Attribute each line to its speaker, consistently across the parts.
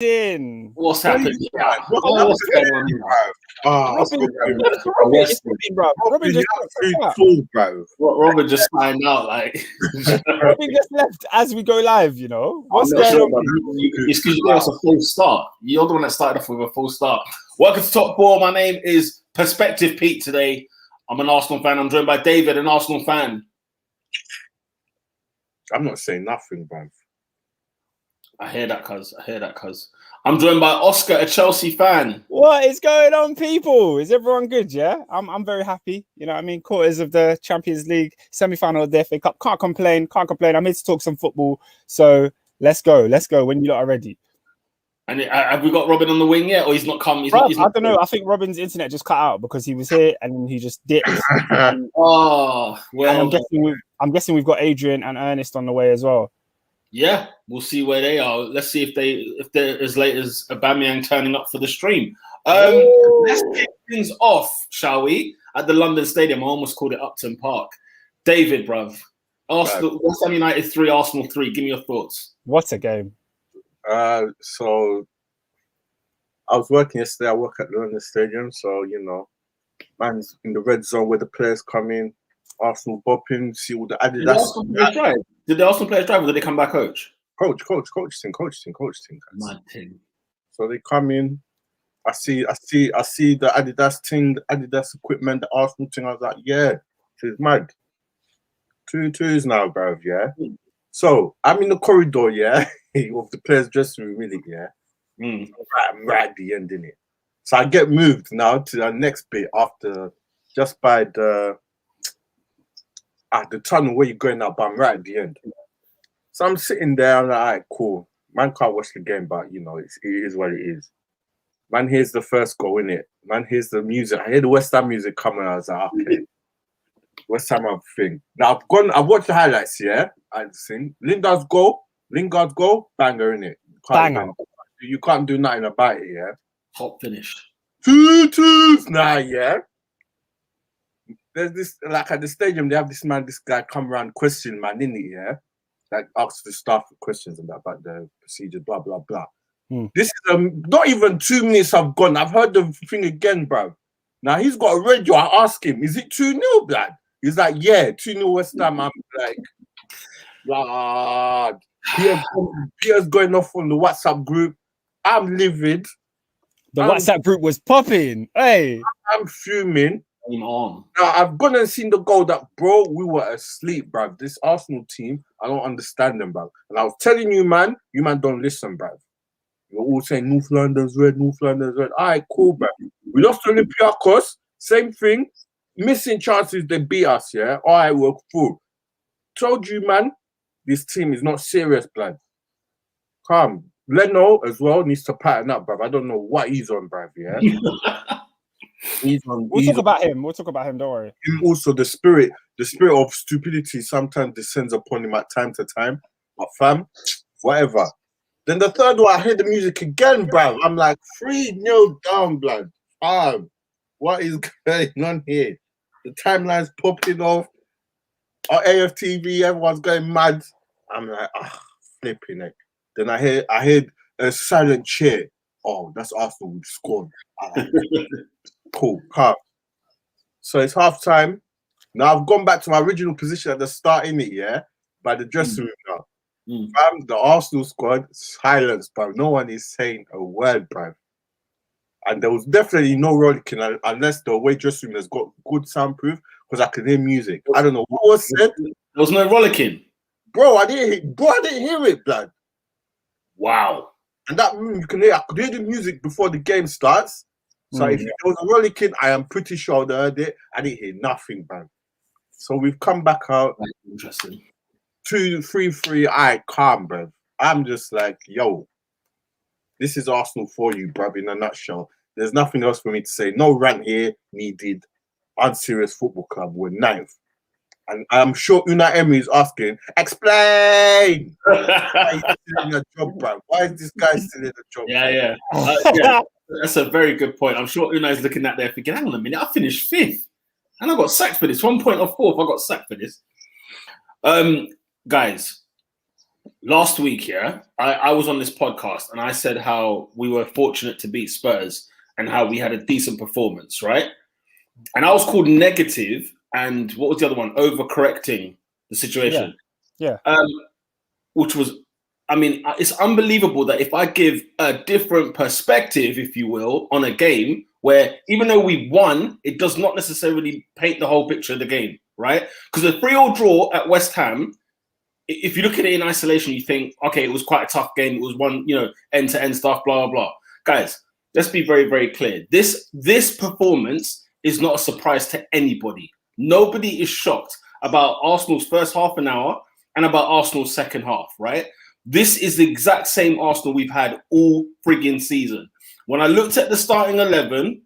Speaker 1: In.
Speaker 2: What's happening?
Speaker 3: What's going on here?
Speaker 1: Robin just
Speaker 3: bro.
Speaker 2: Robin just signed out like.
Speaker 1: Robin just left as we go live. You know what's
Speaker 2: going
Speaker 1: on?
Speaker 2: It's because you gave us a full start. You're the one that started off with a full start. Welcome to Top 4. My name is Perspective Pete. Today, I'm an Arsenal fan. I'm joined by David, an Arsenal fan.
Speaker 3: I'm not saying nothing, bro.
Speaker 2: I hear that, cuz. I'm joined by Oscar, a Chelsea fan.
Speaker 1: What is going on, people? Is everyone good? Yeah, I'm very happy. You know what I mean? Quarters of the Champions League, semi-final of the FA Cup. Can't complain. I'm here to talk some football. So let's go when you lot are ready. And
Speaker 2: have we got Robin on the wing yet, or he's not come?
Speaker 1: I don't know. I think Robin's internet just cut out because he was here and then he just dipped.
Speaker 2: Oh well.
Speaker 1: And I'm guessing we've got Adrian and Ernest on the way as well.
Speaker 2: Yeah, we'll see where they are. Let's see if they're as late as Aubameyang turning up for the stream. Let's kick things off, shall we? At the London Stadium, I almost called it Upton Park. David, bruv. Arsenal, West Ham United 3, Arsenal 3. Give me your thoughts.
Speaker 1: What a game.
Speaker 3: So I was working yesterday. I work at the London Stadium, so you know, man's in the red zone where the players come in. Arsenal bopping, see all the Adidas.
Speaker 2: Did the Arsenal players drive or did they come back coach?
Speaker 3: Coach team.
Speaker 2: Mad team.
Speaker 3: So they come in. I see the Adidas thing, the Adidas equipment, the Arsenal thing. I was like, yeah, it's mad. 2-2s now, bruv, yeah. So I'm in the corridor, yeah, of the players' dressing room, really, yeah. I'm right at the end, innit? So I get moved now to the next bit after, just by the tunnel where you're going now, but I'm right at the end. So I'm sitting there, I'm like, all right, cool. Man can't watch the game, but you know, it is what it is. Man hears the first goal, innit? Man hears the music. I hear the West Ham music coming. I was like, okay. West Ham have thing. Now I've watched the highlights, yeah. I've seen Lingard's goal, banger, innit?
Speaker 1: Banger.
Speaker 3: You can't do nothing about it, yeah.
Speaker 2: Top finish.
Speaker 3: 2-2s now, yeah. There's this, like at the stadium, they have this guy come around question, man, in it, yeah? Like asks the staff questions and that about the procedure, blah, blah, blah. This is not even 2 minutes I've gone. I've heard the thing again, bro. Now he's got a radio. I ask him, is it 2-0, blood? He's like, yeah, 2-0 West Ham. I'm like, blood. Pierre's going off on the WhatsApp group. I'm livid.
Speaker 1: The WhatsApp group was popping. Hey.
Speaker 3: I'm fuming.
Speaker 2: On.
Speaker 3: Now I've gone and seen the goal that, bro, we were asleep, bruv. This Arsenal team, I don't understand them, bruv. And I was telling you man don't listen, bruv. You're all saying North London's red. All right, cool, bruv. We lost to Olympiacos, same thing. Missing chances, they beat us, yeah? All right, we're full. Told you, man, this team is not serious, blood. Calm. Leno as well needs to pattern up, bruv. I don't know what he's on, bruv, yeah?
Speaker 1: We'll talk about him. Don't worry.
Speaker 3: Him also, the spirit of stupidity sometimes descends upon him at time to time. But fam, whatever. Then the third one, I hear the music again, bruv. I'm like 3-0 down, blood. What is going on here? The timeline's popping off. Our AFTV, everyone's going mad. I'm like, flipping it. Then I hear a silent cheer. Oh, that's Arsenal. We've scored. Cool, calm. So it's half time. Now I've gone back to my original position at the start, in it, yeah, by the dressing room now. The Arsenal squad, silence, bro. No one is saying a word, bro. And there was definitely no rollicking unless the away dressing room has got good soundproof because I could hear music. I don't know what was said.
Speaker 2: There was no rollicking,
Speaker 3: bro. I didn't hear it, blood.
Speaker 2: Wow.
Speaker 3: And that room, I could hear the music before the game starts. So if there was a rollicking, I am pretty sure I heard it. I didn't hear nothing, man. So we've come back out.
Speaker 2: Interesting.
Speaker 3: 2-3-3. All right, calm, bro. I'm just like, yo, this is Arsenal for you, bruv, in a nutshell. There's nothing else for me to say. No rant here needed. Unserious football club. We're 9th. And I'm sure Unai Emery is asking, explain! Why is he still in a job, bruv? Why is this guy still in a job?
Speaker 2: Yeah. That's a very good point. I'm sure Unai's looking at there thinking, hang on a minute, I finished 5th. And I got sacked for this. 1 point off 4th, I got sacked for this. Guys, last week, I was on this podcast and I said how we were fortunate to beat Spurs and how we had a decent performance, right? And I was called negative, and what was the other one? Overcorrecting the situation.
Speaker 1: Yeah.
Speaker 2: Which was, I mean, it's unbelievable that if I give a different perspective, if you will, on a game where even though we won, it does not necessarily paint the whole picture of the game, right? Because a 3-3 draw at West Ham, if you look at it in isolation, you think, okay, it was quite a tough game. It was one, end-to-end stuff, blah, blah, blah. Guys, let's be very, very clear. This performance is not a surprise to anybody. Nobody is shocked about Arsenal's first half an hour and about Arsenal's second half, right? This is the exact same Arsenal we've had all frigging season. When I looked at the starting 11,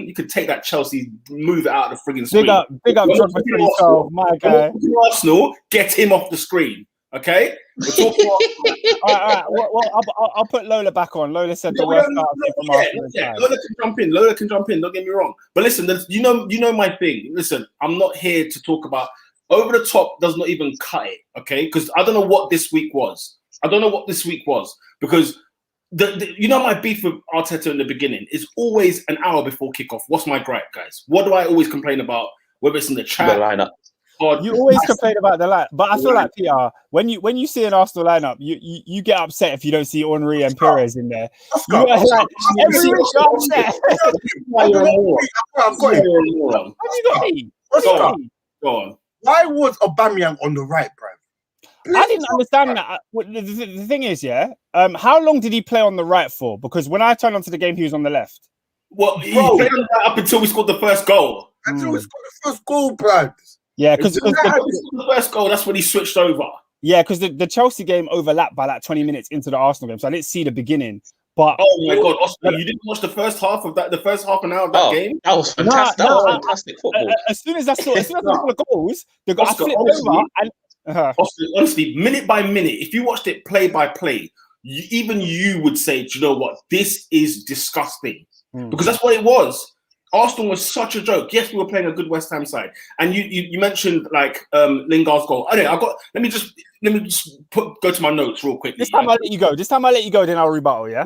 Speaker 2: you could take that Chelsea, move it out of the frigging screen.
Speaker 1: Big up, John for 2012, my guy.
Speaker 2: Arsenal, get him off the screen, okay? We're talking
Speaker 1: all right. Well, I'll put Lola back on. Lola said the worst start from Arsenal.
Speaker 2: Yeah. Lola can jump in. Don't get me wrong. But listen, you know my thing. Listen, I'm not here to talk about over the top. Does not even cut it, okay? Because I don't know what this week was. Because my beef with Arteta in the beginning is always an hour before kickoff. What's my gripe, guys? What do I always complain about? Whether it's in the chat,
Speaker 4: the lineup.
Speaker 1: You always complain about the lineup, but I feel like PR. When you see an Arsenal lineup, you get upset if you don't see Henry and Perez in there. Every week you're upset.
Speaker 2: Go on.
Speaker 3: Why was Aubameyang on the right, Brian?
Speaker 1: I didn't understand that. The thing is, how long did he play on the right for? Because when I turned onto the game, he was on the left.
Speaker 2: Well, he played on the right up until we scored the first goal.
Speaker 3: Until we scored the first goal, Brad.
Speaker 1: Yeah, because
Speaker 2: the first goal, that's when he switched over.
Speaker 1: Yeah, because the Chelsea game overlapped by like 20 minutes into the Arsenal game, so I didn't see the beginning. But
Speaker 2: oh my God, Oscar, you didn't watch the first half of that, the first half an hour of that game?
Speaker 4: That was fantastic. That was fantastic football.
Speaker 1: As soon as I saw the goals, I flipped over and
Speaker 2: Oscar, honestly, minute by minute, if you watched it play by play, even you would say, do you know what? This is disgusting. Because that's what it was. Arsenal was such a joke. Yes, we were playing a good West Ham side, and you mentioned like Lingard's goal. Okay, let me just go to my notes real quick.
Speaker 1: This time I'll let you go. Then I'll rebuttal. Yeah,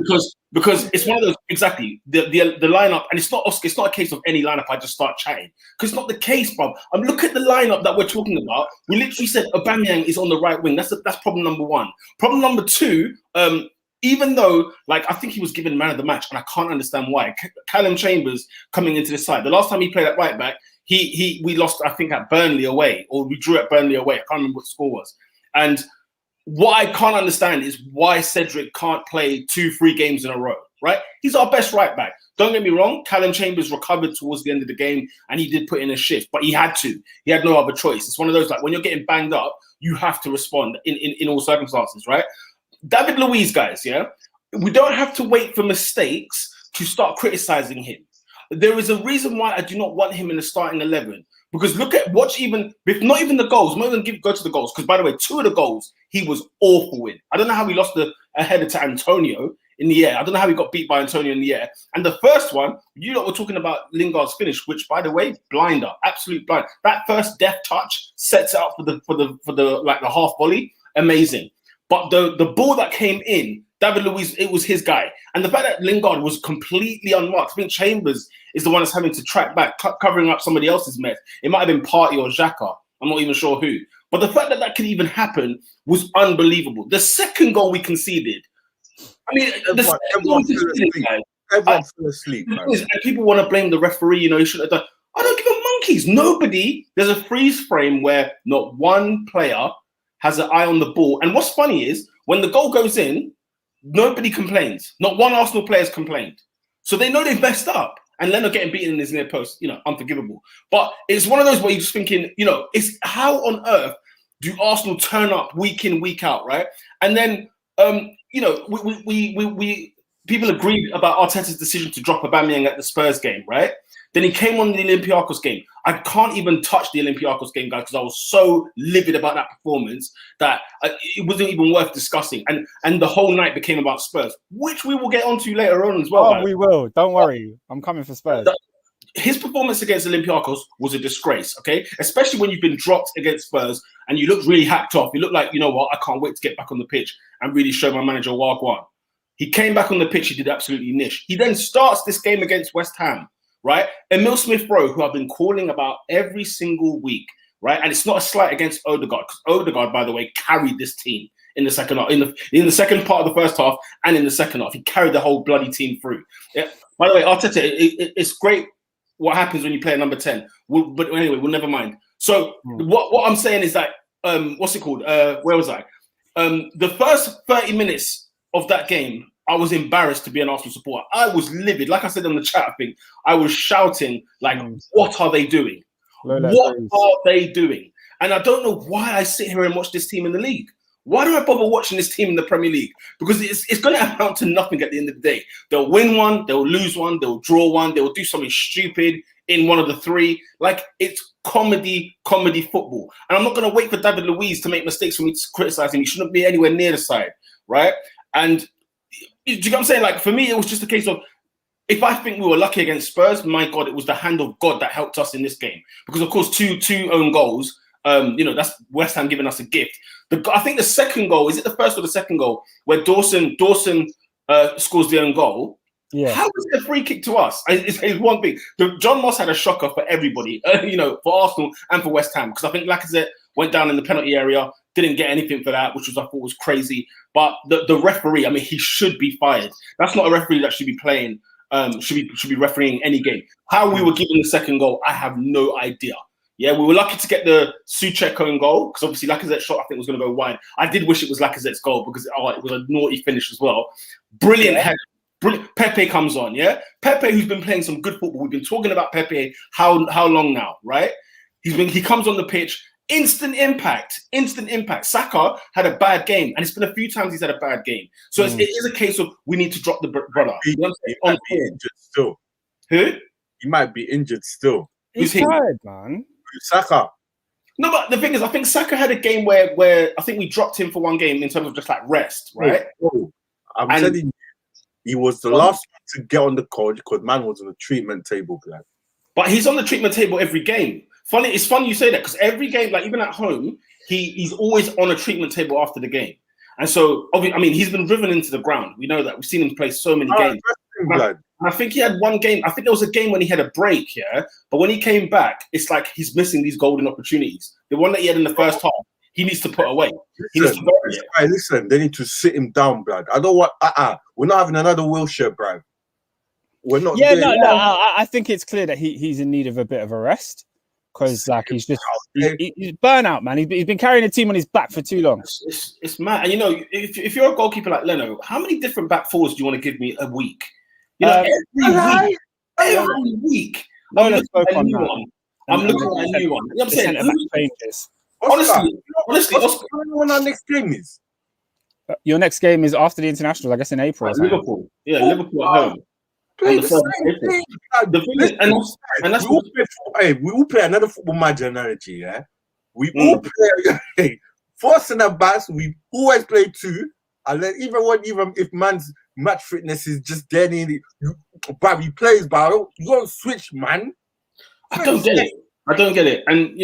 Speaker 2: because it's one of those exactly the lineup, and it's not Oscar. It's not a case of any lineup. I just start chatting because it's not the case, bro. Look at the lineup that we're talking about. We literally said Aubameyang is on the right wing. That's problem number one. Problem number two. Even though, like, I think he was given man of the match, and I can't understand why. Callum Chambers coming into the side. The last time he played at right back, we lost, I think, at Burnley away, or we drew at Burnley away. I can't remember what the score was. And what I can't understand is why Cedric can't play 2-3 games in a row, right? He's our best right back. Don't get me wrong. Callum Chambers recovered towards the end of the game, and he did put in a shift, but he had to. He had no other choice. It's one of those, like, when you're getting banged up, you have to respond in all circumstances, right? David Luiz, guys, we don't have to wait for mistakes to start criticizing him. There is a reason why I do not want him in the starting 11. Because not even the goals, not even go to the goals. Because, by the way, 2 of the goals he was awful with. I don't know how he lost a header to Antonio in the air. I don't know how he got beat by Antonio in the air. And the first one, you lot were talking about Lingard's finish, which, by the way, blinder, absolute blind. That first deft touch sets it up for the half volley. Amazing. But the ball that came in, David Luiz, it was his guy. And the fact that Lingard was completely unmarked, I think Chambers is the one that's having to track back, covering up somebody else's mess. It might have been Partey or Xhaka. I'm not even sure who. But the fact that could even happen was unbelievable. The second goal we conceded, I mean, everyone
Speaker 3: fell asleep.
Speaker 2: And people want to blame the referee, he should have done. I don't give a monkeys. There's a freeze frame where not one player has an eye on the ball. And what's funny is when the goal goes in, nobody complains. Not one Arsenal player has complained. So they know they've messed up. And Leonard getting beaten in his near post, unforgivable. But it's one of those where you're just thinking, it's how on earth do Arsenal turn up week in, week out, right? And then, we people agreed about Arteta's decision to drop Aubameyang at the Spurs game, right? Then he came on the Olympiacos game. I can't even touch the Olympiacos game, guys, because I was so livid about that performance that it wasn't even worth discussing. And the whole night became about Spurs, which we will get onto later on as well.
Speaker 1: Oh, we will. Don't worry. I'm coming for Spurs.
Speaker 2: his performance against Olympiacos was a disgrace, okay? Especially when you've been dropped against Spurs and you looked really hacked off. You look like, you know what, I can't wait to get back on the pitch and really show my manager Wagwan. He came back on the pitch, he did absolutely niche. He then starts this game against West Ham, right? Emil Smith-Rowe, who I've been calling about every single week, right? And it's not a slight against Odegaard, because Odegaard, by the way, carried this team in the second half, in the second part of the first half and in the second half. He carried the whole bloody team through. Yeah. By the way, Arteta, it's great what happens when you play a number 10. But anyway, we'll never mind. So what I'm saying is that, what's it called? Where was I? The first 30 minutes of that game, I was embarrassed to be an Arsenal supporter. I was livid. Like I said in the chat, I think, I was shouting, like, what are they doing? What are they doing? And I don't know why I sit here and watch this team in the league. Why do I bother watching this team in the Premier League? Because it's going to amount to nothing at the end of the day. They'll win one, they'll lose one, they'll draw one, they'll do something stupid in one of the three. Like, it's comedy football. And I'm not going to wait for David Luiz to make mistakes for me to criticize him. He shouldn't be anywhere near the side, right? And do you know what I'm saying? Like, for me, it was just a case of, if I think we were lucky against Spurs, my God, it was the hand of God that helped us in this game. Because, of course, two own goals, that's West Ham giving us a gift. I think the second goal, is it the first or the second goal, where Dawson scores the own goal? Yeah. How is it a free kick to us? It's one thing. John Moss had a shocker for everybody, for Arsenal and for West Ham, because I think Lacazette went down in the penalty area, didn't get anything for that, which I thought was crazy. But the referee, I mean, he should be fired. That's not a referee that should be playing. Should be refereeing any game. How we were given the second goal, I have no idea. Yeah, we were lucky to get the Souček own goal, because obviously Lacazette's shot, I think, was going to go wide. I did wish it was Lacazette's goal, because it was a naughty finish as well. Brilliant head. Brilliant. Pepe comes on, yeah? Pepe, who's been playing some good football. We've been talking about Pepe how long now, right? He comes on the pitch, instant impact. Saka had a bad game, and it's been a few times he's had a bad game. So it is a case of, we need to drop the brother.
Speaker 3: He might be injured still.
Speaker 2: Who?
Speaker 3: He might be injured still.
Speaker 1: He's tired, man.
Speaker 3: Saka.
Speaker 2: No, but the thing is, I think Saka had a game where I think we dropped him for one game in terms of just like rest, right?
Speaker 3: I'm telling you, he was the last one to get on the court because man was on the treatment table, blood.
Speaker 2: But he's on the treatment table every game. It's funny you say that, because every game, like even at home, he's always on a treatment table after the game. And so, I mean, he's been driven into the ground. We know that. We've seen him play so many games. I think he had one game. I think there was a game when he had a break, yeah? But when he came back, it's like he's missing these golden opportunities. The one that he had in the first half, he needs to put away.
Speaker 3: Listen, they need to sit him down, blood. I don't want, we're not having another Wilshere, bruv. We're not.
Speaker 1: Yeah, no. I think it's clear that he's in need of a bit of a rest. Because like he's burnout, man. He's been carrying a team on his back for too long.
Speaker 2: It's mad. And if you're a goalkeeper like Leno, how many different back fours do you want to give me a week? Every week. I'm looking at a new one. I'm looking at a new one. You know what I'm saying? Honestly,
Speaker 3: Oscar, when our next game is?
Speaker 1: Your next game is after the international, I guess in April.
Speaker 2: Liverpool. Yeah, Liverpool at home.
Speaker 3: Play the same thing. We all play another football manager analogy, yeah? We all play four centre backs, we always play two, and then even if man's match fitness is just dead in but he plays, but you don't switch, man.
Speaker 2: I don't get it. And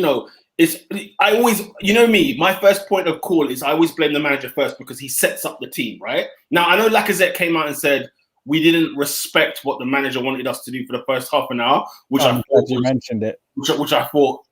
Speaker 2: I always, me, my first point of call is I always blame the manager first, because he sets up the team, right? Now I know Lacazette came out and said we didn't respect what the manager wanted us to do for the first half an hour, which I thought
Speaker 1: you mentioned it.
Speaker 2: Which I thought,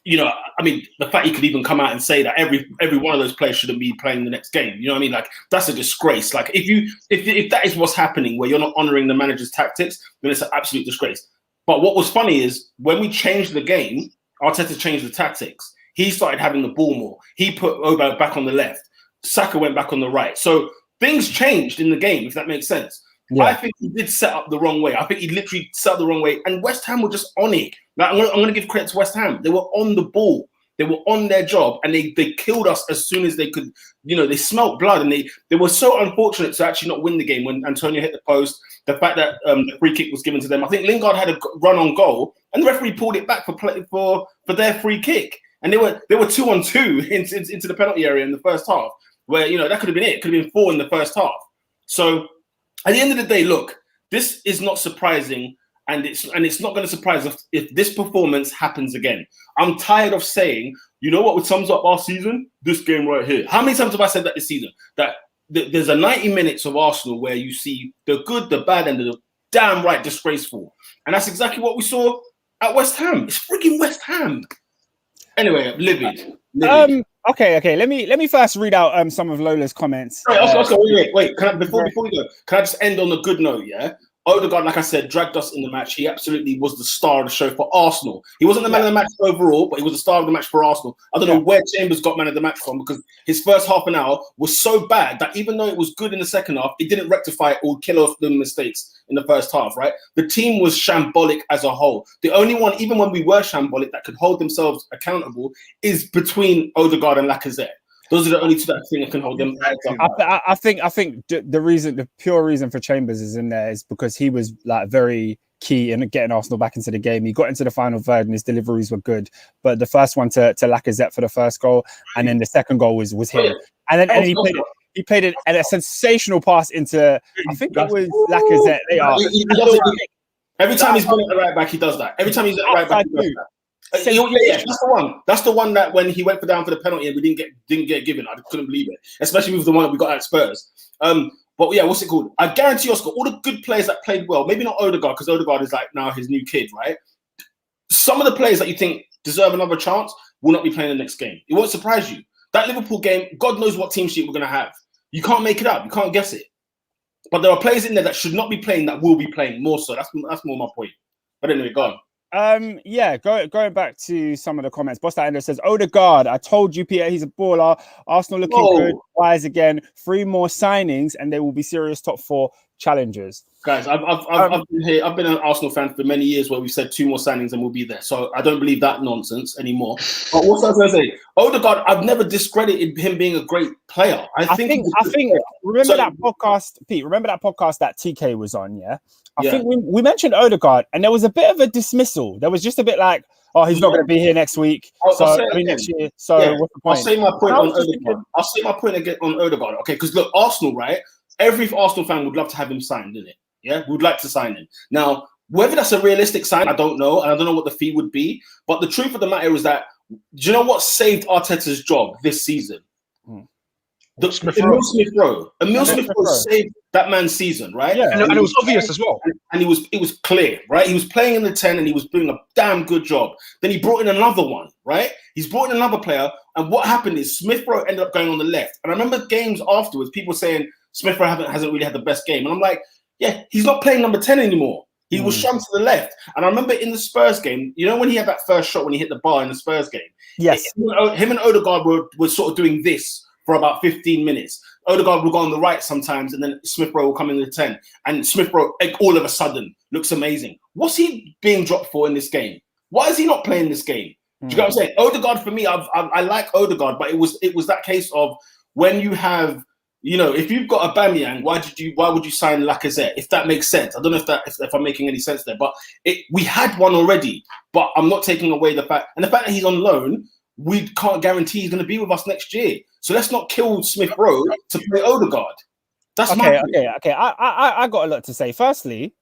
Speaker 2: I mean, the fact he could even come out and say that every one of those players shouldn't be playing the next game. You know what I mean? Like, that's a disgrace. Like, if that is what's happening, where you're not honoring the manager's tactics, then it's an absolute disgrace. But what was funny is when we changed the game, Arteta changed the tactics. He started having the ball more. He put Oba back on the left. Saka went back on the right. So things changed in the game, if that makes sense. Yeah. I think he did set up the wrong way. I think he literally set up the wrong way. And West Ham were just on it. Like, I'm going to give credit to West Ham. They were on the ball. They were on their job. And they killed us as soon as they could. They smelt blood. And they were so unfortunate to actually not win the game when Antonio hit the post. The fact that the free kick was given to them. I think Lingard had a run on goal. And the referee pulled it back for their free kick. And they were 2-on-2 into the penalty area in the first half. Where, that could have been it. It could have been 4 in the first half. So, at the end of the day, look, this is not surprising. and it's not going to surprise us if this performance happens again. I'm tired of saying, you know what sums up our season? This game right here. How many times have I said that this season? That there's a 90 minutes of Arsenal where you see the good, the bad, and the damn right disgraceful. And that's exactly what we saw at West Ham. It's freaking West Ham. Anyway, livid.
Speaker 1: Okay. Let me first read out some of Lola's comments.
Speaker 2: Oscar, wait. Before we go, can I just end on a good note? Yeah. Odegaard, like I said, dragged us in the match. He absolutely was the star of the show for Arsenal. He wasn't the man of the match overall, but he was the star of the match for Arsenal. I don't know where Chambers got man of the match from, because his first half an hour was so bad that even though it was good in the second half, it didn't rectify it or kill off the mistakes in the first half, right? The team was shambolic as a whole. The only one, even when we were shambolic, that could hold themselves accountable is between Odegaard and Lacazette. Those are the only two that I think can hold them.
Speaker 1: I think the pure reason for Chambers is in there is because he was like very key in getting Arsenal back into the game. He got into the final third and his deliveries were good, but the first one to Lacazette for the first goal, and then the second goal was him. And then he played it a sensational pass into, I think it was Lacazette.
Speaker 2: Every time he's been at the right back, he does that. Every time he's at the right back, he does that. Yeah, that's the one. That's the one that when he went down for the penalty and we didn't get given, I couldn't believe it. Especially with the one that we got at Spurs. But yeah, what's it called? I guarantee Oscar, all the good players that played well, maybe not Odegaard, because Odegaard is like now his new kid, right? Some of the players that you think deserve another chance will not be playing the next game. It won't surprise you. That Liverpool game, God knows what team sheet we're gonna have. You can't make it up. You can't guess it. But there are players in there that should not be playing that will be playing more so. That's more my point. But anyway, go on.
Speaker 1: Going back to some of the comments. Boss Ender says, Odegaard, I told you, Peter, he's a baller. Arsenal looking good. Wise again. 3 more signings, and they will be serious top 4 challengers.
Speaker 2: Guys, I've been here. I've been an Arsenal fan for many years where we said 2 more signings and we'll be there. So I don't believe that nonsense anymore. But what I was going to say, Odegaard, I've never discredited him being a great player. I think
Speaker 1: remember that podcast, Pete? Remember that podcast that TK was on? Yeah. I think we mentioned Odegaard, and there was a bit of a dismissal. There was just a bit like, oh, he's not going to be here next week. Next year. So what's the point?
Speaker 2: I'll say my point on Odegaard. I'll say my point again on Odegaard. Okay, because look, Arsenal, right? Every Arsenal fan would love to have him signed, isn't it? Yeah, we'd like to sign him. Now, whether that's a realistic sign, I don't know, and I don't know what the fee would be. But the truth of the matter is that, do you know what saved Arteta's job this season? Emil Smith-Rowe. Emil Smith-Rowe saved that man's season, right?
Speaker 5: Yeah, and it was obvious as well.
Speaker 2: And it was clear, right? He was playing in the 10 and he was doing a damn good job. Then he brought in another one, right? He's brought in another player. And what happened is Smith-Rowe ended up going on the left. And I remember games afterwards, people saying Smith-Rowe hasn't really had the best game. And I'm like, yeah, he's not playing number 10 anymore. He was shunned to the left. And I remember in the Spurs game, you know when he had that first shot when he hit the bar in the Spurs game?
Speaker 1: Yes.
Speaker 2: Him and Odegaard were sort of doing this for about 15 minutes. Odegaard will go on the right sometimes, and then Smith-Rowe will come in the 10. And Smith-Rowe, all of a sudden, looks amazing. What's he being dropped for in this game? Why is he not playing this game? Do you get what I'm saying? Odegaard, for me, I like Odegaard, but it was that case of when you have, you know, if you've got Aubameyang, why would you sign Lacazette? If that makes sense. I don't know if I'm making any sense there, but we had one already. But I'm not taking away the fact that he's on loan. We can't guarantee he's going to be with us next year. So let's not kill Smith-Rowe to play Odegaard. That's
Speaker 1: okay. I got a lot to say. Firstly,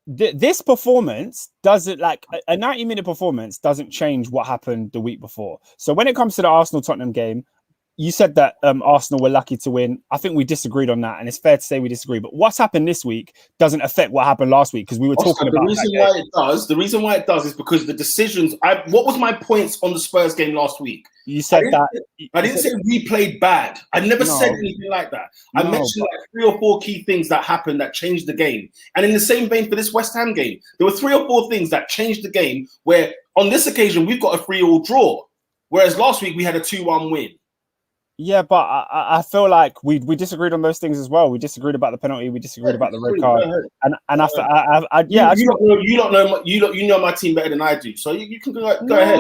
Speaker 1: this performance doesn't, like a 90-minute performance doesn't change what happened the week before. So when it comes to the Arsenal-Tottenham game, you said that Arsenal were lucky to win. I think we disagreed on that, and it's fair to say we disagree. But what's happened this week doesn't affect what happened last week, because we were talking about
Speaker 2: the reason why it does is because the decisions. What was my points on the Spurs game last week?
Speaker 1: You said
Speaker 2: I didn't say we played bad. I never said anything like that. I mentioned like 3 or 4 key things that happened that changed the game. And in the same vein for this West Ham game, there were 3 or 4 things that changed the game. Where on this occasion we've got a 3-3 draw, whereas last week we had a 2-1 win.
Speaker 1: Yeah, but I feel like we disagreed on those things as well. We disagreed about the penalty. We disagreed about the red card.
Speaker 2: You know my team better than I do, so you can go ahead,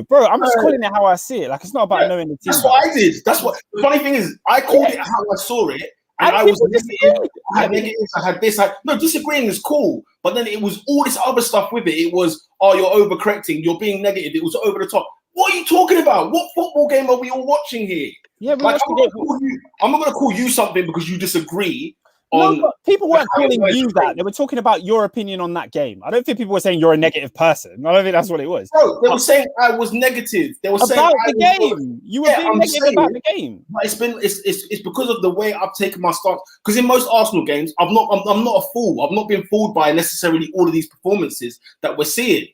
Speaker 1: bro. I'm just calling it how I see it. Like, it's not about knowing the team.
Speaker 2: That's what I did. That's what the funny thing is. I called it how I saw it, and I was negative. I had negatives. I had this. Disagreeing is cool, but then it was all this other stuff with it. It was, you're overcorrecting. You're being negative. It was over the top. What are you talking about? What football game are we all watching here?
Speaker 1: Yeah,
Speaker 2: I'm not going to call you something because you disagree, on.
Speaker 1: but people weren't
Speaker 2: how it
Speaker 1: calling
Speaker 2: was.
Speaker 1: you that. They were talking about your opinion on that game. I don't think people were saying you're a negative person. I don't think that's what it was.
Speaker 2: Bro, they were saying I was negative. They were saying
Speaker 1: About
Speaker 2: I
Speaker 1: the
Speaker 2: was-
Speaker 1: game. You were being negative about the game.
Speaker 2: But it's because of the way I've taken my stance. Because in most Arsenal games, I'm not a fool. I've not been fooled by necessarily all of these performances that we're seeing.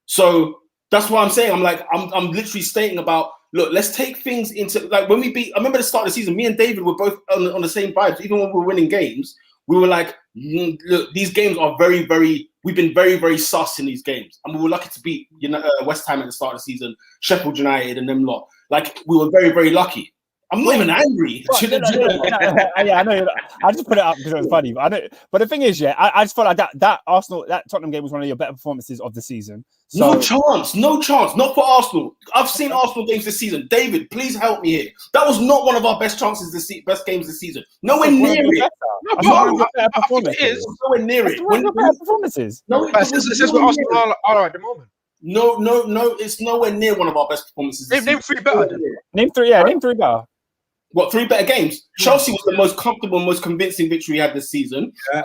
Speaker 2: So that's why I'm saying I'm literally stating about, look, let's take things into, like, when we beat, I remember the start of the season, me and David were both on the same vibes. Even when we were winning games, we were like, look, these games are very, very, we've been very, very sus in these games. And we were lucky to beat West Ham at the start of the season, Sheffield United and them lot. Like, we were very, very lucky. I'm not even angry.
Speaker 1: Yeah, I know. I just put it up because it was funny. But the thing is, I just felt like that Tottenham game was one of your better performances of the season. So,
Speaker 2: No chance. Not for Arsenal. I've seen Arsenal games this season. David, please help me here. That was not one of our best chances best games this season. Nowhere near it.
Speaker 4: It is.
Speaker 2: Nowhere near it.
Speaker 1: Performances.
Speaker 2: No,
Speaker 4: It says we're Arsenal are at the moment.
Speaker 2: No. It's nowhere near one of our best performances.
Speaker 4: Name three better.
Speaker 1: Name three better.
Speaker 2: What, 3 better games? Chelsea was the most comfortable, most convincing victory we had this season.
Speaker 4: I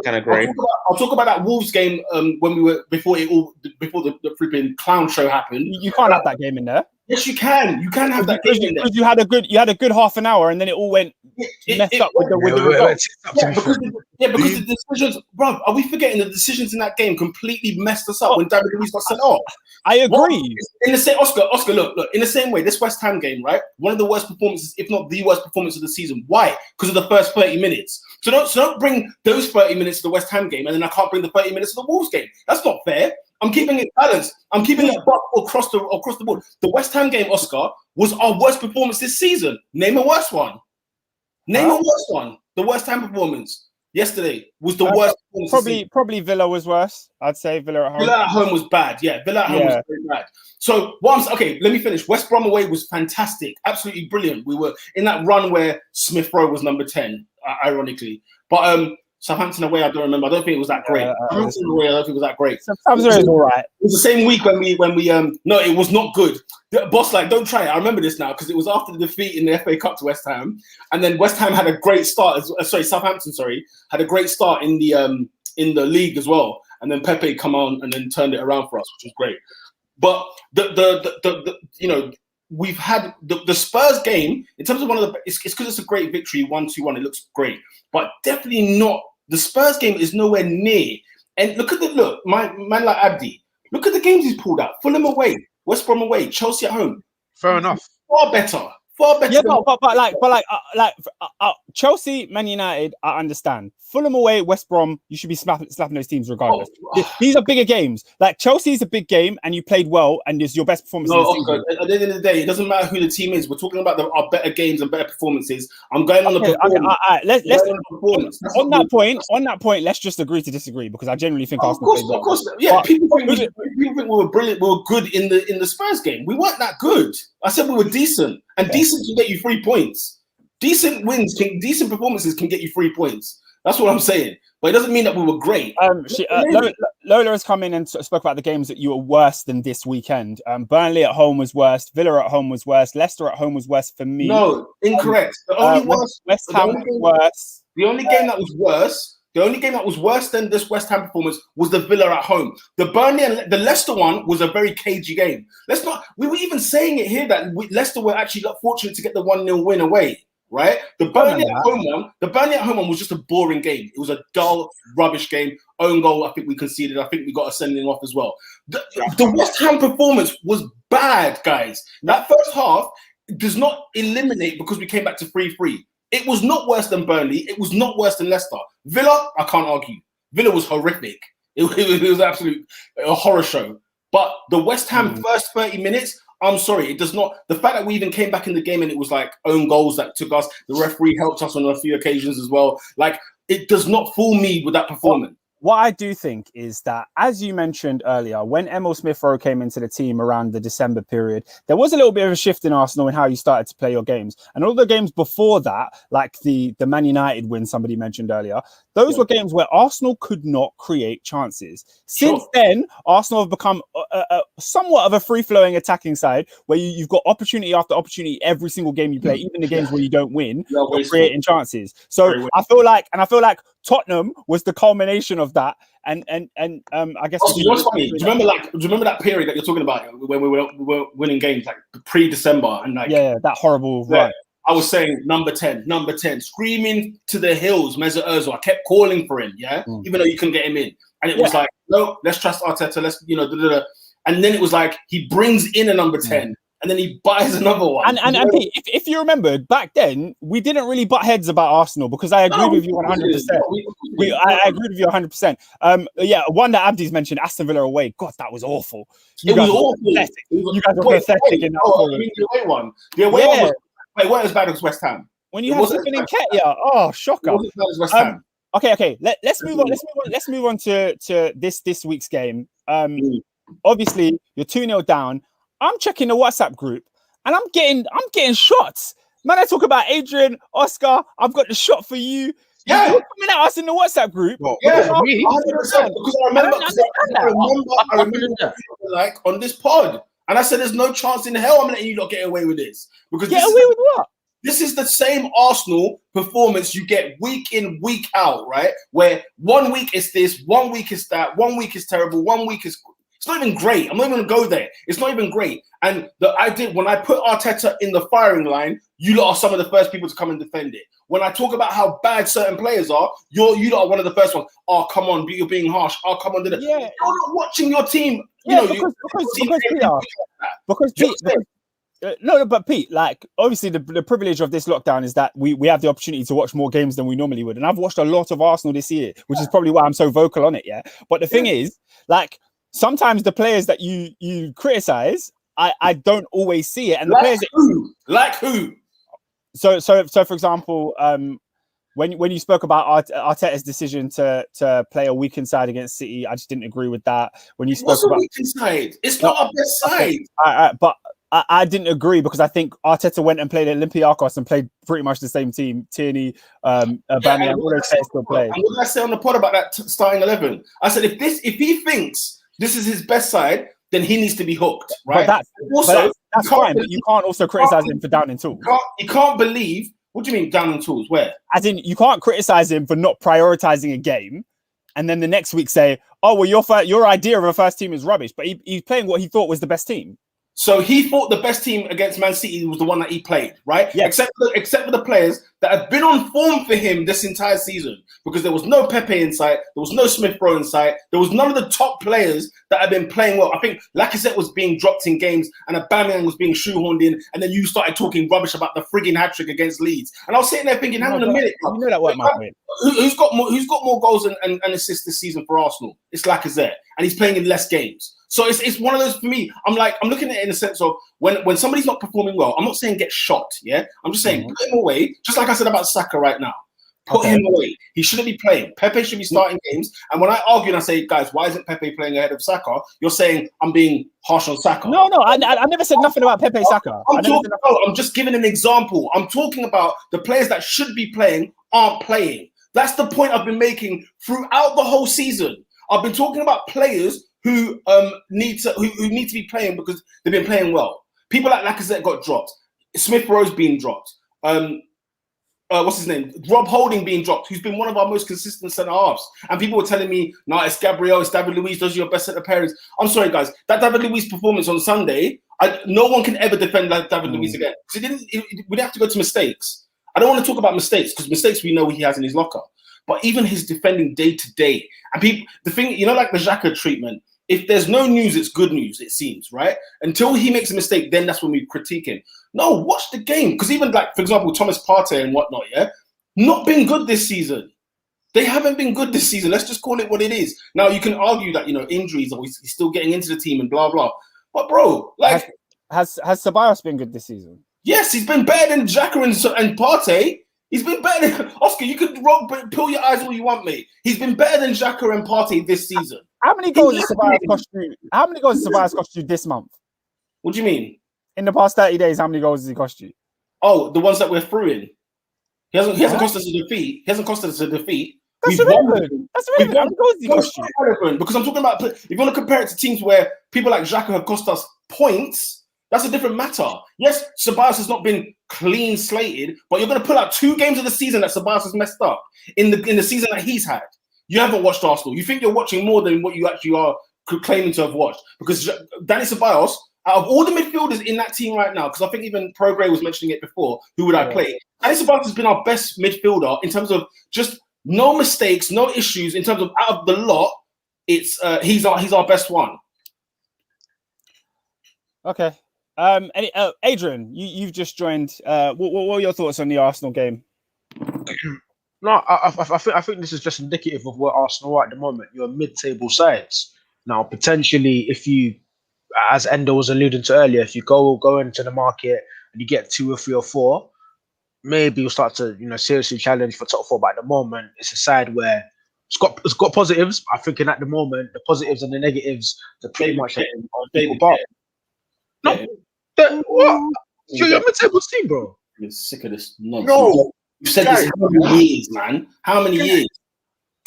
Speaker 4: can agree.
Speaker 2: I'll talk about that Wolves game when we were before the flipping clown show happened.
Speaker 1: You can't have that game in there.
Speaker 2: Yes, you can. You can have that game in there.
Speaker 1: Because you had a good half an hour, and then it all went messed up with the results.
Speaker 2: Because the decisions, bro, are we forgetting the decisions in that game completely messed us up when David Luiz got sent off?
Speaker 1: I agree.
Speaker 2: In the same, Oscar, look, in the same way, this West Ham game, right? One of the worst performances, if not the worst performance of the season. Why? Because of the first 30 minutes. So don't bring those 30 minutes to the West Ham game, and then I can't bring the 30 minutes to the Wolves game. That's not fair. I'm keeping it balanced. I'm keeping it across the board. The West Ham game, Oscar, was our worst performance this season. Name a worse one. Name a worse one. The West Ham performance yesterday was the worst performance.
Speaker 1: Probably Villa was worse. I'd say Villa at home.
Speaker 2: Villa at home was bad. Yeah, Villa at home was very bad. So okay, let me finish. West Brom away was fantastic. Absolutely brilliant. We were in that run where Smith Rowe was number 10, ironically. But Southampton away, I don't remember. I don't think it was that great. Southampton away, I don't think it was that great.
Speaker 1: Southampton was all right.
Speaker 2: It was the same week when we no, it was not good. The boss, don't try it. I remember this now because it was after the defeat in the FA Cup to West Ham, and then West Ham had a great start. Southampton, had a great start in the league as well, and then Pepe come on and then turned it around for us, which was great. But we've had the Spurs game in terms of one of the. It's because it's a great victory, 1-2-1. It looks great, but definitely not. The Spurs game is nowhere near. And look, my man like Abdi. Look at the games he's pulled out. Fulham away, West Brom away, Chelsea at home.
Speaker 4: Fair enough.
Speaker 2: Far better.
Speaker 1: Yeah, but Chelsea, Man United, I understand. Fulham away, West Brom, you should be slapping those teams regardless. These are bigger games. Like Chelsea's a big game, and you played well, and it's your best performance.
Speaker 2: At the end of the day, it doesn't matter who the team is. We're talking about our better games and better performances. I'm going on the performance.
Speaker 1: Let's on that point. Let's just agree to disagree because I genuinely think Arsenal played well.
Speaker 2: Of course, yeah. People think we were brilliant. We were good in the Spurs game. We weren't that good. I said we were decent, and decent can get you 3 points. Decent performances can get you 3 points. That's what I'm saying. But it doesn't mean that we were great.
Speaker 1: Lola has come in and spoke about the games that you were worse than this weekend. Burnley at home was worse. Villa at home was worse. Leicester at home was worse for me.
Speaker 2: No, incorrect. The only
Speaker 1: West Ham was worse.
Speaker 2: The only game that was worse. The only game that was worse than this West Ham performance was the Villa at home. The Burnley and the Leicester one was a very cagey game. We were even saying it here that Leicester were actually fortunate to get the 1-0 win away. Right, the Burnley at home one was just a boring game. It was a dull, rubbish game. Own goal, I think we conceded. I think we got a sending off as well. The West Ham performance was bad, guys. That first half does not eliminate because we came back to 3-3. It was not worse than Burnley. It was not worse than Leicester. Villa, I can't argue. Villa was horrific. It was absolute a horror show. But the West Ham first 30 minutes. I'm sorry, it does not. The fact that we even came back in the game and it was like own goals that took us. The referee helped us on a few occasions as well. Like, it does not fool me with that performance.
Speaker 1: what I do think is that, as you mentioned earlier, when Emil Smith-Rowe came into the team around the December period, there was a little bit of a shift in Arsenal in how you started to play your games. And all the games before that, like the Man United win somebody mentioned earlier, those were games where Arsenal could not create chances. Since then, Arsenal have become somewhat of a free-flowing attacking side where you've got opportunity after opportunity every single game you play, even the games where you don't win, you're creating chances. So I feel like Tottenham was the culmination of that, and I guess.
Speaker 2: Also, you know what's funny? Do you remember that period that you're talking about when we were winning games like pre-December and like
Speaker 1: that horrible run?
Speaker 2: I was saying number 10, screaming to the hills, Mesut Ozil. I kept calling for him, even though you couldn't get him in, and it was like, no, let's trust Arteta. Let's and then it was like he brings in a number 10. And then he buys another one.
Speaker 1: And Pete, if you remember, back then, we didn't really butt heads about Arsenal because I agreed with you 100%. I agreed with you 100%. One that Abdi's mentioned, Aston Villa away. God, that was awful.
Speaker 2: It was awful.
Speaker 1: You guys were pathetic in that
Speaker 2: the away one. The away one wasn't as bad as West Ham.
Speaker 1: When you had something in Ketia, oh, shocker.
Speaker 2: It wasn't as bad as West Ham.
Speaker 1: Okay. Let's move on. Let's move on to this week's game. Obviously, you're 2-0 down. I'm checking the WhatsApp group and I'm getting shots. Man, I talk about Adrian, Oscar. I've got the shot for you.
Speaker 2: Yeah,
Speaker 1: you're coming at us in the WhatsApp group.
Speaker 2: Yeah, 100%. Because I remember like on this pod, and I said, "There's no chance in hell I'm letting you not get away with this." Because
Speaker 1: get away with what?
Speaker 2: This is the same Arsenal performance you get week in, week out, right? Where 1 week is this, 1 week is that, 1 week is terrible, 1 week is. It's not even great. I'm not even going to go there. It's not even great. And when I put Arteta in the firing line, you lot are some of the first people to come and defend it. When I talk about how bad certain players are, you lot are one of the first ones. Oh, come on, you're being harsh. Oh, come on. You're not watching your team.
Speaker 1: But Pete, like obviously the privilege of this lockdown is that we have the opportunity to watch more games than we normally would. And I've watched a lot of Arsenal this year, which is probably why I'm so vocal on it. Yeah. But the thing is, like, sometimes the players that you criticize, I don't always see it. And the players
Speaker 2: like who?
Speaker 1: So for example, when you spoke about Arteta's decision to play a weakened side against City, I just didn't agree with that. When you spoke about
Speaker 2: weakened side, it's not our best side.
Speaker 1: But I didn't agree because I think Arteta went and played Olympiacos and played pretty much the same team. Tierney, Aubameyang, all those players still play.
Speaker 2: And what did I say on the pod about that starting 11? I said if he thinks this is his best side, then he needs to be hooked, right?
Speaker 1: But that's fine, but you can't also criticize him for downing tools.
Speaker 2: You can't believe. What do you mean downing tools? Where?
Speaker 1: As in, you can't criticize him for not prioritizing a game, and then the next week say, "Oh, well, your idea of a first team is rubbish." But he's playing what he thought was the best team.
Speaker 2: So he thought the best team against Man City was the one that he played, right?
Speaker 1: Yeah.
Speaker 2: Except for the players that have been on form for him this entire season, because there was no Pepe in sight, there was no Smith-Rowe in sight, there was none of the top players that have been playing well. I think Lacazette was being dropped in games and Aubameyang was being shoehorned in, and then you started talking rubbish about the frigging hat-trick against Leeds. And I was sitting there thinking, hang on a minute,
Speaker 1: you know that weren't my point.
Speaker 2: Who's got more goals and assists this season for Arsenal? It's Lacazette, and he's playing in less games. So it's one of those for me. I'm looking at it in the sense of when somebody's not performing well, I'm not saying get shot, yeah? I'm just saying put him away, just like I said about Saka right now. Put him away. He shouldn't be playing. Pepe should be starting games. And when I argue and I say, guys, why isn't Pepe playing ahead of Saka? You're saying I'm being harsh on Saka.
Speaker 1: No, I never said nothing about Pepe Saka.
Speaker 2: I'm just giving an example. I'm talking about the players that should be playing aren't playing. That's the point I've been making throughout the whole season. I've been talking about players who need to be playing because they've been playing well. People like Lacazette got dropped. Smith-Rowe's being dropped. What's his name? Rob Holding being dropped, who's been one of our most consistent centre halves. And people were telling me, no, it's Gabriel, it's David Luiz, those are your best centre pairings. I'm sorry, guys. That David Luiz performance on Sunday, no one can ever defend like David Luiz again. Because we'd have to go to mistakes. I don't want to talk about mistakes because mistakes we know he has in his locker. But even his defending day to day, and people, the thing, like the Xhaka treatment. If there's no news, it's good news, it seems, right? Until he makes a mistake, then that's when we critique him. No, watch the game. Because even like, for example, Thomas Partey and whatnot, yeah? Not been good this season. They haven't been good this season. Let's just call it what it is. Now, you can argue that, injuries or he's still getting into the team and blah, blah. But, bro, like...
Speaker 1: Has Ceballos been good this season?
Speaker 2: Yes, he's been better than Xhaka and Partey. He's been better than Oscar. You could pull your eyes all you want, mate. He's been better than Xhaka and Partey this season.
Speaker 1: How many goals has Ceballos cost you? How many goals has Ceballos cost you this month?
Speaker 2: What do you mean?
Speaker 1: In the past 30 days, how many goals has he cost you?
Speaker 2: Oh, the ones that we're through in. He hasn't cost us a defeat. He hasn't cost us a defeat.
Speaker 1: That's irrelevant. That's irrelevant. How many goals has he cost you?
Speaker 2: Irrelevant, because I'm talking about, if you want to compare it to teams where people like Xhaka have cost us points, that's a different matter. Yes, Ceballos has not been clean slated, but you're going to pull out 2 games of the season that Ceballos has messed up in the season that he's had. You haven't watched Arsenal. You think you're watching more than what you actually are claiming to have watched, because Danny Ceballos, out of all the midfielders in that team right now, because I think even Progray was mentioning it before, who would I play? Danny Ceballos has been our best midfielder in terms of just no mistakes, no issues. In terms of out of the lot, it's he's our best one.
Speaker 1: Okay. Adrian, you've just joined. What are your thoughts on the Arsenal game?
Speaker 4: No, I think this is just indicative of where Arsenal are at the moment. You're mid-table sides. Now, potentially, if you, as Endo was alluding to earlier, if you go into the market and you get 2 or 3 or 4, maybe you'll start to seriously challenge for top 4. But at the moment, it's a side where it's got positives. I think at the moment, the positives and the negatives, they're pretty much equal part. No, what? You're mid-table team, bro.
Speaker 2: I'm sick of this nonsense.
Speaker 3: No.
Speaker 2: You've said this how many years, man? How many years?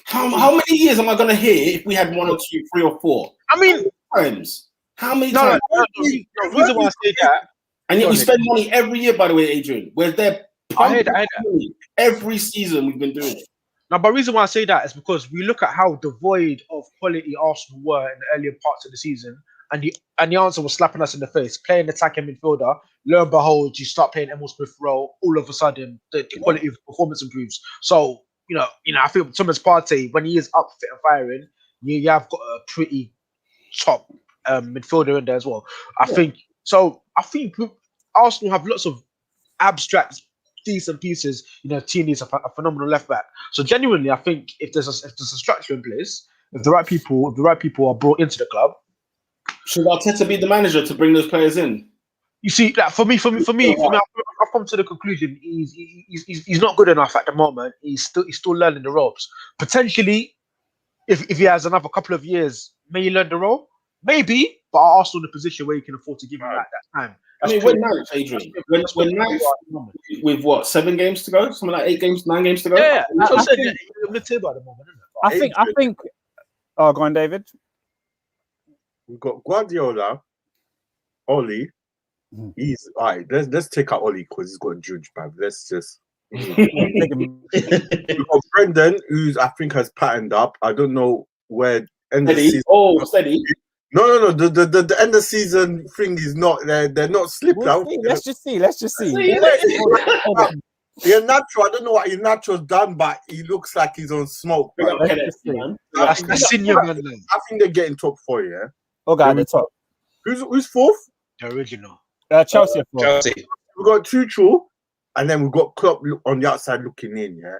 Speaker 2: How many years am I going to hear if we had 1 or 2, 3 or 4?
Speaker 4: I mean,
Speaker 2: times. How many times?
Speaker 4: No, the reason why I say that.
Speaker 2: And yet we spend money every year, by the way, Adrian. Where they're pumping money every season we've been doing it.
Speaker 4: Now, but the reason why I say that is because we look at how devoid of quality Arsenal were in the earlier parts of the season, and the answer was slapping us in the face. Playing attacking midfielder, lo and behold, you start playing Emil Smith Rowe. All of a sudden, the quality of performance improves. So, I think Thomas Partey, when he is up fit and firing, you have got a pretty top midfielder in there as well. I think Arsenal have lots of abstract, decent pieces. Team needs a phenomenal left back. So genuinely, I think if there's a structure in place, if the right people are brought into the club.
Speaker 2: Should Arteta be the manager to bring those players in?
Speaker 4: You see, like for me, I've come to the conclusion he's not good enough at the moment. He's still learning the ropes. Potentially, if he has another couple of years, may he learn the role? Maybe, but are Arsenal in a position where you can afford to give him that time?
Speaker 2: We're ninth, Adrian. We're ninth with what, 7 games to go? Something like 8 games, 9 games to go?
Speaker 4: Yeah, I said you're mid-table at the moment, isn't it?
Speaker 1: I think. Oh, go on, David.
Speaker 3: We've got Guardiola, Oli. He's all right. Let's take out Oli because he's got judge, man. Let's just. We've got Brendan, who's I think has patterned up. I don't know where end of season.
Speaker 2: Oh, steady.
Speaker 3: No. The end of season thing is not. They're not slipped out.
Speaker 1: Let's just see.
Speaker 3: Iheanacho, I don't know what Iheanacho's done, but he looks like he's on smoke.
Speaker 4: I
Speaker 3: think they're getting top 4, yeah.
Speaker 1: Okay, at the top.
Speaker 3: Who's 4th?
Speaker 4: The original.
Speaker 1: Chelsea.
Speaker 3: We've got Tuchel, and then we've got Klopp on the outside looking in, yeah?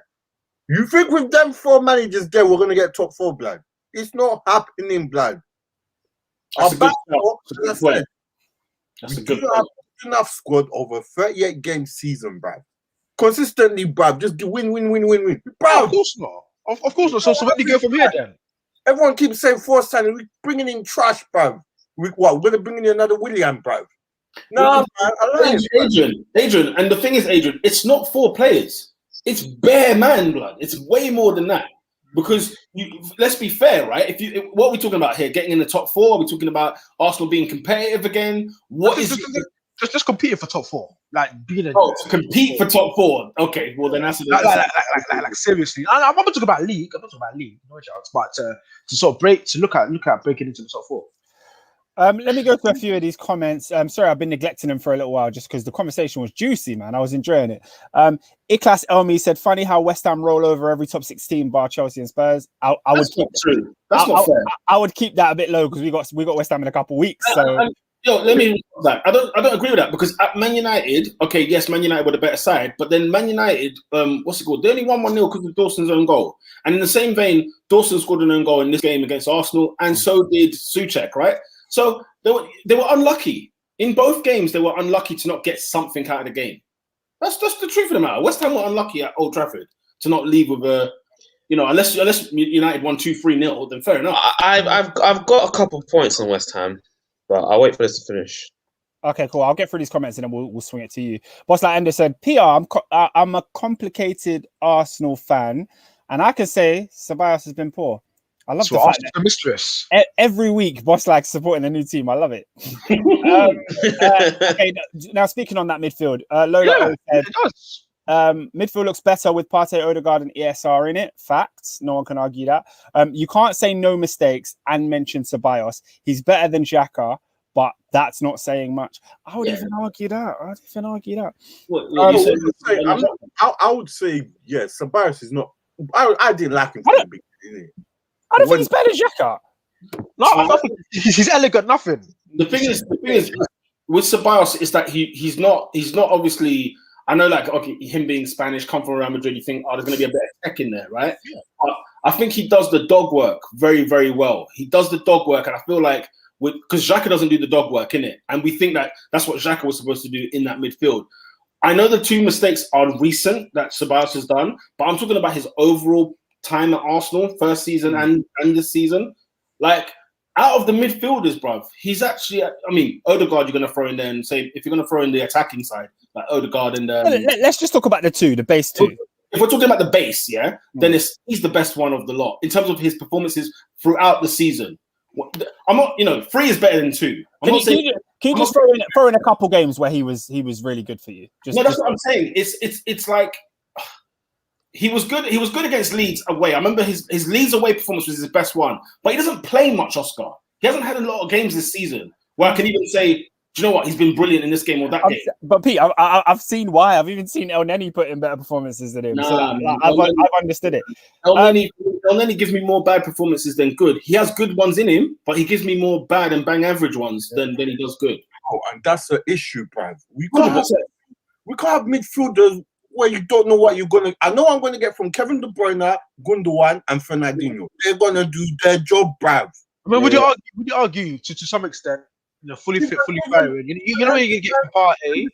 Speaker 3: You think with them 4 managers there, we're going to get top 4, blood? It's not happening, blood.
Speaker 2: That's a good point.
Speaker 3: Enough squad over 38 game season, bruv. Consistently, bruv. Just win. Bruv.
Speaker 4: Of course not. Of course not. So where do you go from here then?
Speaker 3: Everyone keeps saying 4 signing. We're bringing in trash, bruv. We're going to bring in another Willian, bruv. No, man.
Speaker 2: Adrian. And the thing is, Adrian, it's not 4 players. It's bare man, blood. It's way more than that. Because let's be fair, right? What are we talking about here? Getting in the top 4? Are we talking about Arsenal being competitive again?
Speaker 4: Just competing for top 4, like being
Speaker 2: to compete for top 4. Okay, well then that's
Speaker 4: like seriously. I'm not talking about league. No chance. But to sort of look at breaking into the top 4.
Speaker 1: Let me go through a few of these comments. Sorry, I've been neglecting them for a little while just because the conversation was juicy, man. I was enjoying it. Iklas Elmi said, funny how West Ham roll over every top 16 bar Chelsea and Spurs. I would keep that a bit low because we got West Ham in a couple of weeks. So
Speaker 2: let me that. I don't agree with that because at Man United, okay, yes, Man United were the better side, but then Man United, what's it called? They only won 1-0 because of Dawson's own goal. And in the same vein, Dawson scored an own goal in this game against Arsenal, and so did Souček, right? So they were unlucky. In both games, they were unlucky to not get something out of the game. That's the truth of the matter. West Ham were unlucky at Old Trafford to not leave with a, unless United won 2-3-0, then fair enough.
Speaker 5: I've got a couple points on West Ham, but I'll wait for this to finish.
Speaker 1: Okay, cool. I'll get through these comments and then we'll swing it to you. Boss like Ender said, PR, I'm a complicated Arsenal fan, and I can say Ceballos has been poor. I love the fact
Speaker 4: the mistress.
Speaker 1: Every week, Boss like supporting a new team. I love it. Okay, now speaking on that midfield, Lola said,
Speaker 4: it does.
Speaker 1: Midfield looks better with Partey, Odegaard, and ESR in it. Facts. No one can argue that. You can't say no mistakes and mention Ceballos. He's better than Xhaka, but that's not saying much. I would even argue that.
Speaker 3: I would say, yes, Ceballos is not. I didn't like him from the beginning.
Speaker 1: I don't think he's better than Xhaka.
Speaker 4: No, I think he's elegant. Nothing.
Speaker 2: The thing is, with Ceballos is that he's not obviously. I know, like, okay, him being Spanish, come from Real Madrid, you think, there's going to be a better tech in there, right? Yeah. But I think he does the dog work very, very well. He does the dog work, and I feel like because Xhaka doesn't do the dog work, innit? And we think that that's what Xhaka was supposed to do in that midfield. I know the two mistakes are recent that Ceballos has done, but I'm talking about his overall time at Arsenal, first season and this season. Like, out of the midfielders, bruv, he's actually, Odegaard you're going to throw in there and say, if you're going to throw in the attacking side, like Odegaard and...
Speaker 1: let's just talk about the base two.
Speaker 2: If we're talking about the base, then he's the best one of the lot in terms of his performances throughout the season. I'm not, 3 is better than 2. Can
Speaker 1: you just throw in a couple games where he was really good for you?
Speaker 2: That's what I'm saying. It's like he was good. He was good against Leeds away. I remember his Leeds away performance was his best one, but he doesn't play much, Oscar. He hasn't had a lot of games this season where I can even say, do you know what? He's been brilliant in this game or that game.
Speaker 1: But Pete, I've seen why. I've even seen El Neni put in better performances than him. I've understood it.
Speaker 2: El Neni gives me more bad performances than good. He has good ones in him, but he gives me more bad and bang average ones than he does good.
Speaker 3: Oh, and that's the issue, Brad. We can't have midfielders where you don't know what you're going to... I know I'm going to get from Kevin De Bruyne, Gundogan, and Fernandinho. They're going to do their job, Brad.
Speaker 4: I mean, would you argue to some extent, fully fit, fully firing? You know you can get from Partey.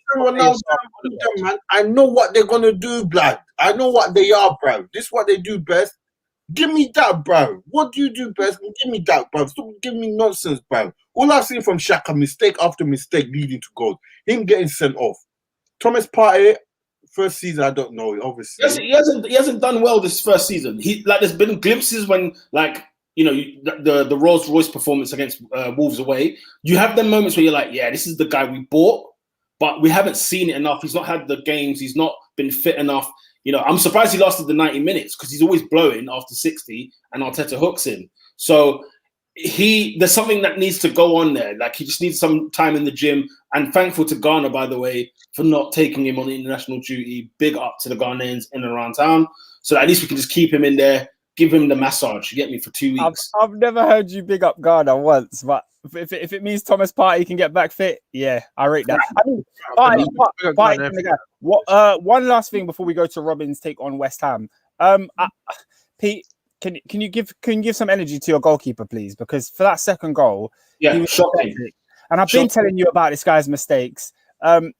Speaker 3: I know what they're going to do, Brad. I know what they are, Brad. This is what they do best. Give me that, Brad. What do you do best? Give me that, Brad. Stop giving me nonsense, Brad. All I've seen from Xhaka, mistake after mistake leading to goals. Him getting sent off. Thomas Partey, first season, I don't know. Obviously,
Speaker 2: he hasn't done well this first season. There's been glimpses when the Rolls Royce performance against Wolves away. You have them moments where you're like, yeah, this is the guy we bought, but we haven't seen it enough. He's not had the games. He's not been fit enough. I'm surprised he lasted the 90 minutes because he's always blowing after 60, and Arteta hooks him. So there's something that needs to go on there. Like, he just needs some time in the gym. And thankful to Ghana, by the way, for not taking him on international duty. Big up to the Ghanaians in and around town. So at least we can just keep him in there, give him the massage, you get me, for 2 weeks.
Speaker 1: I've never heard you big up Ghana once, but if it means Thomas Partey can get back fit, yeah, I rate that. One last thing before we go to Robin's take on West Ham. Pete, can you give some energy to your goalkeeper, please? Because for that second goal, he was shocking. And I've been telling you about this guy's mistakes.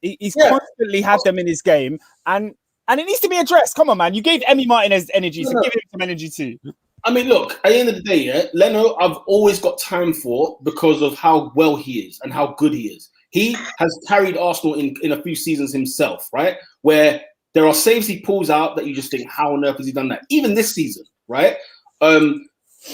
Speaker 1: He's constantly had them in his game, and it needs to be addressed. Come on, man. You gave Emi Martinez energy, so give him some energy too.
Speaker 2: I mean, look, at the end of the day, Leno, I've always got time for because of how well he is and how good he is. He has carried Arsenal in a few seasons himself, right? Where there are saves he pulls out that you just think, how on earth has he done that? Even this season, right? When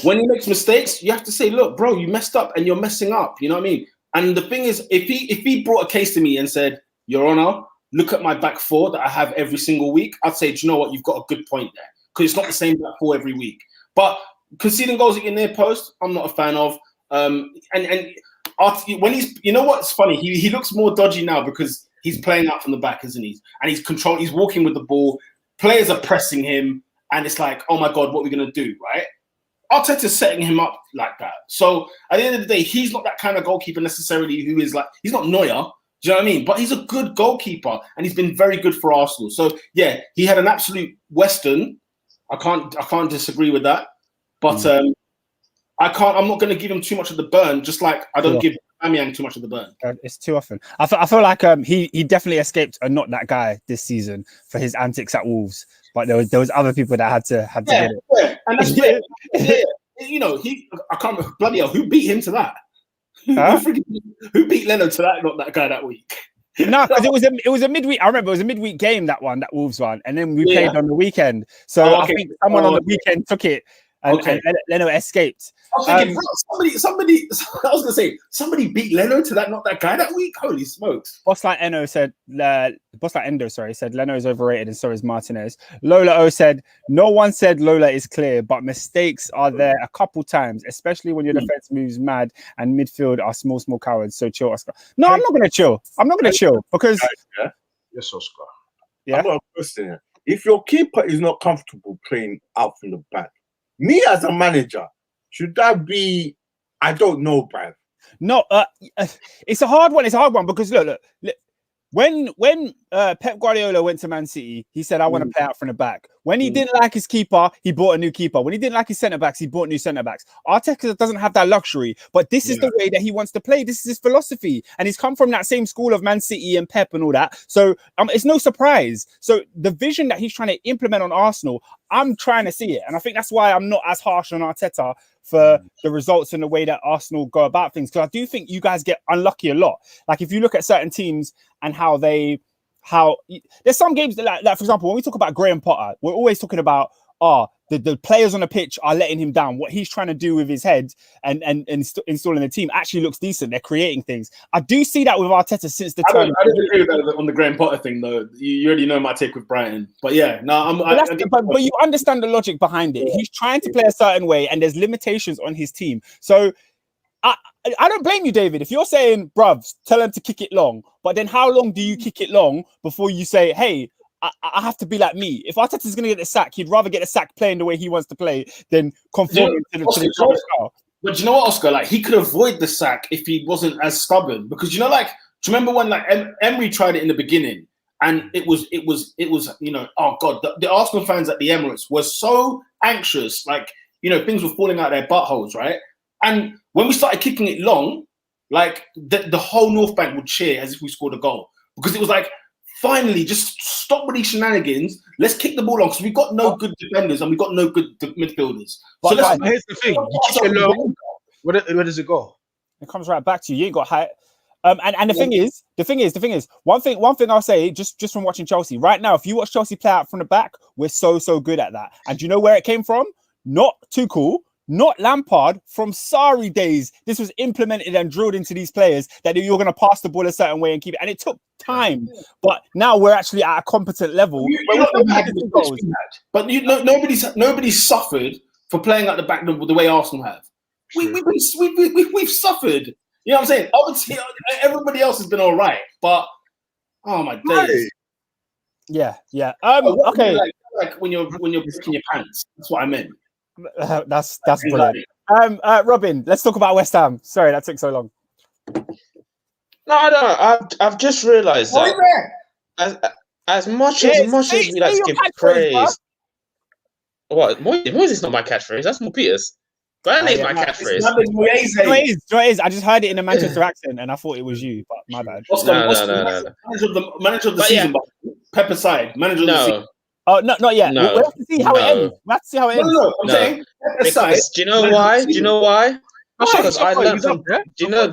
Speaker 2: he makes mistakes, you have to say, look, bro, you messed up and you're messing up. You know what I mean? And the thing is, if he brought a case to me and said, Your Honor, look at my back four that I have every single week, I'd say, do you know what? You've got a good point there. Because it's not the same back four every week. But conceding goals at your near post, I'm not a fan of. And when he's, you know what's funny? He looks more dodgy now because he's playing out from the back, isn't he? And he's walking with the ball. Players are pressing him. And it's like, oh my God, what are we going to do, right? Arteta's setting him up like that. So at the end of the day, he's not that kind of goalkeeper necessarily who is like, he's not Neuer. Do you know what I mean? But he's a good goalkeeper and he's been very good for Arsenal. So yeah, he had an absolute Western. I can't disagree with that. But I'm not going to give him too much of the burn, just like I don't give Aubameyang too much of the burn.
Speaker 1: It's too often. I feel like he definitely escaped a not that guy this season for his antics at Wolves, but there was other people that had to get it.
Speaker 2: Yeah. And that's yeah. You know, I can't remember, bloody hell, who beat him to that? Who beat Leno to that? Not that guy that week.
Speaker 1: No, because it was a midweek. I remember it was a midweek game, that Wolves one, and then we played on the weekend. So I think someone on the weekend took it, and Leno escaped.
Speaker 2: I was thinking, somebody. I was gonna say somebody beat Leno to that, not that guy that week. Holy smokes!
Speaker 1: Boss like Endo said Leno is overrated, and so is Martinez. Lola O said no one said Lola is clear, but mistakes are there a couple times, especially when your defense moves mad and midfield are small cowards. So chill, Oscar. No, I'm not gonna chill. Because
Speaker 4: yes, Oscar.
Speaker 3: Yeah, I'm not a question here. If your keeper is not comfortable playing out from the back, me as a manager, should that be? I don't know, bruv.
Speaker 1: No, it's a hard one. It's a hard one because look. When Pep Guardiola went to Man City, he said, "I want to play out from the back." When he didn't like his keeper, he bought a new keeper. When he didn't like his centre backs, he bought new centre backs. Arteta doesn't have that luxury, but this is the way that he wants to play. This is his philosophy, and he's come from that same school of Man City and Pep and all that. So it's no surprise. So the vision that he's trying to implement on Arsenal, I'm trying to see it, and I think that's why I'm not as harsh on Arteta for the results and the way that Arsenal go about things. Because I do think you guys get unlucky a lot. Like if you look at certain teams and how there's some games that like for example, when we talk about Graham Potter, we're always talking about the players on the pitch are letting him down. What he's trying to do with his head and installing the team actually looks decent. They're creating things. I do see that with Arteta since the turn.
Speaker 2: I don't agree with that on the Graham Potter thing, though. You already know my take with Brighton. But yeah, no,
Speaker 1: but you understand the logic behind it. He's trying to play a certain way, and there's limitations on his team. So I don't blame you, David. If you're saying, bruv, tell him to kick it long, but then how long do you kick it long before you say, hey, I have to be like me? If Arteta's going to get the sack, he'd rather get the sack playing the way he wants to play than conforming to the style.
Speaker 2: But you know what, Oscar? Like, he could avoid the sack if he wasn't as stubborn. Because, you know, like, do you remember when, like, Emery tried it in the beginning? And it was, you know, oh, God, the Arsenal fans at the Emirates were so anxious. Like, you know, things were falling out their buttholes, right? And when we started kicking it long, like, the whole North Bank would cheer as if we scored a goal. Because it was like, finally, just stop with these shenanigans. Let's kick the ball on because we've got no good defenders and we've got no good midfielders.
Speaker 4: But so here's the thing: you kick it low, where does it go?
Speaker 1: It comes right back to you. You ain't got height. And the thing is, one thing I'll say just from watching Chelsea right now, if you watch Chelsea play out from the back, we're so good at that. And do you know where it came from? Not Tuchel. Not Lampard, from Sarri days. This was implemented and drilled into these players that you're going to pass the ball a certain way and keep it. And it took time. But now we're actually at a competent level.
Speaker 2: But nobody's suffered for playing at the back the way Arsenal have. We've suffered. You know what I'm saying? Obviously, everybody else has been all right. But, oh my days.
Speaker 1: Yeah. Okay.
Speaker 2: Like when you're pissing your pants. That's what I meant.
Speaker 1: That's brilliant. Robin, let's talk about West Ham. Sorry, that took so long.
Speaker 5: No, I don't. I've just realised that as much as we like to give praise. What? Moyes is not my catchphrase. That's more Peter's. That ain't my catchphrase.
Speaker 1: It is. I just heard it in a Manchester accent, and I thought it was you. But my bad.
Speaker 2: No. Manager of the season. Pep aside, manager of the season.
Speaker 1: Oh, no, not yet.
Speaker 5: No,
Speaker 1: we'll have to see how it ends. We'll have to see how it ends.
Speaker 2: No. I'm saying,
Speaker 5: because, do you know why? Because I learned from. Do you know?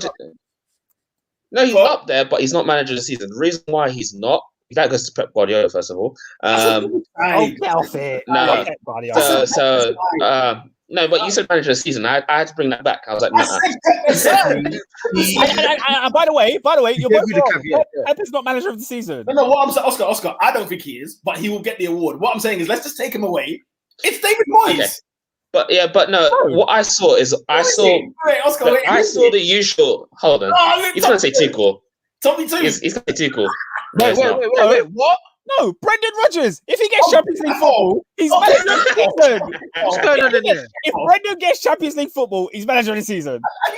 Speaker 5: No, he's up there, but he's not manager of the season. The reason why he's not, that goes to Pep Guardiola first of all.
Speaker 1: Get off it.
Speaker 5: No, no, but you said manager of the season. I had to bring that back. I was like,
Speaker 1: and by the way, you're both wrong. Pep is not manager of the season.
Speaker 2: No, what I'm saying, Oscar, I don't think he is, but he will get the award. What I'm saying is, let's just take him away. It's David Moyes. Okay. But no. What I saw is I saw the usual. Hold on, he's gonna say Tuchel. Tommy too. He's gonna say Tuchel.
Speaker 1: Wait, what? No, Brendan Rodgers. If he gets Champions League football, he's manager of the season.
Speaker 4: What's going on in there?
Speaker 1: If Brendan gets Champions League football, he's manager of the season.
Speaker 2: Have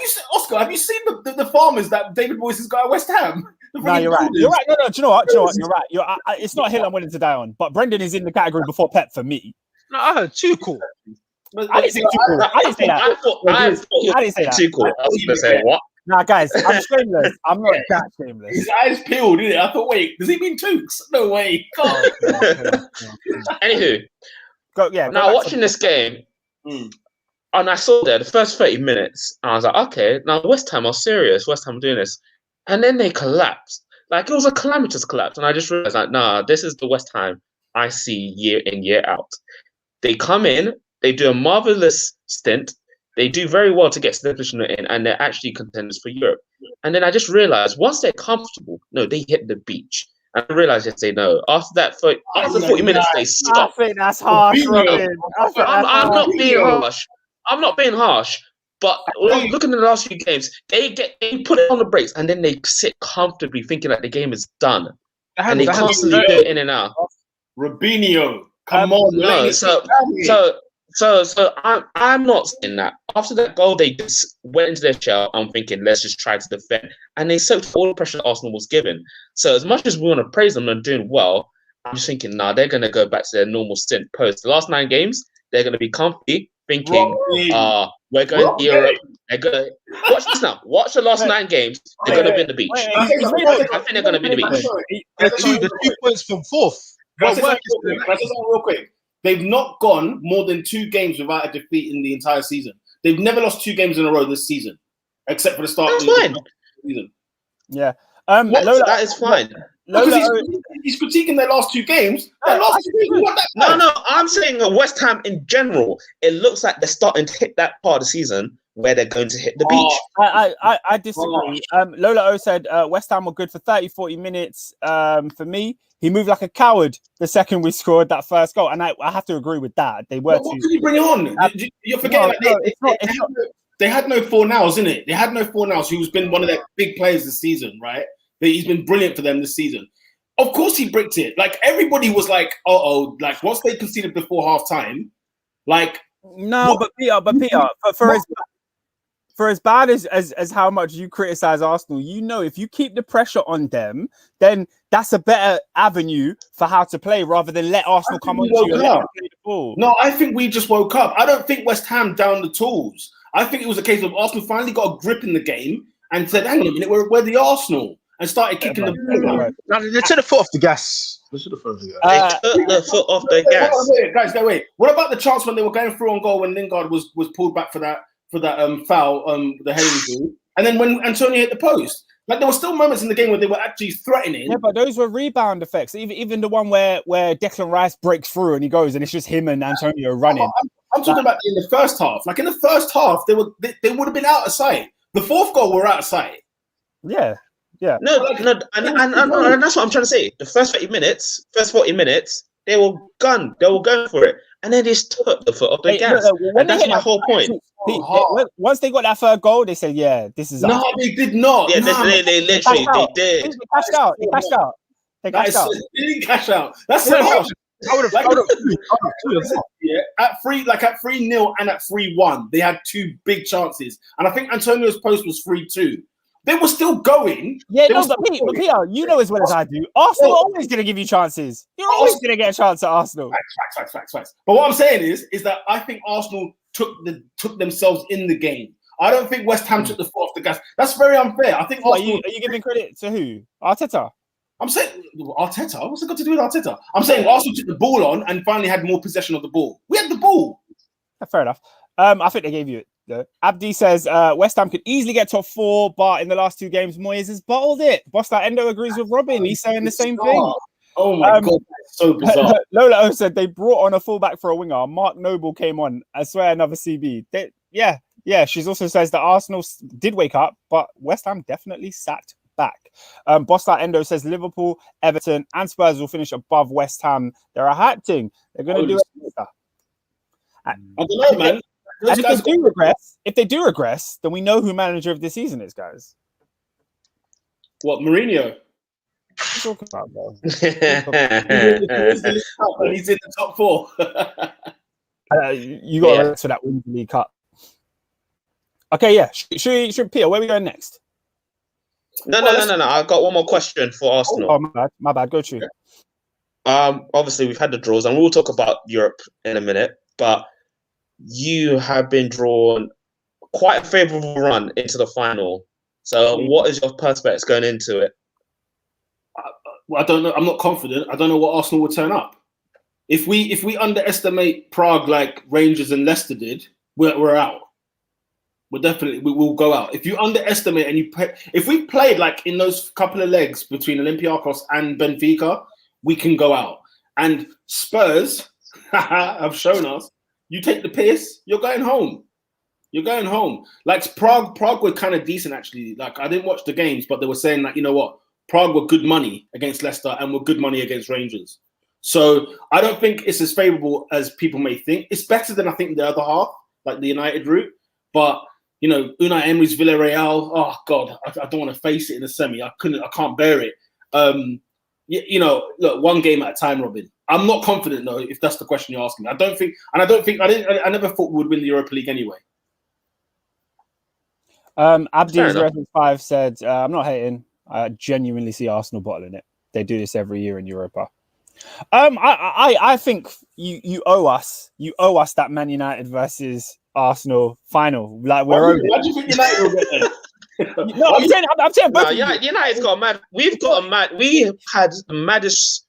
Speaker 2: you seen the farmers that David Moyes has got at West Ham?
Speaker 1: No, you're right. You're right. No, do you know what? You're right. It's not a hill I'm willing to die on, but Brendan is in the category before Pep for me.
Speaker 4: No, Tuchel.
Speaker 1: I didn't say Tuchel. I didn't say that.
Speaker 5: I didn't say that. Tuchel. I was going to say what?
Speaker 1: Nah, guys, I'm shameless. I'm not that shameless.
Speaker 2: His eyes peeled, didn't it? I thought, wait, does he mean Tukes? No way. God.
Speaker 5: Anywho,
Speaker 1: Go
Speaker 5: now
Speaker 1: back
Speaker 5: watching
Speaker 1: to-
Speaker 5: this game,
Speaker 2: Mm.
Speaker 5: and I saw there the first 30 minutes, and I was like, okay, now West Ham are serious. West Ham are doing this. And then they collapsed. Like, it was a calamitous collapse. And I just realized, like, nah, this is the West Ham I see year in, year out. They come in, they do a marvelous stint. They do very well to get to the position they're in, and they're actually contenders for Europe. And then I just realized, once they're comfortable, no, they hit the beach. And I realized yesterday, no, after 40 minutes, they
Speaker 1: I
Speaker 5: stop.
Speaker 1: think that's harsh, Robin.
Speaker 5: I'm not being harsh. I'm not being harsh. But looking at the last few games, they put it on the brakes and then they sit comfortably thinking that the game is done. And they constantly go in and out.
Speaker 2: Robinho, come on.
Speaker 5: No, so I'm not saying that. After that goal, they just went into their shell. I'm thinking, let's just try to defend. And they soaked all the pressure that Arsenal was given. So as much as we want to praise them and doing well, I'm just thinking, nah, they're going to go back to their normal stint post. The last 9 games, they're going to be comfy, thinking, we're going to Europe. They're going to watch this now. Watch the last 9 games. They're going to be in the beach. I think they're going to be in the beach.
Speaker 4: The 2 points from 4th.
Speaker 2: Real quick. They've not gone more than 2 games without a defeat in the entire season. They've never lost 2 games in a row this season, except for the start of the season.
Speaker 1: Yeah.
Speaker 5: Lola, that is fine.
Speaker 2: He's critiquing their last 2 games.
Speaker 5: No, I'm saying West Ham in general. It looks like they're starting to hit that part of the season where they're going to hit the beach.
Speaker 1: I disagree. Lola O said West Ham were good for 30-40 minutes. For me, he moved like a coward the second we scored that first goal, and I have to agree with that. They were.
Speaker 2: What could you bring on? You're forgetting they had no Fornals, innit? They had no Fornals, who's been one of their big players this season, right? He's been brilliant for them this season. Of course, he bricked it. Like everybody was like, like once they conceded before half time, like
Speaker 1: no, but Peter, for as bad as how much you criticize Arsenal, you know, if you keep the pressure on them, then that's a better avenue for how to play rather than let Arsenal come on to you and let them play the ball.
Speaker 2: No, I think we just woke up. I don't think West Ham down the tools. I think it was a case of Arsenal finally got a grip in the game and said, hang on a minute, we're the Arsenal, and started kicking the ball.
Speaker 4: No, they took the foot off the gas. They took the foot off the gas.
Speaker 5: They took the foot off the gas.
Speaker 2: Guys, wait. What about the chance when they were going through on goal when Lingard was pulled back for that foul, the heading ball, and then when Antonio hit the post? Like there were still moments in the game where they were actually threatening.
Speaker 1: Yeah, but those were rebound effects. Even the one where Declan Rice breaks through and he goes, and it's just him and Antonio running.
Speaker 2: I'm talking about in the first half. Like in the first half, they would have been out of sight. The 4th goal were out of sight.
Speaker 1: Yeah.
Speaker 5: No, and that's what I'm trying to say. The first 40 minutes, they were going for it, and then they just took the foot off the gas. And that's my whole point.
Speaker 1: Once they got that 3rd goal, they said, "Yeah, this is."
Speaker 2: No, they did not.
Speaker 5: Yeah, they literally did.
Speaker 1: They cashed out. They
Speaker 2: didn't cash out. That's so. I would have at 3-0 and at 3-1, they had 2 big chances, and I think Antonio's post was 3-2. They were still going.
Speaker 1: Yeah, but Peter, you know as well as I do, Arsenal are always going to give you chances. You're always going to get a chance at Arsenal.
Speaker 2: Facts. But what I'm saying is that I think Arsenal took themselves in the game. I don't think West Ham took the foot off the gas. That's very unfair. I think Arsenal.
Speaker 1: Are you giving credit to who? Arteta?
Speaker 2: I'm saying Arteta. What's it got to do with Arteta? I'm saying Arsenal took the ball on and finally had more possession of the ball. We had the ball.
Speaker 1: Yeah, fair enough. I think they gave you it. Abdi says West Ham could easily get top 4, but in the last 2 games, Moyes has bottled it. Bosta Endo agrees with Robin. He's saying the same thing.
Speaker 2: Oh my God, that's so bizarre.
Speaker 1: Lola O said they brought on a fullback for a winger. Mark Noble came on. I swear, another CB. Yeah. She also says that Arsenal did wake up, but West Ham definitely sat back. Bosta Endo says Liverpool, Everton, and Spurs will finish above West Ham. They're a hat thing. They're going to do it.
Speaker 2: I don't know, man.
Speaker 1: And if they do regress, then we know who manager of the season is, guys.
Speaker 2: What, Mourinho?
Speaker 1: Talk about, bro.
Speaker 2: He's in the top 4.
Speaker 1: You got to rest for that Women's League Cup. Okay, yeah. Should Peter, where are we going next?
Speaker 5: No. I've got one more question for Arsenal.
Speaker 1: Oh, my bad. Go to.
Speaker 5: Obviously, we've had the draws, and we'll talk about Europe in a minute, but you have been drawn quite a favourable run into the final So, what is your prospects going into it?
Speaker 2: Well, I don't know. I'm not confident. I don't know what Arsenal will turn up. If we underestimate Prague like Rangers and Leicester did, we're out. We'll go out. If you underestimate and if we played like in those couple of legs between Olympiacos and Benfica, we can go out. And Spurs have shown us, you take the piss, you're going home. You're going home. Like Prague were kind of decent actually. Like I didn't watch the games, but they were saying like, you know what, Prague were good money against Leicester and were good money against Rangers. So I don't think it's as favourable as people may think. It's better than I think the other half, like the United route, but. You know, Unai Emery's Villarreal. Oh God, I don't want to face it in the semi. I can't bear it. You know, look, one game at a time, Robin. I'm not confident though. If that's the question you're asking me, I never thought we would win the Europa League anyway.
Speaker 1: Abdi's Reference 5 said, "I'm not hating. I genuinely see Arsenal bottling it. They do this every year in Europa." I think you owe us that Man United versus Arsenal final. Like we're over.
Speaker 2: Why do you think United will get there?
Speaker 1: No, I'm saying both.
Speaker 5: United's got a mad. We had the maddest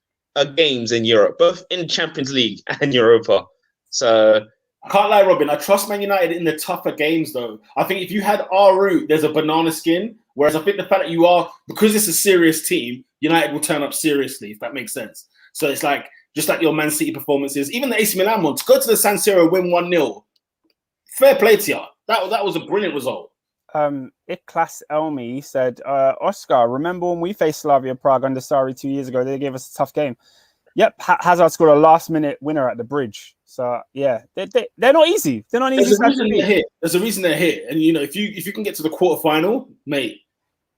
Speaker 5: games in Europe, both in Champions League and Europa. So
Speaker 2: I can't lie, Robin. I trust Man United in the tougher games, though. I think if you had our route, there's a banana skin. Whereas I think the fact that because it's a serious team, United will turn up seriously, if that makes sense. So it's like just like your Man City performances, even the AC Milan one, to go to the San Siro, win 1-0. Fair play to you. That was a brilliant result.
Speaker 1: Iklas Elmi said, Oscar, remember when we faced Slavia Prague under Sarri 2 years ago? They gave us a tough game. Yep, Hazard scored a last-minute winner at the bridge. So yeah, they're not easy. They're not easy.
Speaker 2: There's a reason they're here. And you know, if you can get to the quarterfinal, mate,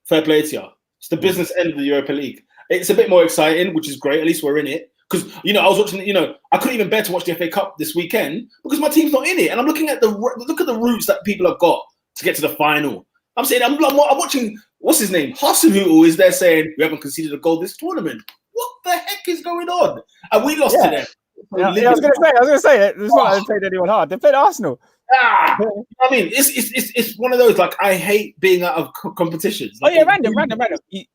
Speaker 2: fair play to you. It's the business end of the Europa League. It's a bit more exciting, which is great. At least we're in it. Because, you know, I was watching, you know, I couldn't even bear to watch the FA Cup this weekend because my team's not in it. And I'm looking at the routes that people have got to get to the final. I'm saying, I'm watching, what's his name? Hasenhüttl is there saying, we haven't conceded a goal this tournament. What the heck is going on? And we lost to them.
Speaker 1: Yeah, I was going to say it. It's not like they played anyone hard. They played Arsenal.
Speaker 2: I mean, it's one of those, like, I hate being out of competitions. Like,
Speaker 1: random.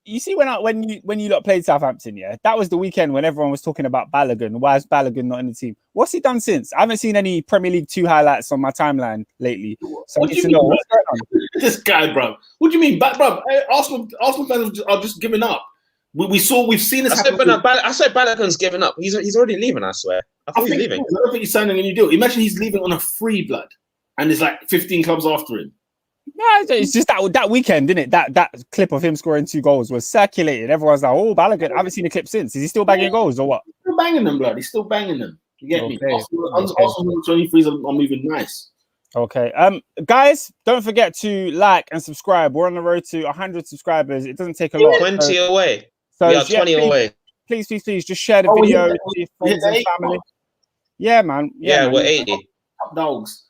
Speaker 1: You see when you lot played Southampton, yeah, that was the weekend when everyone was talking about Balogun. Why is Balogun not in the team? What's he done since? I haven't seen any Premier League 2 highlights on my timeline lately. So I need to know what's going on.
Speaker 2: This guy, bro. What do you mean, bro? Arsenal fans are just giving up. We've seen this happen.
Speaker 5: I said Balogun's giving up. He's already leaving, I swear. I think he's leaving.
Speaker 2: I don't think he's signing a new deal. Imagine he's leaving on a free, blood. And there's like 15 clubs after him.
Speaker 1: No, it's just that weekend, isn't it? That clip of him scoring 2 goals was circulated. Everyone's like, "Oh, Balogun." I haven't seen the clip since. Is he still banging goals or what?
Speaker 2: He's still banging them, blood. He's still banging them. You get me? Arsenal 23s are moving nice.
Speaker 1: Okay. Guys, don't forget to like and subscribe. We're on the road to 100 subscribers. It doesn't take a lot.
Speaker 5: 20 away.
Speaker 1: So
Speaker 5: we are 20 away.
Speaker 1: Please, just share the video with your friends and family. Yeah, man.
Speaker 5: Yeah, we're 80.
Speaker 2: Dogs.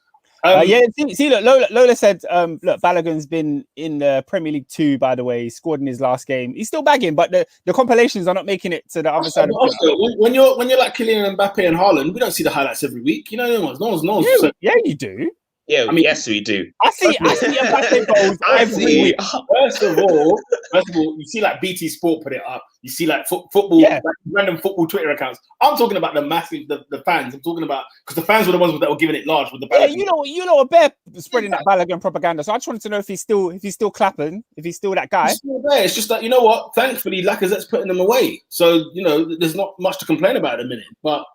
Speaker 1: See, look, Lola said, look, Balogun's been in the Premier League 2, by the way. He scored in his last game. He's still bagging, but the compilations are not making it to the other side of
Speaker 2: the when you're like Kylian Mbappe and Haaland, we don't see the highlights every week. You know, no one's
Speaker 1: yeah, you do.
Speaker 5: Yeah, I mean, yes, we do.
Speaker 1: I see Mbappe goals every week.
Speaker 2: First of all, you see like BT Sport put it up. You see like football, like random football Twitter accounts. I'm talking about the massive, the fans. I'm talking about because the fans were the ones that were giving it large with the Balogun.
Speaker 1: Yeah, you know, a bear spreading that Balogun propaganda. So I just wanted to know if he's still clapping, if he's still that guy.
Speaker 2: He's still there. It's just that, you know what? Thankfully, Lacazette's putting them away. So you know, there's not much to complain about at the minute. But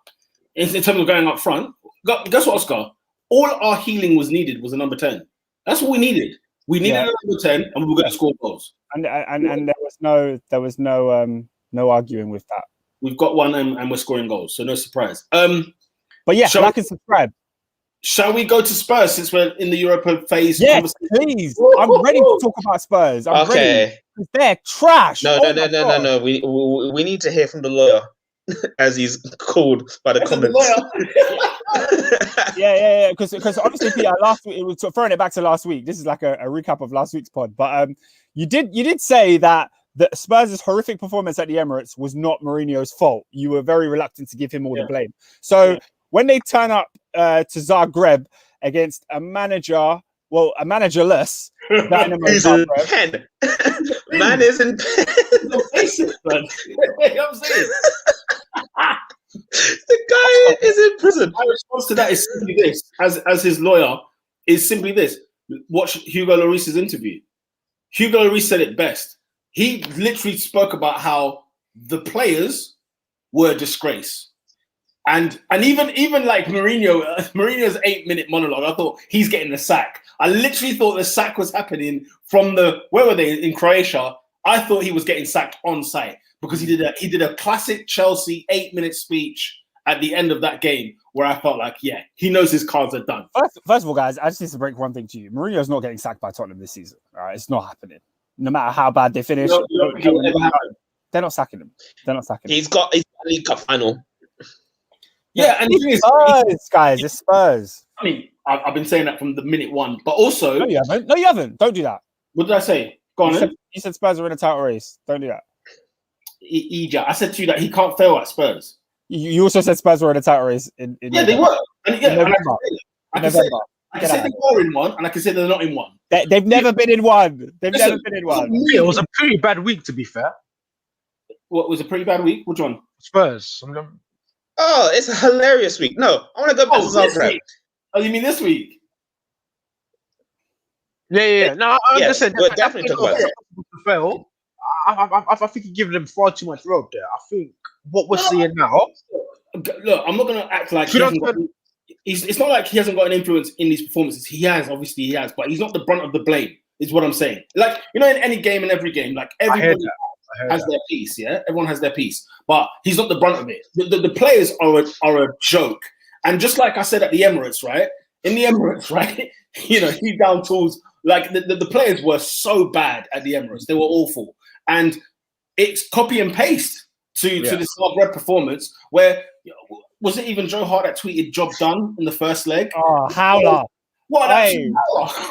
Speaker 2: in terms of going up front, guess what, Oscar? All our healing was needed was a number 10. That's what we needed. We needed a number 10, and we were going to score goals.
Speaker 1: And there was no arguing with that.
Speaker 2: We've got one, and we're scoring goals, so no surprise.
Speaker 1: But yeah, like and subscribe.
Speaker 2: Shall we go to Spurs since we're in the Europa phase?
Speaker 1: Yes, please. I'm ready to talk about Spurs. I'm ready. They're trash.
Speaker 5: No. We need to hear from the lawyer, as he's called by the comments.
Speaker 1: Yeah. Because obviously, Peter, last week, it was throwing it back to last week. This is like a recap of last week's pod. But you did say that the Spurs' horrific performance at the Emirates was not Mourinho's fault. You were very reluctant to give him all the blame. So when they turn up to Zagreb against a manager well, a managerless Dynamo
Speaker 5: He's in
Speaker 1: Zagreb.
Speaker 5: pen. Man is in pen.
Speaker 2: Basic, man. You know what I'm saying?
Speaker 5: The guy is in prison.
Speaker 2: My response to that is simply this, as his lawyer, is simply this. Watch Hugo Lloris's interview. Hugo Lloris said it best. He literally spoke about how the players were a disgrace. And even like Mourinho's 8-minute monologue, I thought he's getting the sack. I literally thought the sack was happening from where were they, in Croatia? I thought he was getting sacked on site because he did a classic Chelsea 8-minute speech at the end of that game where I felt like, yeah, he knows his cards are done.
Speaker 1: First of all, guys, I just need to break one thing to you. Mourinho's not getting sacked by Tottenham this season. All right, it's not happening. No matter how bad they finish, they're not sacking him. They're not sacking him.
Speaker 5: He's got a League Cup final.
Speaker 2: Yeah, and
Speaker 1: it's Spurs, guys. It's Spurs.
Speaker 2: I mean, I've been saying that from the minute one, but also...
Speaker 1: No, you haven't. No, you haven't. Don't do that.
Speaker 2: What did I say? Go on.
Speaker 1: You said Spurs are in a title race. Don't do that.
Speaker 2: I said to you that he can't fail at Spurs.
Speaker 1: You also said Spurs were in a title race. In
Speaker 2: they were. And, yeah,
Speaker 1: November.
Speaker 2: I can say they were in one, and I can say they're not in one.
Speaker 1: They've never been in one. Never been in one.
Speaker 4: It was a pretty bad week, to be fair.
Speaker 2: What was a pretty bad week? Which one?
Speaker 4: Spurs.
Speaker 5: Oh, it's a hilarious week. No, I want to go back to Zagreb.
Speaker 2: Oh, you mean this week?
Speaker 4: Yeah. No, I'm just saying.
Speaker 5: We're definitely talking about
Speaker 4: fail. I think you're giving them far too much rope there. I think what we're seeing now.
Speaker 2: Look, I'm not going to act like it's not like he hasn't got an influence in these performances. He has, obviously, but he's not the brunt of the blame. Is what I'm saying. Like, you know, in any game and every game, like everybody has their piece. Yeah, everyone has their piece, but he's not the brunt of it. The players are a joke. And just like I said at the Emirates, right? In the Emirates, right? You know, he down tools. Like the players were so bad at the Emirates. They were awful. And it's copy and paste to this Zagreb performance where, was it even Joe Hart that tweeted job done in the first leg?
Speaker 1: Oh, howler.
Speaker 2: What?
Speaker 1: Hey,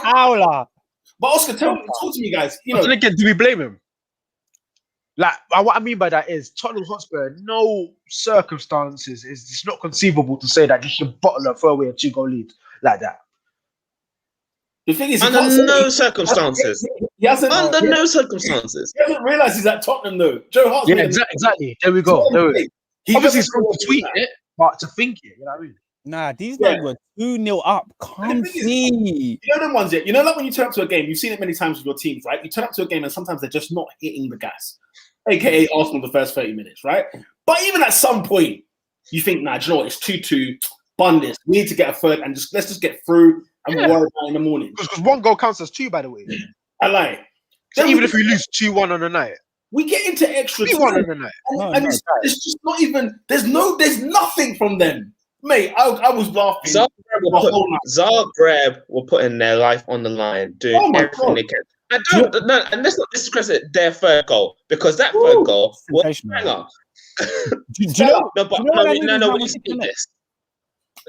Speaker 1: howler.
Speaker 2: But Oscar, talk to me, guys. You know,
Speaker 4: do we blame him? Like, what I mean by that is Tottenham Hotspur, no circumstances is it's not conceivable to say that you should bottle and throw away a 2-goal lead like that.
Speaker 2: The thing is,
Speaker 5: under no circumstances. No circumstances.
Speaker 2: He hasn't realised he's at Tottenham though. Joe Hart's
Speaker 4: exactly. There we go. Obviously, he's going to tweet it, but to think it, you know what I mean?
Speaker 1: Nah, these men were 2-0 up. Can't see.
Speaker 2: You know them ones, You know, like when you turn up to a game, you've seen it many times with your teams, right? You turn up to a game and sometimes they're just not hitting the gas, aka Arsenal the first 30 minutes, right? But even at some point, you think, nah, do you know what? It's 2-2. Bun this. We need to get a third and let's just get through and worry about it in the morning.
Speaker 4: Because 1 goal counts as 2, by the way.
Speaker 2: I lie.
Speaker 4: So even if we lose 2-1 on the night,
Speaker 2: we get into extra
Speaker 4: 3-1 on the night,
Speaker 2: and it's just not even. There's nothing from them, mate. I was laughing.
Speaker 5: Zagreb were putting their life on the line, doing everything they can. And let's not discredit their third goal because that third goal was banger.
Speaker 1: Do you know?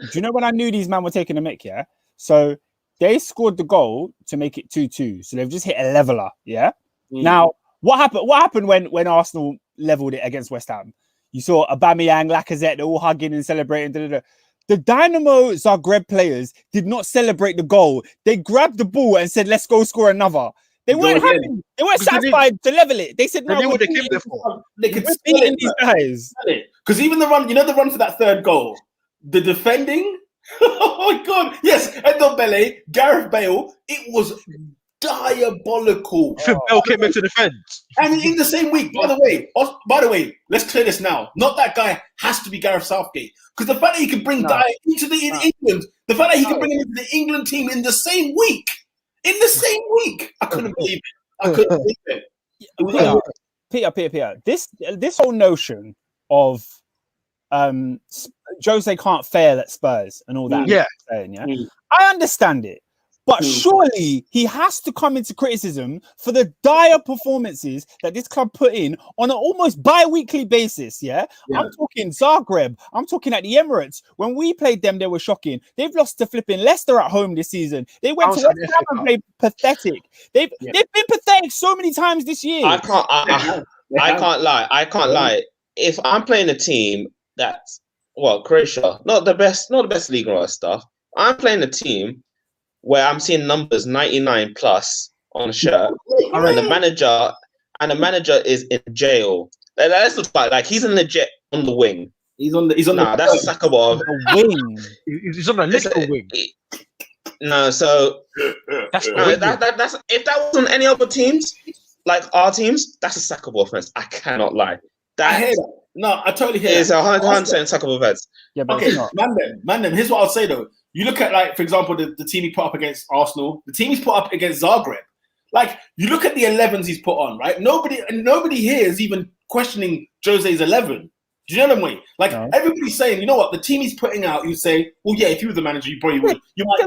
Speaker 5: Do
Speaker 1: you know when I knew these men were taking a mick? Yeah, so they scored the goal to make it 2-2. So they've just hit a leveler. Yeah. Now what happened when Arsenal leveled it against West Ham? You saw Aubameyang, Lacazette, they're all hugging and celebrating. The Dynamo Zagreb players did not celebrate the goal. They grabbed the ball and said, "Let's go score another." They weren't happy. They weren't satisfied to level it. They said, "No,
Speaker 4: they came there for.
Speaker 2: They could beat these guys." Because even the run for that third goal, the defending. Oh my God! Yes, Ndombele, Gareth Bale. It was diabolical.
Speaker 4: Bale came into defense.
Speaker 2: And in the same week, by the way, let's clear this now. Not that guy has to be Gareth Southgate. Because the fact that he can bring Dyer into England, the fact that he can bring him into the England team in the same week, I couldn't believe it.
Speaker 1: Peter. This whole notion of Jose can't fail at Spurs and all that. I understand it. But surely he has to come into criticism for the dire performances that this club put in on an almost bi-weekly basis, I'm talking Zagreb. I'm talking at the Emirates. When we played them, they were shocking. They've lost to flipping Leicester at home this season. They went to West Ham and played pathetic. They've been pathetic so many times this year.
Speaker 5: I can't lie. If I'm playing a team that's Croatia, not the best league or stuff. I'm playing a team where I'm seeing numbers 99 plus on a shirt, and the manager is in jail. Let's look like he's in the jet on the wing.
Speaker 2: He's on the.
Speaker 5: That's sackable.
Speaker 1: Wing.
Speaker 4: He's on a little wing.
Speaker 5: No, so
Speaker 4: That's
Speaker 5: that's if that was on any other teams, like our teams, that's a sackable offense. I cannot lie.
Speaker 2: I hear that. No, I totally hear
Speaker 5: it's 100% sackable offense.
Speaker 1: Yeah, but
Speaker 2: Okay, man, them. Here's what I'll say though. You look at, like, for example, the team he put up against Arsenal, the team he's put up against Zagreb. Like, you look at the 11s he's put on, right? Nobody here is even questioning Jose's 11. Do you know what I mean? Like, everybody's saying, you know what, the team he's putting out, you say, well, yeah, if you were the manager, you probably would. You might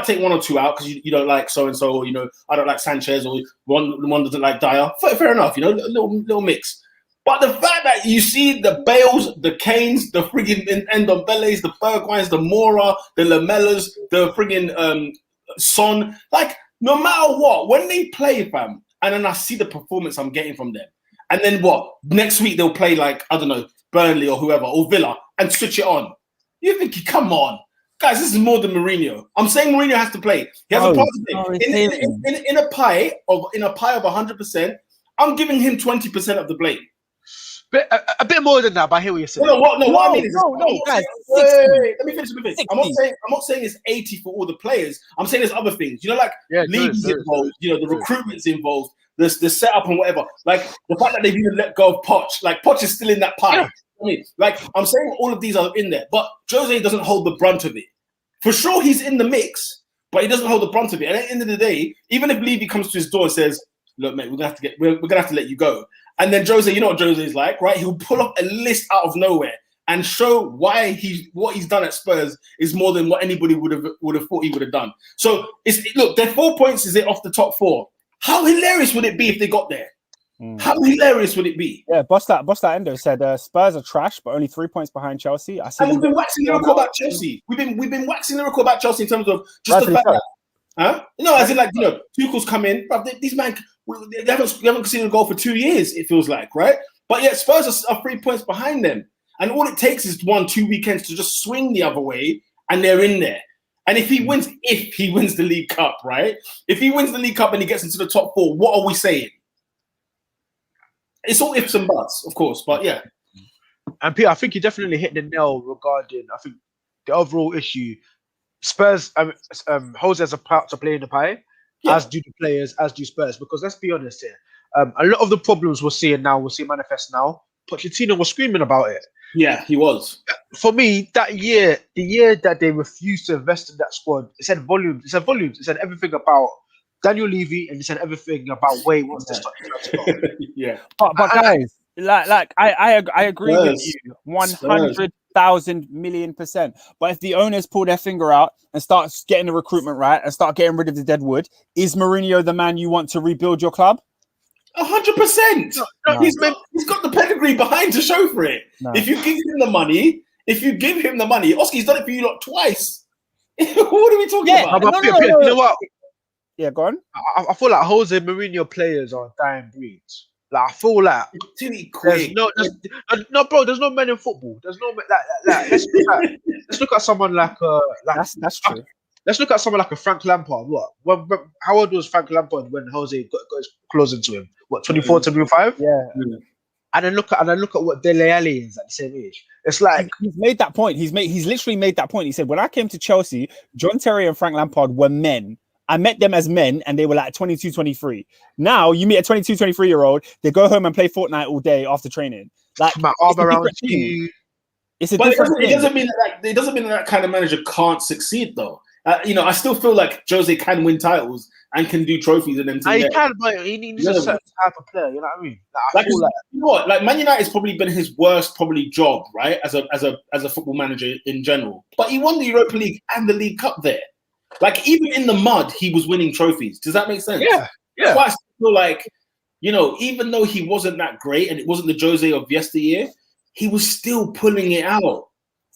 Speaker 2: take one or two out because you don't like so and so, or I don't like Sanchez, or one doesn't like Dyer. Fair enough, a little mix. But the fact that you see the Bales, the Kanes, the friggin' Ndombeles, the Bergwijns, the Mora, the Lamellas, the friggin' Son, like, no matter what, when they play, fam, and then I see the performance I'm getting from them, and then what? Next week they'll play, like, I don't know, Burnley or whoever, or Villa, and switch it on. You think, come on. Guys, this is more than Mourinho. I'm saying Mourinho has to play. He has a part to play. In a pie of 100%, I'm giving him 20% of the blame.
Speaker 4: A bit more than that, but I hear what you're saying.
Speaker 2: What I mean is,
Speaker 1: guys.
Speaker 2: Wait, let me finish. I'm not saying it's 80 for all the players. I'm saying there's other things. Like leagues involved. The recruitment's involved. The setup and whatever. Like the fact that they've even let go of Poch. Like Poch is still in that pie. Yeah. I'm saying all of these are in there, but Jose doesn't hold the brunt of it. For sure, he's in the mix, but he doesn't hold the brunt of it. And at the end of the day, even if Levy comes to his door and says, "Look, mate, we're gonna have to let you go," and then Jose, you know what Jose is like, right? He'll pull up a list out of nowhere and show why what he's done at Spurs is more than what anybody would have thought he would have done. So look, they're 4 points. Is it off the top four? How hilarious would it be if they got there? How hilarious would it be?
Speaker 1: Yeah, Boss that Endo said Spurs are trash, but only 3 points behind Chelsea.
Speaker 2: And we've been waxing lyrical about Chelsea. We've been waxing lyrical about Chelsea in terms of just the fact that, as in, like, Tuchel's come in, but these men, they haven't conceded a goal for 2 years, it feels like, right? But yet Spurs are 3 points behind them. And all it takes is 1-2 weekends to just swing the other way, and they're in there. And if he wins the League Cup, right? If he wins the League Cup and he gets into the top four, what are we saying? It's all ifs and buts, of course, but yeah.
Speaker 4: And Peter, I think you definitely hit the nail regarding, I think, the overall issue. Spurs, Jose has a part to play in the pie, as do the players, as do Spurs. Because let's be honest here, a lot of the problems we're seeing manifest now. Pochettino was screaming about it.
Speaker 2: Yeah, he was.
Speaker 4: For me, the year that they refused to invest in that squad, it said volumes. It said everything about Daniel Levy, and he said everything about where he wants this to go.
Speaker 2: Yeah,
Speaker 1: but guys, I agree with you 100,000,000,000%. But if the owners pull their finger out and start getting the recruitment right and start getting rid of the deadwood, is Mourinho the man you want to rebuild your club?
Speaker 2: 100%. No. He's got the pedigree behind to show for it. No. If you give him the money, Oski's done it for you lot twice. What are we talking about?
Speaker 4: You know what?
Speaker 1: Yeah, go on.
Speaker 4: I feel like Jose Mourinho players are dying breeds. Like, I feel like there's no men in football. There's no men like let's look at someone like
Speaker 1: that's true.
Speaker 4: Let's look at someone like a Frank Lampard. How old was Frank Lampard when Jose got his claws into him? 24, 25?
Speaker 1: Yeah. And
Speaker 4: then look at what Dele Alli is at the same age. It's like
Speaker 1: he's made that point. He's literally made that point. He said, when I came to Chelsea, John Terry and Frank Lampard were men. I met them as men and they were like 22, 23. Now you meet a 22, 23-year-old, they go home and play Fortnite all day after training. Like,
Speaker 4: my arm around you.
Speaker 1: It doesn't
Speaker 2: mean that kind of manager can't succeed though. I still feel like Jose can win titles and can do trophies in them.
Speaker 4: He can, but he needs a certain type of player. You know what I mean?
Speaker 2: You know what? Like, Man United's probably been his worst job, right? As a football manager in general. But he won the Europa League and the League Cup there. Like, even in the mud, he was winning trophies. Does that make sense?
Speaker 4: Yeah.
Speaker 2: That's why I feel like, even though he wasn't that great and it wasn't the Jose of yesteryear, he was still pulling it out.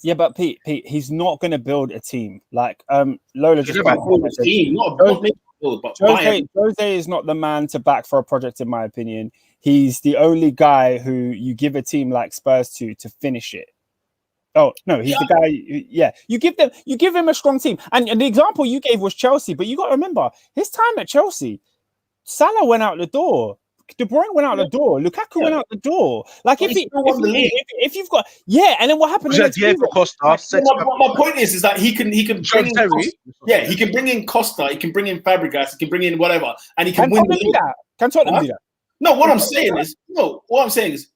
Speaker 1: Yeah, but Pete, he's not going to build a team. Like, Lola just
Speaker 2: build a team,
Speaker 1: Jose is not the man to back for a project, in my opinion. He's the only guy who you give a team like Spurs to finish it. Oh no, he's the guy. Yeah, you give him a strong team, and the example you gave was Chelsea. But you got to remember his time at Chelsea. Salah went out the door. De Bruyne went out the door. Lukaku went out the door. Like if you've got and then what happened?
Speaker 2: My point is that he can bring in Costa, he can bring in Costa, he can bring in Fabregas, he can bring in whatever, and he can win the league.
Speaker 1: Can Tottenham do that?
Speaker 2: No, what I'm saying is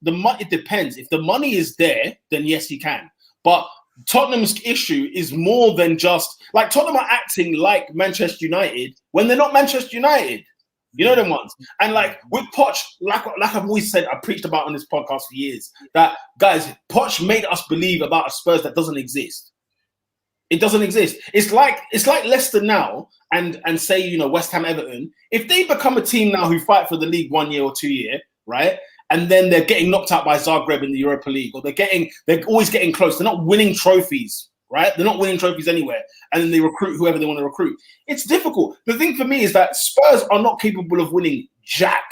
Speaker 2: the money. It depends. If the money is there, then yes, he can. But Tottenham's issue is more than just like Tottenham are acting like Manchester United when they're not Manchester United. You know them ones. And like with Poch, like I've always said, I preached about on this podcast for years, that guys, Poch made us believe about a Spurs that doesn't exist. It doesn't exist. It's like Leicester now and say, you know, West Ham, Everton. If they become a team now who fight for the league 1 year or 2 year, right? And then they're getting knocked out by Zagreb in the Europa League, or they're always getting close. They're not winning trophies, right? They're not winning trophies anywhere. And then they recruit whoever they want to recruit. It's difficult. The thing for me is that Spurs are not capable of winning jack.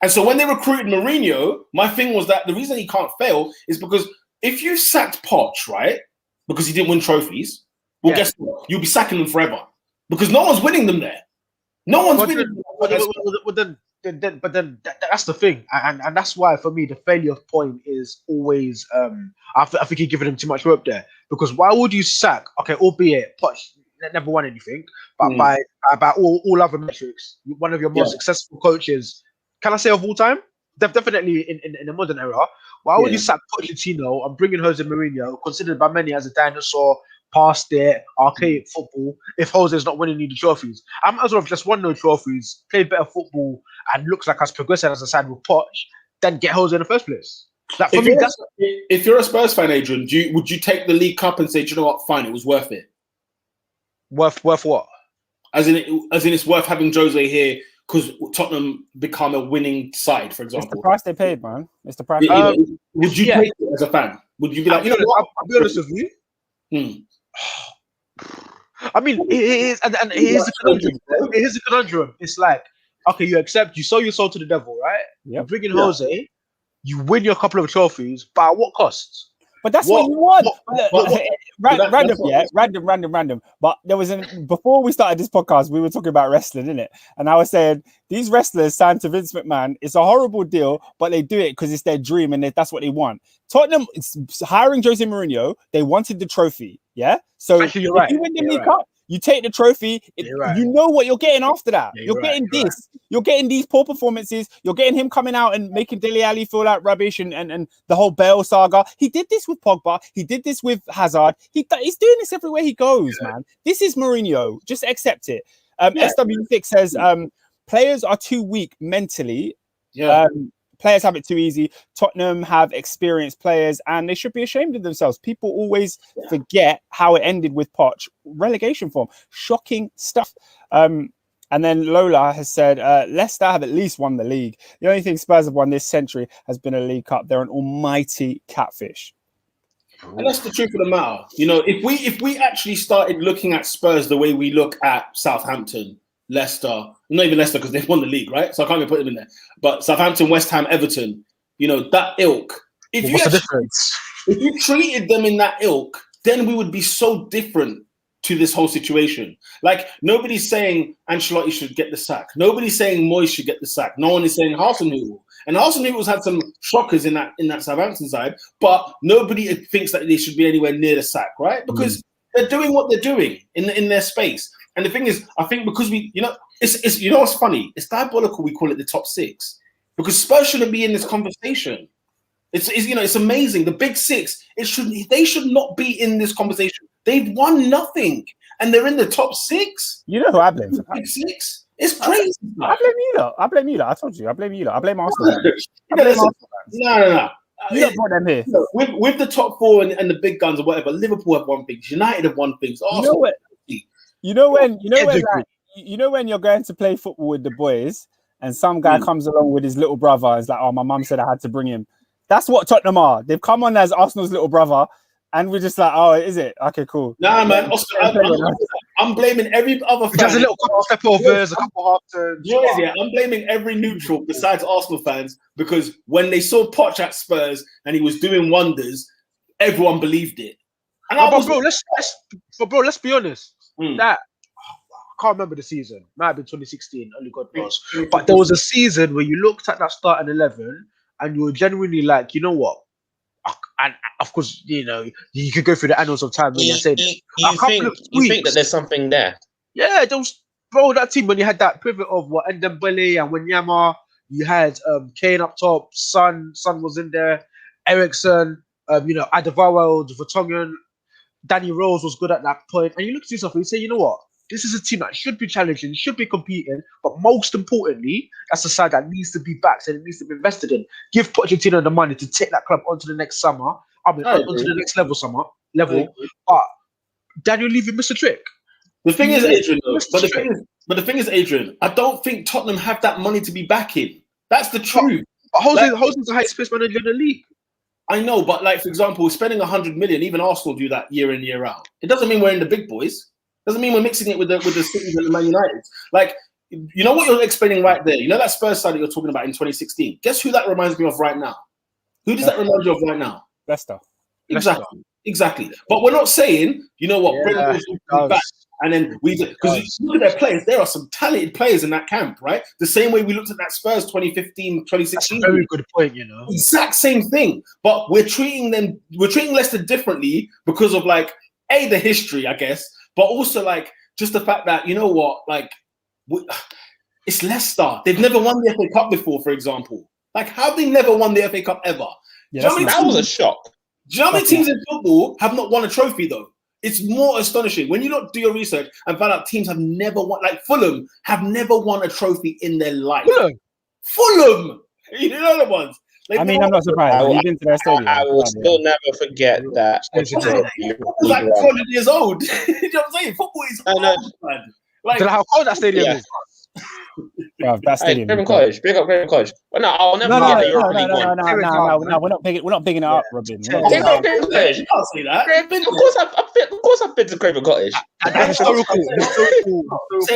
Speaker 2: And so when they recruited Mourinho, my thing was that the reason he can't fail is because if you sacked Poch, right, because he didn't win trophies, well, guess what? You'll be sacking them forever because no one's winning them there. No one's winning them.
Speaker 4: But then that's the thing, and that's why for me the failure point is always I think you're giving him too much work there, because why would you sack? Okay, albeit Poch never won anything, but by all other metrics, one of your most successful coaches, can I say of all time? Definitely in the modern era. Why would you sack Pochettino and bring in Jose Mourinho, considered by many as a dinosaur, past their archaic football, if Jose's not winning you the trophies? I might as well have just won no trophies, played better football, and looks like us progressing as a side with Poch, then get Jose in the first place. Like, for me,
Speaker 2: if you're a Spurs fan, Adrian, would you take the League Cup and say, do you know what, fine, it was worth it?
Speaker 4: Worth what?
Speaker 2: As in it's worth having Jose here because Tottenham become a winning side, for example.
Speaker 1: It's the price they paid, man. It's the price.
Speaker 2: Would you take it as a fan? Would you be like, you know what?
Speaker 4: I'll be honest with you. I mean, it is, and here's the conundrum. Here's the conundrum. It's like, okay, you sold your soul to the devil, right?
Speaker 1: Yeah.
Speaker 4: You bring in Jose, you win your couple of trophies, but at what cost?
Speaker 1: But that's what you want. Random. But there was before we started this podcast, we were talking about wrestling, innit? And I was saying these wrestlers signed to Vince McMahon. It's a horrible deal, but they do it because it's their dream and that's what they want. Tottenham hiring Jose Mourinho, they wanted the trophy. Yeah. So
Speaker 4: actually,
Speaker 1: if you win the League Cup, you take the trophy. You know what you're getting after that. You're getting this. You're getting these poor performances. You're getting him coming out and making Dele Alli feel like rubbish and the whole Bale saga. He did this with Pogba. He did this with Hazard. He's doing this everywhere he goes, man. This is Mourinho. Just accept it. SW6 says players are too weak mentally. Players have it too easy. Tottenham have experienced players and they should be ashamed of themselves. People always forget how it ended with Poch. Relegation form. Shocking stuff. And then Lola has said, Leicester have at least won the league. The only thing Spurs have won this century has been a League Cup. They're an almighty catfish.
Speaker 2: And that's the truth of the matter. You know, if we actually started looking at Spurs the way we look at Southampton, Leicester, not even Leicester because they've won the league, right? So I can't even put them in there. But Southampton, West Ham, Everton, you know, that ilk.
Speaker 4: What's the difference?
Speaker 2: If you treated them in that ilk, then we would be so different to this whole situation. Like, nobody's saying Ancelotti should get the sack. Nobody's saying Moyes should get the sack. No one is saying Hasenhüttl. And Hasenhüttl's had some shockers in that Southampton side, but nobody thinks that they should be anywhere near the sack, right? Because they're doing what they're doing in their space. And the thing is, I think because it's you know what's funny? It's diabolical we call it the top six. Because Spurs shouldn't be in this conversation. It's amazing. The big six, they should not be in this conversation. They've won nothing. And they're in the top six.
Speaker 1: You know who I blame for that?
Speaker 2: Big six. It's crazy.
Speaker 1: I blame you lot. I told you. I blame you lot. I blame Arsenal.
Speaker 2: No.
Speaker 1: You don't brought them here.
Speaker 2: With the top four and the big guns or whatever, Liverpool have won things. United have won things. Arsenal.
Speaker 1: You know when you're going to play football with the boys and some guy comes along with his little brother and is like, oh, my mum said I had to bring him. That's what Tottenham are. They've come on as Arsenal's little brother and we're just like, oh, is it? Okay, cool.
Speaker 2: Nah, man. Oscar, I'm blaming every other fan.
Speaker 4: Just a little couple step overs, a couple half turns.
Speaker 2: I'm blaming every neutral besides Arsenal fans because when they saw Poch at Spurs and he was doing wonders, everyone believed it. And
Speaker 4: But bro, let's be honest.
Speaker 2: Mm.
Speaker 4: That I can't remember the season. Might have been 2016. Only God knows. But there was a season where you looked at that starting 11 and you were genuinely like, you know what? And of course, you know, you could go through the annals of time really and say,
Speaker 5: you think that there's something there?
Speaker 4: yeah, that team when you had that pivot of what Ndembele and Wanyama, you had Kane up top, Son was in there, Ericsson, you know, Adebayo, Vertonghen, Danny Rose was good at that point, and you look at yourself and you say, you know what? This is a team that should be challenging, should be competing, but most importantly, that's a side that needs to be backed and it needs to be invested in. Give Pochettino the money to take that club onto the next summer. Onto the next level. But Daniel Levy missed a trick.
Speaker 2: The thing is, Adrian, but the thing is, Adrian, I don't think Tottenham have that money to be backing. That's the truth.
Speaker 4: But Jose's the highest pace manager in the league.
Speaker 2: I know, but like for example, spending 100 million, even Arsenal do that year in year out. It doesn't mean we're in the big boys. Doesn't mean we're mixing it with the Cities and the Man United. Like, you know what you're explaining right there? You know that Spurs side that you're talking about in 2016? Guess who that reminds me of right now? Who does that remind you of right now?
Speaker 1: Leicester.
Speaker 2: Exactly. But we're not saying, you know what, Brendan Rodgers will be back. And then because look at their players, there are some talented players in that camp, right? The same way we looked at that Spurs 2015, 2016.
Speaker 4: That's a very good point, you know.
Speaker 2: Exact same thing. But we're treating Leicester differently because of like, the history, I guess, but also like just the fact that, you know what, like it's Leicester. They've never won the FA Cup before, for example. Like, how have they never won the FA Cup ever?
Speaker 5: Yeah, that was a shock.
Speaker 2: Do you know how many teams in football have not won a trophy though? It's more astonishing when you do your research and find out teams have never won. Like Fulham have never won a trophy in their life. Fulham, you know the ones.
Speaker 1: I mean, I'm not surprised. You've been to their stadium.
Speaker 5: I will still never forget that.
Speaker 2: It's like 400 years old. You know what I'm saying? Football is old, man. Like,
Speaker 4: do you know how cold that stadium is?
Speaker 1: Bro, that stadium.
Speaker 5: Craven Cottage. Big up Craven Cottage. Well, no, I'll never forget the Europa League one.
Speaker 1: No, we're not bigging it up, Robin.
Speaker 5: You can't say that. Of course I've been to Craven Cottage.
Speaker 2: Say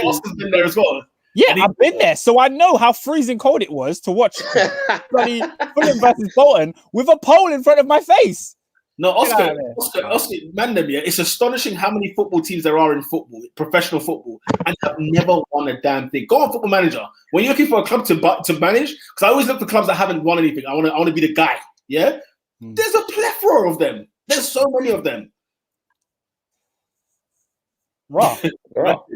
Speaker 2: Oscar's been there as well.
Speaker 1: Yeah, I've been there, so I know how freezing cold it was to watch bloody Fulham versus Bolton with a pole in front of my face.
Speaker 2: No, Oscar, Mandem, yeah, it's astonishing how many football teams there are in football, professional football, and have never won a damn thing. Go on Football Manager. When you're looking for a club to manage, because I always look for clubs that haven't won anything. I want to be the guy. Yeah, There's a plethora of them. There's so many of them.
Speaker 1: Raw.
Speaker 2: He's on the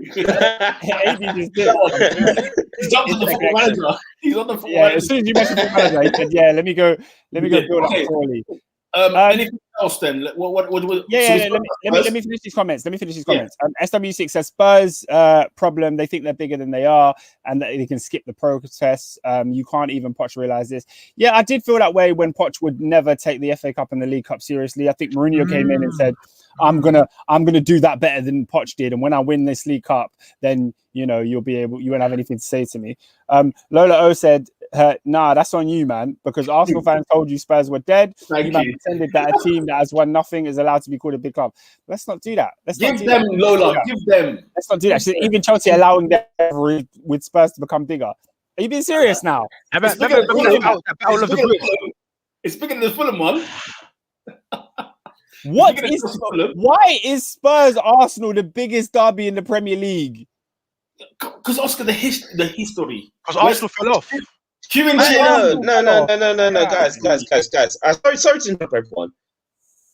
Speaker 2: Football Manager. He's on the Football Manager.
Speaker 1: As soon as you mentioned Football Manager, he said, "Yeah, let me go build up Crawley."
Speaker 2: Anything else then? What
Speaker 1: let me finish these comments. SW6 says Spurs problem. They think they're bigger than they are, and that they can skip the process. You can't even Poch realize this. Yeah, I did feel that way when Poch would never take the FA Cup and the League Cup seriously. I think Mourinho came in and said, "I'm gonna do that better than Poch did, and when I win this League Cup, then you won't have anything to say to me." Lola O said, "Nah, that's on you, man, because Arsenal fans told you Spurs were dead. You pretended that a team that has won nothing is allowed to be called a big club. Let's not do that.
Speaker 2: Give them, Lola.
Speaker 1: Let's not do that. Even Chelsea allowing them with Spurs to become bigger. Are you being serious now?
Speaker 2: It's bigger than the Fulham one.
Speaker 1: Why is Spurs Arsenal the biggest derby in the Premier League?
Speaker 2: Because Oscar, the history.
Speaker 4: Because Arsenal fell off.
Speaker 5: No, guys. Sorry to interrupt everyone.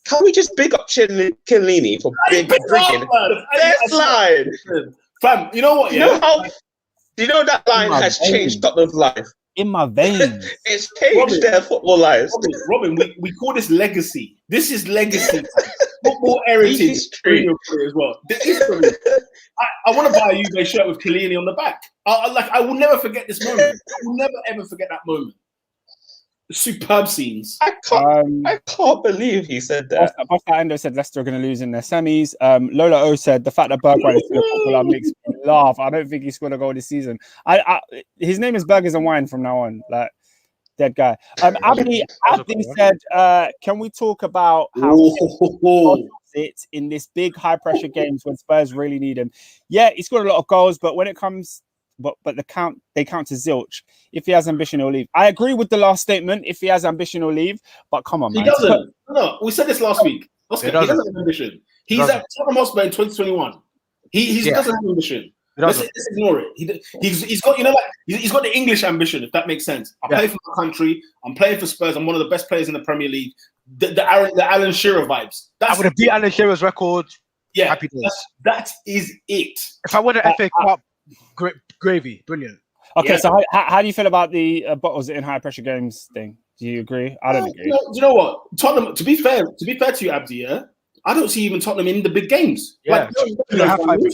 Speaker 5: Can we just big up Chiellini for bringing best line?
Speaker 2: Fam, you know what?
Speaker 5: You know that line has changed Tottenham's life.
Speaker 1: In my veins.
Speaker 5: It's changed their football lives.
Speaker 2: Robin, we call this legacy. This is legacy. Football heritage as well. The history. I want to buy a Juve shirt with Chiellini on the back. I will never forget this moment. I will never ever forget that moment. Superb scenes.
Speaker 5: I can't believe he said that.
Speaker 1: Oscar Endo said Leicester are going to lose in their semis. Lola O said the fact that Bergwijn is still a footballer makes me laugh. I don't think he scored a goal this season. His name is Burgers and Wine from now on. Like, dead guy. Abdi said, can we talk about how it in this big high pressure games when Spurs really need him? Yeah, he scored a lot of goals, but when it comes but they count to zilch. If he has ambition, he'll leave. I agree with the last statement. If he has ambition, he'll leave. But come on, man.
Speaker 2: He doesn't. No, we said this last week. Oscar, he doesn't have ambition. He's at Tottenham Hotspur in 2021. He doesn't have ambition. Let's ignore it. He's got he's got the English ambition, if that makes sense. I play for my country. I'm playing for Spurs. I'm one of the best players in the Premier League. The Alan Shearer vibes. I would have beat Alan Shearer's record. Yeah, happy days. That is it.
Speaker 4: If I win an FA Cup, gravy, brilliant.
Speaker 1: Okay, so how do you feel about the bottles in high pressure games thing? Do you agree? I don't agree.
Speaker 2: Do you know what? Tottenham. To be fair to you, Abdi, I don't see even Tottenham in the big games.
Speaker 1: Yeah,
Speaker 2: I don't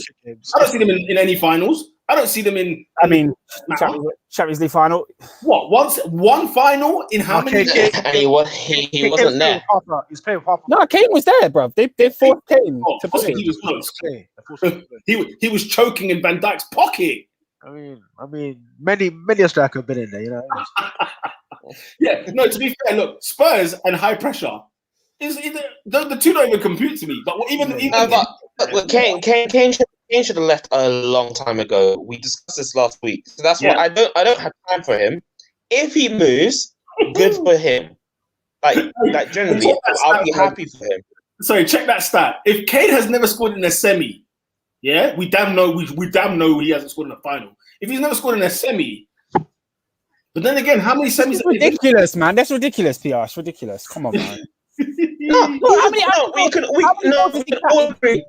Speaker 2: see them in any finals. I don't see them in.
Speaker 1: I mean, Champions League final.
Speaker 2: What? One final in how many?
Speaker 5: He wasn't there.
Speaker 4: He's playing with Harper.
Speaker 1: No, Kane was there, bro. They forced Kane to play.
Speaker 2: He was close. He was choking in Van Dijk's pocket.
Speaker 4: I mean, many a striker have been in there, you know.
Speaker 2: Yeah, no. To be fair, look, Spurs and high pressure is the two don't even compute to me. But
Speaker 5: Kane should have left a long time ago. We discussed this last week, so that's why I don't have time for him. If he moves, good for him. Like generally, I'll be happy for him.
Speaker 2: Sorry, check that stat. If Kane has never scored in a semi, we damn know he hasn't scored in a final. If he's never scored in a semi, but then again, how many semis?
Speaker 1: That's ridiculous, man. That's ridiculous, PR. It's ridiculous. Come on, man.
Speaker 5: We can all agree.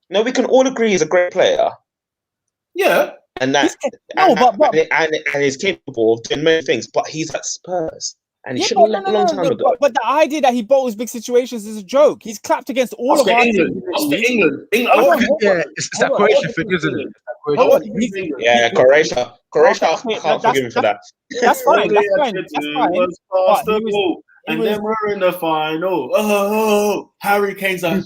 Speaker 5: No, we can all agree he's a great player.
Speaker 2: Yeah,
Speaker 5: and he's capable of doing many things. But he's at Spurs, and he should have left a long time ago.
Speaker 1: But the idea that he bottles big situations is a joke. He's clapped against all of our
Speaker 2: England.
Speaker 4: It's that Croatia thing, isn't it?
Speaker 5: Yeah, Croatia. I can't forgive him for that.
Speaker 1: That's fine.
Speaker 2: And then we're in the final. Oh, Harry Kane's like,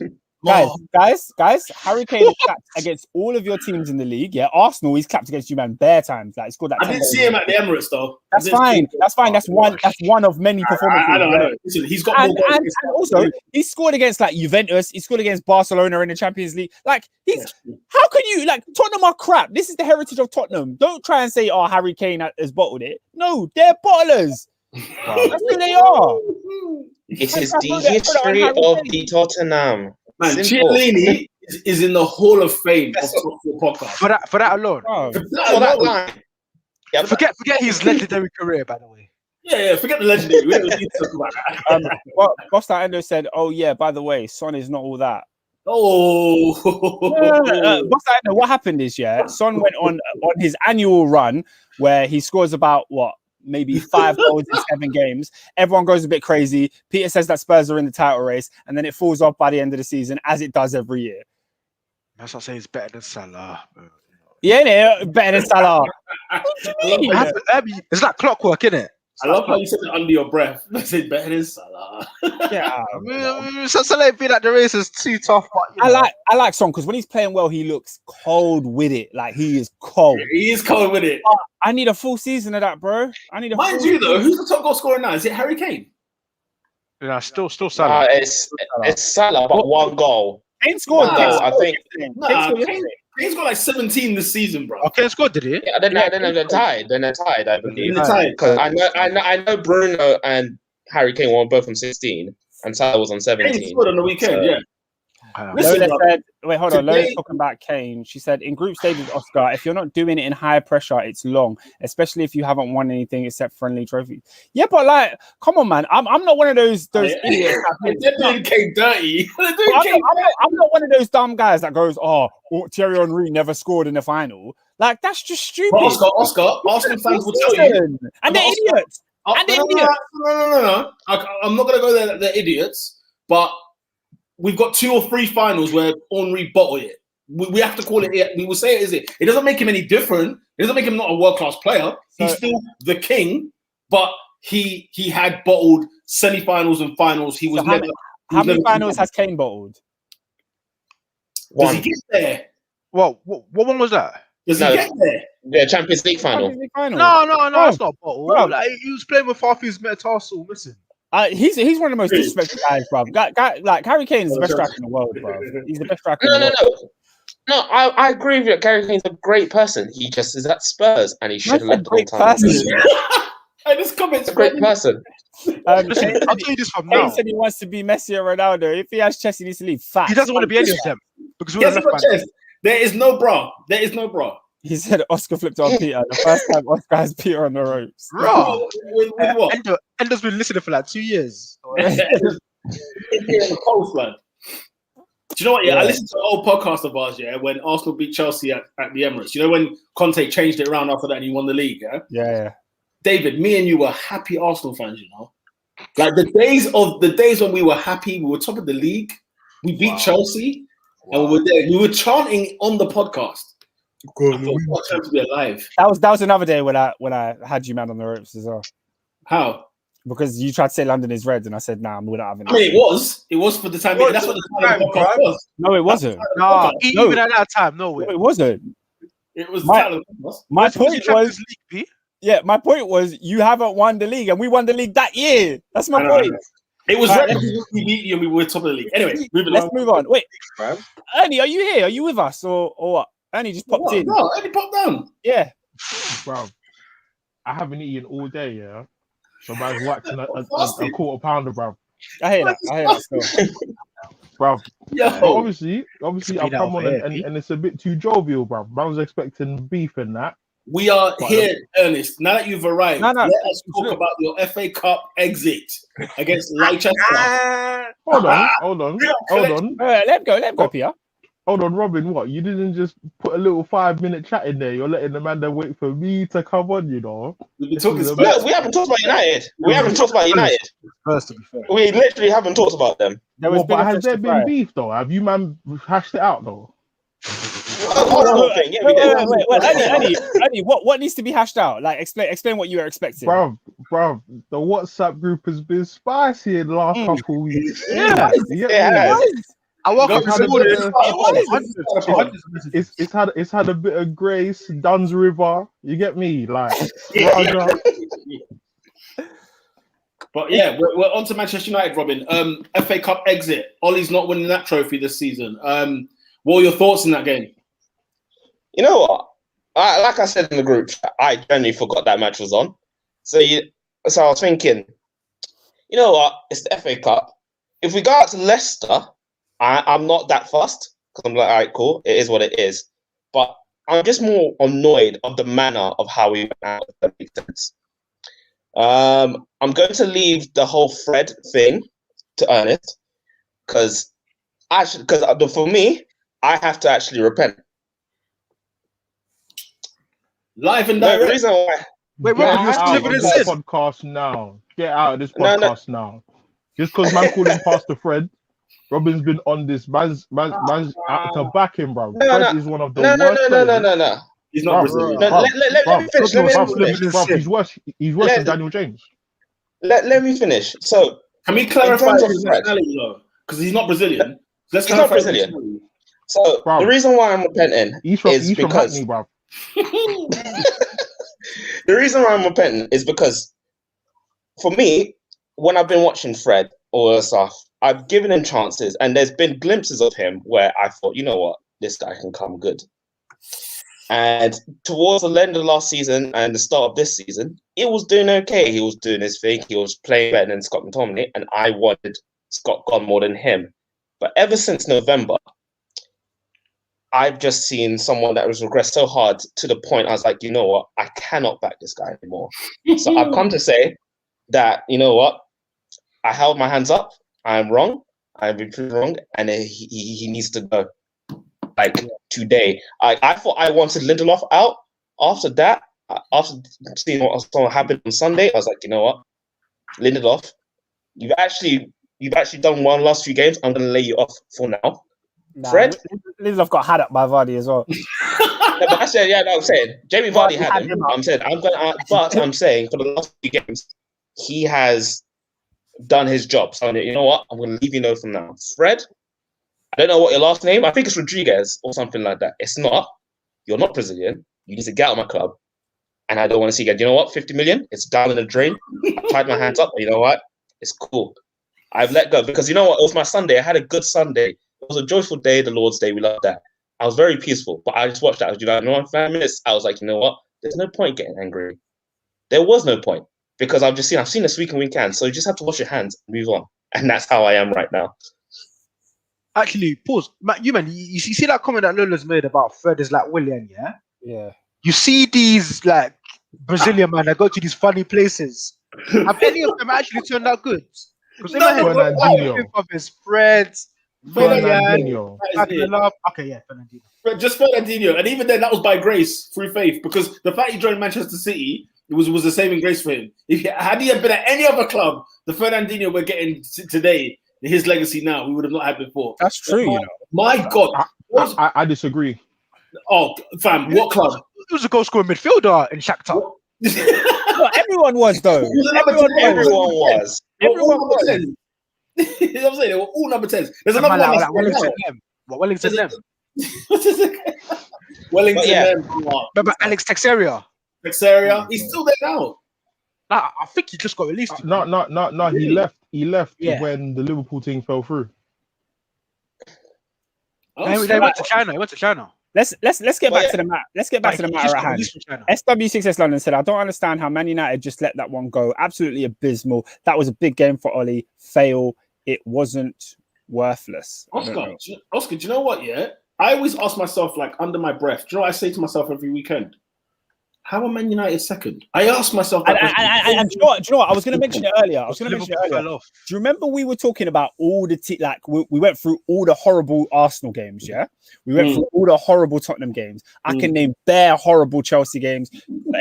Speaker 1: guys. Harry Kane clapped against all of your teams in the league. Yeah, Arsenal, he's clapped against you, man, bare times. Like, he scored that.
Speaker 2: I didn't see him at the Emirates though.
Speaker 1: That's fine. That's one of many performances.
Speaker 2: I know. Listen, he's got more goals.
Speaker 1: And also, he scored against like Juventus. He scored against Barcelona in the Champions League. Like, how can you Tottenham are crap? This is the heritage of Tottenham. Don't try and say, "Oh, Harry Kane has bottled it." No, they're bottlers. That's who they are.
Speaker 5: It is the history of the Tottenham.
Speaker 2: Man, Chiellini is in the Hall of Fame of podcast.
Speaker 4: For that alone.
Speaker 5: For that line.
Speaker 4: Yeah, forget his legendary career, by the way.
Speaker 2: Yeah, forget the legendary. We don't need to talk about that.
Speaker 1: Costa Endo said, "Oh yeah, by the way, Son is not all that." What happened is, Son went on his annual run where he scores about maybe 5 goals in 7 games. Everyone goes a bit crazy. Peter says that Spurs are in the title race, and then it falls off by the end of the season, as it does every year.
Speaker 4: That's not saying it's better than Salah.
Speaker 1: Yeah, better than Salah. What do you mean?
Speaker 4: It's like clockwork, isn't it?
Speaker 2: I love how you said it under your breath. I said better than Salah.
Speaker 1: Yeah,
Speaker 4: so Salah being at the race is too tough. But
Speaker 1: I like Son because when he's playing well, he looks cold with it. Like he is cold.
Speaker 2: Yeah, he is cold with it.
Speaker 1: I need a full season of that, bro.
Speaker 2: Mind you, though, who's the top goal scorer now? Is it Harry Kane?
Speaker 4: Yeah, still Salah.
Speaker 5: It's Salah, but 1 goal.
Speaker 1: Kane scored.
Speaker 5: I think.
Speaker 2: He's got like 17 this season, bro.
Speaker 4: Okay, scored, did he?
Speaker 5: Yeah, they're tied. They're tied, I believe.
Speaker 2: They're tied.
Speaker 5: Because I know Bruno and Harry Kane were both on 16, and Salah was on 17.
Speaker 2: Kane scored on the weekend,
Speaker 5: so.
Speaker 2: yeah.
Speaker 1: Lola said, wait, hold on. Lola's talking about Kane. She said, in group stages, Oscar, if you're not doing it in high pressure, it's long, especially if you haven't won anything except friendly trophies. Yeah, but come on, man. I'm not one of those idiots.
Speaker 2: They're doing Kane dirty.
Speaker 1: I'm not one of those dumb guys that goes, Thierry Henry never scored in the final. Like, that's just stupid.
Speaker 2: But Oscar, Arsenal fans will tell you.
Speaker 1: And they're idiots.
Speaker 2: No. I'm not going to go there. They're idiots, but we've got 2 or 3 finals where Henry bottled it. We have to call it. We will say it is it. It doesn't make him any different. It doesn't make him not a world-class player. He's still the king, but he had bottled semi-finals and finals. He was never.
Speaker 1: How many finals has Kane bottled?
Speaker 2: Does he get there?
Speaker 4: What one was that?
Speaker 2: Does he get there?
Speaker 5: The Champions League final.
Speaker 4: No, that's not bottled. Bro. He was playing with half his metatarsal missing.
Speaker 1: He's one of the most disrespectful guys, bro. Like Harry Kane is the best striker in the world, bro. He's the best striker in the world.
Speaker 5: No. No, I agree with you. Gary Kane's a great person. He just is at Spurs, and he should have left the whole time.
Speaker 2: Hey, this comment's
Speaker 5: a great person.
Speaker 4: Listen, I'll tell you this from now.
Speaker 1: Kane said he wants to be Messi or Ronaldo. If he has Chelsea, he needs to leave. Fact.
Speaker 4: He doesn't want to be any of them because
Speaker 2: there is no bra. There is no bra.
Speaker 1: He said Oscar flipped on Peter. The first time Oscar has Peter on the ropes.
Speaker 4: Bro,
Speaker 2: with what?
Speaker 4: Endo's been listening for like 2 years.
Speaker 2: In the coast, man. Do you know what? Yeah, I listened to an old podcast of ours. Yeah, when Arsenal beat Chelsea at the Emirates. You know when Conte changed it around after that and he won the league.
Speaker 1: Yeah.
Speaker 2: David, me and you were happy Arsenal fans. You know, like the days when we were happy, we were top of the league. We beat Chelsea, and we were there. We were chanting on the podcast. What time to be alive?
Speaker 1: That was another day when I had you man on the ropes as well.
Speaker 2: How?
Speaker 1: Because you tried to say London is red, and I said, "Nah, I'm not having it."
Speaker 2: I mean, it was for the time. That's what the time of the podcast was.
Speaker 1: No, it wasn't.
Speaker 4: No, even at that time, no way.
Speaker 1: No, it wasn't.
Speaker 2: It was
Speaker 1: my point was.
Speaker 4: League,
Speaker 1: yeah, my point was you haven't won the league, and we won the league that year. That's my point.
Speaker 2: It was red because we beat you and we were top of the league. Anyway,
Speaker 1: let's move on. Wait, Ernie, are you here? Are you with us or what? Ernie just popped in.
Speaker 2: No, Ernie popped down.
Speaker 1: Yeah,
Speaker 6: bro. I haven't eaten all day. Yeah. So man's watching a quarter pounder, bro.
Speaker 1: I hear that still.
Speaker 6: Bro.
Speaker 2: Yeah.
Speaker 6: Obviously I've come on and it's a bit too jovial, bro. I was expecting beef and that.
Speaker 2: We are here, Ernest. Now that you've arrived, let us talk about your FA Cup exit against Leicester.
Speaker 6: Hold on.
Speaker 1: Let go, Pierre.
Speaker 6: Hold on, Robin. What? You didn't just put a little 5-minute chat in there. You're letting the man there wait for me to come on, you know.
Speaker 5: We haven't talked about United.
Speaker 4: First, to be fair,
Speaker 5: we literally haven't talked about them.
Speaker 6: But has there been beef though? Have you man hashed it out though?
Speaker 1: Wait, Eddie, what needs to be hashed out? Like, explain what you were expecting.
Speaker 6: Bro, the WhatsApp group has been spicy in the last couple weeks.
Speaker 4: I woke up this morning.
Speaker 6: It's had a bit of grace, Duns River. You get me, like.
Speaker 2: But yeah, we're on to Manchester United, Robin. FA Cup exit. Ollie's not winning that trophy this season. What are your thoughts in that game?
Speaker 5: You know what? Like I said in the group, I genuinely forgot that match was on. So I was thinking, you know what? It's the FA Cup. If we go out to Leicester, I'm not that fussed because I'm like, all right, cool. It is what it is. But I'm just more annoyed of the manner of how we went out. If that makes sense. I'm going to leave the whole Fred thing to Ernest because for me, I have to actually repent.
Speaker 2: Live and direct.
Speaker 5: The reason why.
Speaker 4: Wait, Robin, you're still living in this
Speaker 6: podcast now. Get out of this podcast now. Just because man called him Pastor Fred, Robin's been on this. Man's out to back him, bro. Fred is one of the worst.
Speaker 5: No.
Speaker 2: He's not Brazilian.
Speaker 5: Let me finish.
Speaker 6: He's worse than Daniel James.
Speaker 5: Let me finish. So
Speaker 2: can we clarify his nationality though? Because he's not Brazilian.
Speaker 5: He's not Brazilian. So the reason why I'm repenting is because
Speaker 6: Hackney, bro.
Speaker 5: The reason why I'm repenting is because for me, when I've been watching Fred or stuff, I've given him chances, and there's been glimpses of him where I thought, you know what, this guy can come good. And towards the end of the last season and the start of this season, it was doing okay. He was doing his thing. He was playing better than Scott McTominay, and I wanted Scott gone more than him. But ever since November, I've just seen someone that has regressed so hard to the point I was like, you know what, I cannot back this guy anymore. So I've come to say that, you know what, I held my hands up. I'm wrong. I've been proven wrong, and he needs to go. Like today, I thought I wanted Lindelof out. After that, after seeing what happened on Sunday, I was like, you know what, Lindelof, you've actually done one last few games. I'm going to lay you off for now. Fred,
Speaker 1: Lindelof got had up by Vardy as well.
Speaker 5: But I said, I'm saying Jamie Vardy had him. I'm saying for the last few games, he has done his job. So you know what, I'm going to leave you know from now. Fred, I don't know what your last name. I think it's Rodriguez or something like that. It's not. You're not Brazilian. You need to get out of my club. And I don't want to see you again. You know what? 50 million. It's down in the drain. I tied my hands up. You know what? It's cool. I've let go because you know what? It was my Sunday. I had a good Sunday. It was a joyful day, the Lord's Day. We love that. I was very peaceful, but I just watched that. You know, in 5 minutes, I was like, you know what? There's no point getting angry. There was no point because I've seen this week and weekend. So you just have to wash your hands and move on. And that's how I am right now.
Speaker 4: Actually, pause. You see that comment that Lola's made about Fred is like Willian, yeah?
Speaker 1: Yeah.
Speaker 4: You see these like Brazilian man that go to these funny places. Have any of them actually turned out good? Because in my head,
Speaker 6: Fernandinho.
Speaker 4: of his Fred,
Speaker 6: Fernandinho.
Speaker 4: Okay, yeah, Fernandinho.
Speaker 2: Just Fernandinho, and even then, that was by grace through faith, because the fact he joined Manchester City was the saving grace for him. Had he been at any other club, the Fernandinho we're getting today, his legacy now, we would have not had before.
Speaker 1: That's true.
Speaker 2: My God,
Speaker 6: I disagree.
Speaker 2: Oh, fam, what club?
Speaker 4: He was a goal scoring midfielder in Shakhtar.
Speaker 1: No, everyone was though.
Speaker 5: Everyone was.
Speaker 2: Everyone was. You know what I'm saying? They were all number 10s. There's another one.
Speaker 4: Like Wellington them.
Speaker 2: Wellington them.
Speaker 4: Remember Alex Teixeira?
Speaker 2: He's still there now.
Speaker 4: Nah, I think he just got released.
Speaker 6: No. He left. He left when the Liverpool team fell through.
Speaker 4: They went to China.
Speaker 1: Let's get back to the matter. Let's get back to the matter at hand. SW6S London said, I don't understand how Man United just let that one go. Absolutely abysmal. That was a big game for Ollie. Fail. It wasn't worthless.
Speaker 2: Oscar, do you know what? Yeah, I always ask myself, like under my breath. Do you know what I say to myself every weekend? How are Man United second? I ask myself that question.
Speaker 1: And do you know what? I was going to mention it earlier. Do you remember we were talking about all the we went through all the horrible Arsenal games, yeah? We went through all the horrible Tottenham games. I can name bare horrible Chelsea games.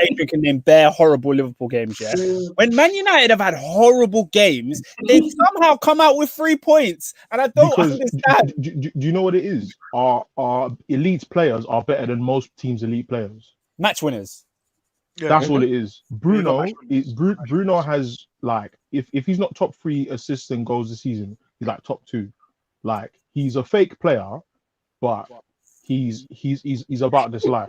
Speaker 1: Adrian can name bare horrible Liverpool games, yeah? When Man United have had horrible games, they somehow come out with 3 points. And I don't understand.
Speaker 6: Do you know what it is? Our elite players are better than most teams' elite players.
Speaker 1: Match winners.
Speaker 6: Yeah, that's all it is. Bruno has like if he's not top 3 assists and goals this season, he's like top 2. Like he's a fake player, but he's about this life.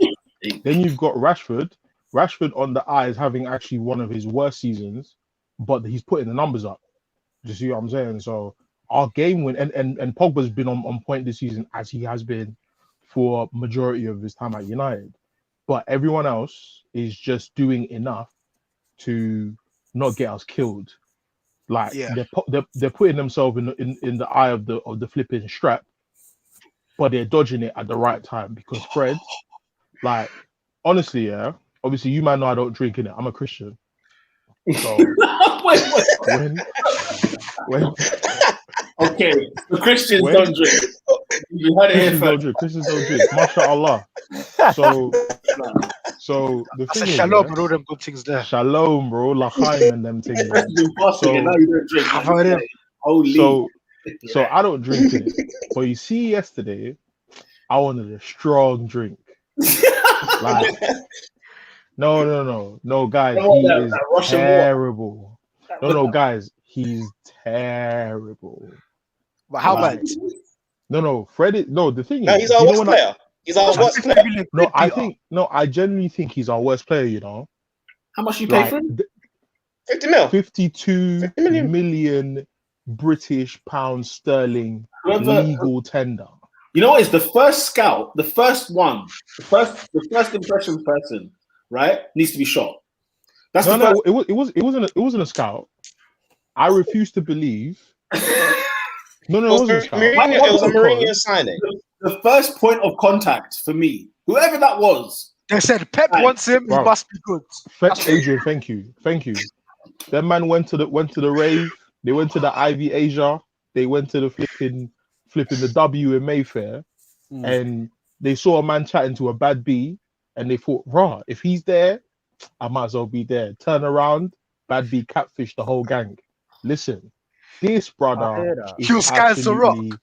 Speaker 6: Then you've got Rashford. Rashford on the eye is having actually one of his worst seasons, but he's putting the numbers up. Do you see what I'm saying? So our game win and Pogba's been on point this season as he has been for majority of his time at United. But everyone else is just doing enough to not get us killed. Like they're putting themselves in the eye of the flipping strap, but they're dodging it at the right time because Fred, like honestly, yeah. Obviously, you might know I don't drink in it. I'm a Christian. So when
Speaker 2: okay, the Christians don't drink. You heard it here.
Speaker 6: Christians don't drink. MashaAllah. So the thing is,
Speaker 4: shalom, bro, them good things there.
Speaker 6: Shalom, bro, L'chaim and them things. So I don't drink in it. But you see, yesterday, I wanted a strong drink. Like, no, guys, he is terrible. No, guys, he's terrible.
Speaker 4: But how bad?
Speaker 6: No, Fred is the thing is
Speaker 5: he's our worst player. He's our worst player.
Speaker 6: I genuinely think he's our worst player, you know.
Speaker 2: How much you pay for him?
Speaker 5: 50 mil.
Speaker 6: 52 million British pounds sterling legal tender.
Speaker 2: You know what is the first scout, the first impression person, right? Needs to be shot. That's
Speaker 6: it wasn't a scout. I refuse to believe. No, it wasn't a scout.
Speaker 5: It was a Mourinho signing.
Speaker 2: The first point of contact for me, whoever that was.
Speaker 4: They said Pep wants him. He must be good.
Speaker 6: Adrian, thank you. That man went to the rave. They went to the Ivy Asia. They went to the flipping the W in Mayfair, and they saw a man chatting to a bad B, and they thought, "Rah, if he's there, I might as well be there." Turn around, bad B catfish the whole gang. Listen, this brother is absolutely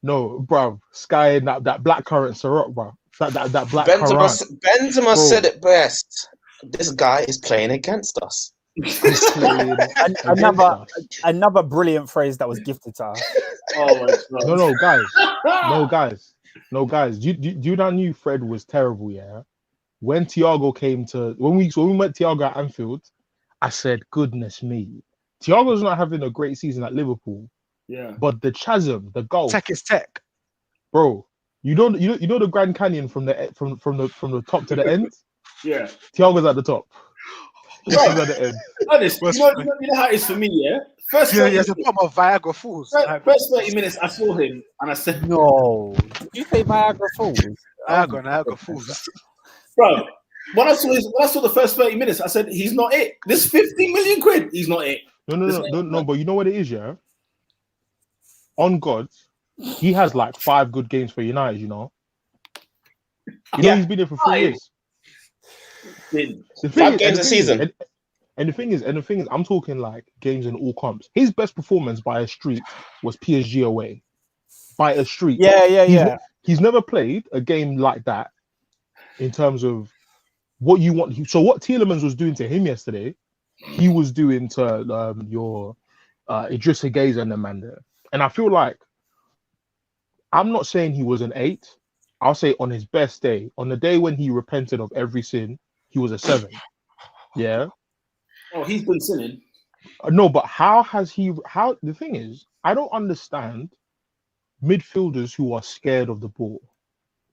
Speaker 6: no, bruv. Sky and that black currant Ciroc, bruv. That black currant.
Speaker 5: Benzema said it best. This guy is playing against us.
Speaker 1: Another brilliant phrase that was gifted to us.
Speaker 2: Oh my God.
Speaker 6: No, guys. Do you not knew Fred was terrible? Yeah. When Thiago when we met Thiago at Anfield, I said, "Goodness me, Thiago's not having a great season at Liverpool."
Speaker 2: Yeah.
Speaker 6: But the chasm, the goal.
Speaker 4: Tech is tech.
Speaker 6: Bro, You know the Grand Canyon from the top to the end.
Speaker 2: Yeah.
Speaker 6: Thiago's at the top. Right. At the end.
Speaker 2: Honest, you know how it is for me, yeah? First 30
Speaker 4: a problem of Viagra Falls.
Speaker 2: First 30 minutes, I saw him and I said,
Speaker 1: No. Did you say Viagra Falls?
Speaker 4: Niagara Falls.
Speaker 2: Bro, when I saw the first 30 minutes, I said, he's not it. This 50 million quid, he's not it.
Speaker 6: No, but you know what it is, yeah? On God, he has like 5 good games for United, you know? You know he's been there for 3 years.
Speaker 5: The 5 games a season.
Speaker 6: And the thing is, I'm talking like games in all comps. His best performance by a streak was PSG away. By a streak.
Speaker 1: Yeah.
Speaker 6: He's never played a game like that in terms of what you want. So what Tielemans was doing to him yesterday, he was doing to your Idris Gueye and the man there. And I feel like, I'm not saying he was an 8. I'll say on his best day, on the day when he repented of every sin, he was a 7. Yeah.
Speaker 2: Oh, he's been sinning.
Speaker 6: No, but the thing is, I don't understand midfielders who are scared of the ball.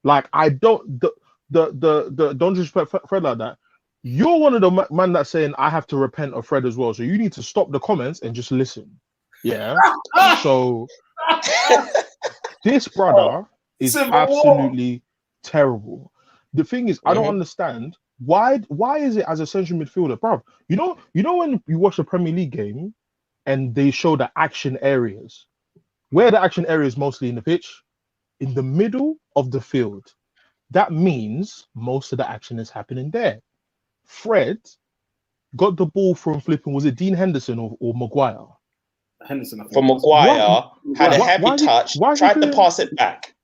Speaker 6: Like, I don't, don't disrespect Fred like that. You're one of the man that's saying, I have to repent of Fred as well. So you need to stop the comments and just listen. Yeah. So this brother is absolutely terrible. The thing is, I don't understand. Why is it as a central midfielder, bro? You know when you watch a Premier League game and they show the action areas, where the action area is mostly in the pitch, in the middle of the field. That means most of the action is happening there. Fred got the ball from flipping, was it Dean Henderson or Maguire?
Speaker 2: Henderson, I think.
Speaker 5: For Maguire, had a heavy touch, tried to pass it back.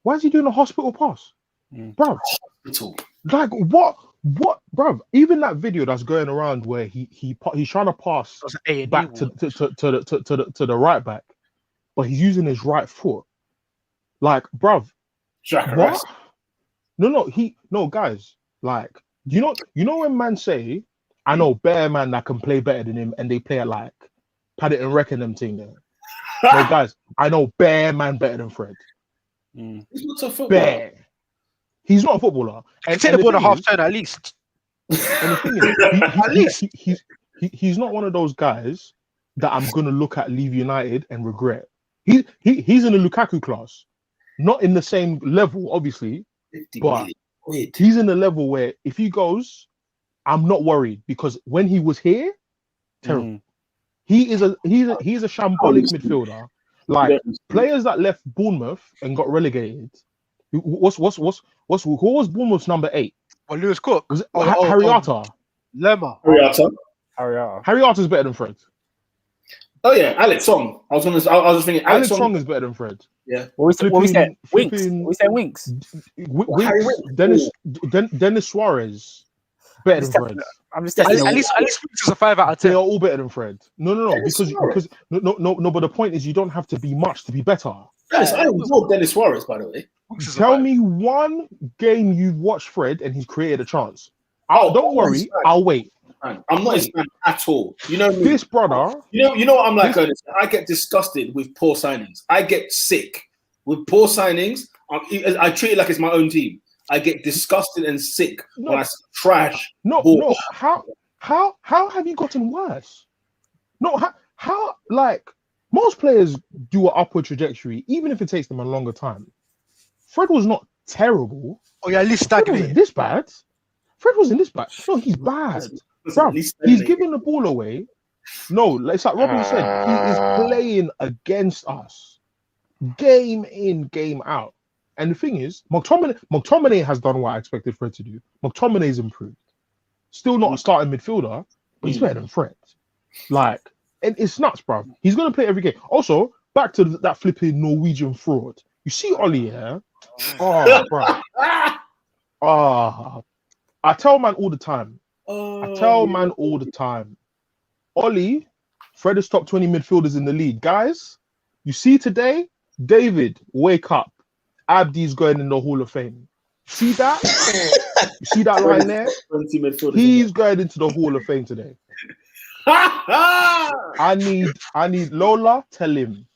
Speaker 6: Why is he doing a hospital pass? Bro,
Speaker 2: Hospital.
Speaker 6: like what, bro? Even that video that's going around where he's trying to pass back to the right back, but he's using his right foot. Like, bro, what? No, guys. Like, you know when man say, I know bare man that can play better than him, and they play at like Paddy and Reckon them thing there. No, guys, I know bare man better than Fred.
Speaker 2: He's not a footballer.
Speaker 6: Bare. He's not a footballer.
Speaker 4: And take the ball a half turn at least.
Speaker 6: And the thing is, he's not one of those guys that I'm gonna look at leave United and regret. He's in the Lukaku class, not in the same level, obviously, but he's in the level where if he goes, I'm not worried because when he was here, terrible. He's a shambolic midfielder. Like players that left Bournemouth and got relegated. Who was Bournemouth's number 8?
Speaker 4: Well, Lewis Cook.
Speaker 6: Was it Harriata?
Speaker 4: Lemma.
Speaker 6: Harriata's better than Fred.
Speaker 2: Oh yeah, Alex Song. I was just thinking
Speaker 6: Alex Song is better than Fred.
Speaker 2: Yeah.
Speaker 1: What we said? Winks. We said Winks.
Speaker 6: Dennis Suarez better than Fred.
Speaker 1: I'm just
Speaker 4: at least Winks is a 5 out of 10.
Speaker 6: They are all better than Fred. No, because no. But the point is, you don't have to be much to be better.
Speaker 2: Yes, I love Dennis Suarez, by the way.
Speaker 6: Tell me one game you've watched Fred and he's created a chance. Don't worry, I'll wait.
Speaker 2: I'm not his fan at all. You know me.
Speaker 6: This brother.
Speaker 2: You know what I'm like, Ernest? I get disgusted with poor signings. I get sick with poor signings. I treat it like it's my own team. I get disgusted and sick when I see trash.
Speaker 6: No. How have you gotten worse? No, how like most players do an upward trajectory, even if it takes them a longer time. Fred was not terrible.
Speaker 4: Oh yeah, at least stagnated.
Speaker 6: This bad. Fred wasn't this bad. No, he's bad. Bro, he's giving the ball away. No, it's like Robin said, he is playing against us. Game in, game out. And the thing is, McTominay has done what I expected Fred to do. McTominay's improved. Still not a starting midfielder, but he's better than Fred. Like, and it's nuts, bro. He's going to play every game. Also, back to that flipping Norwegian fraud. You see Ollie here? Oh, bro. I tell man all the time. Ollie, Fred is top 20 midfielders in the league. Guys, you see today, David, wake up. Abdi's going in the Hall of Fame. See that? You see that line there? He's going into the Hall of Fame today. I need Lola, tell him.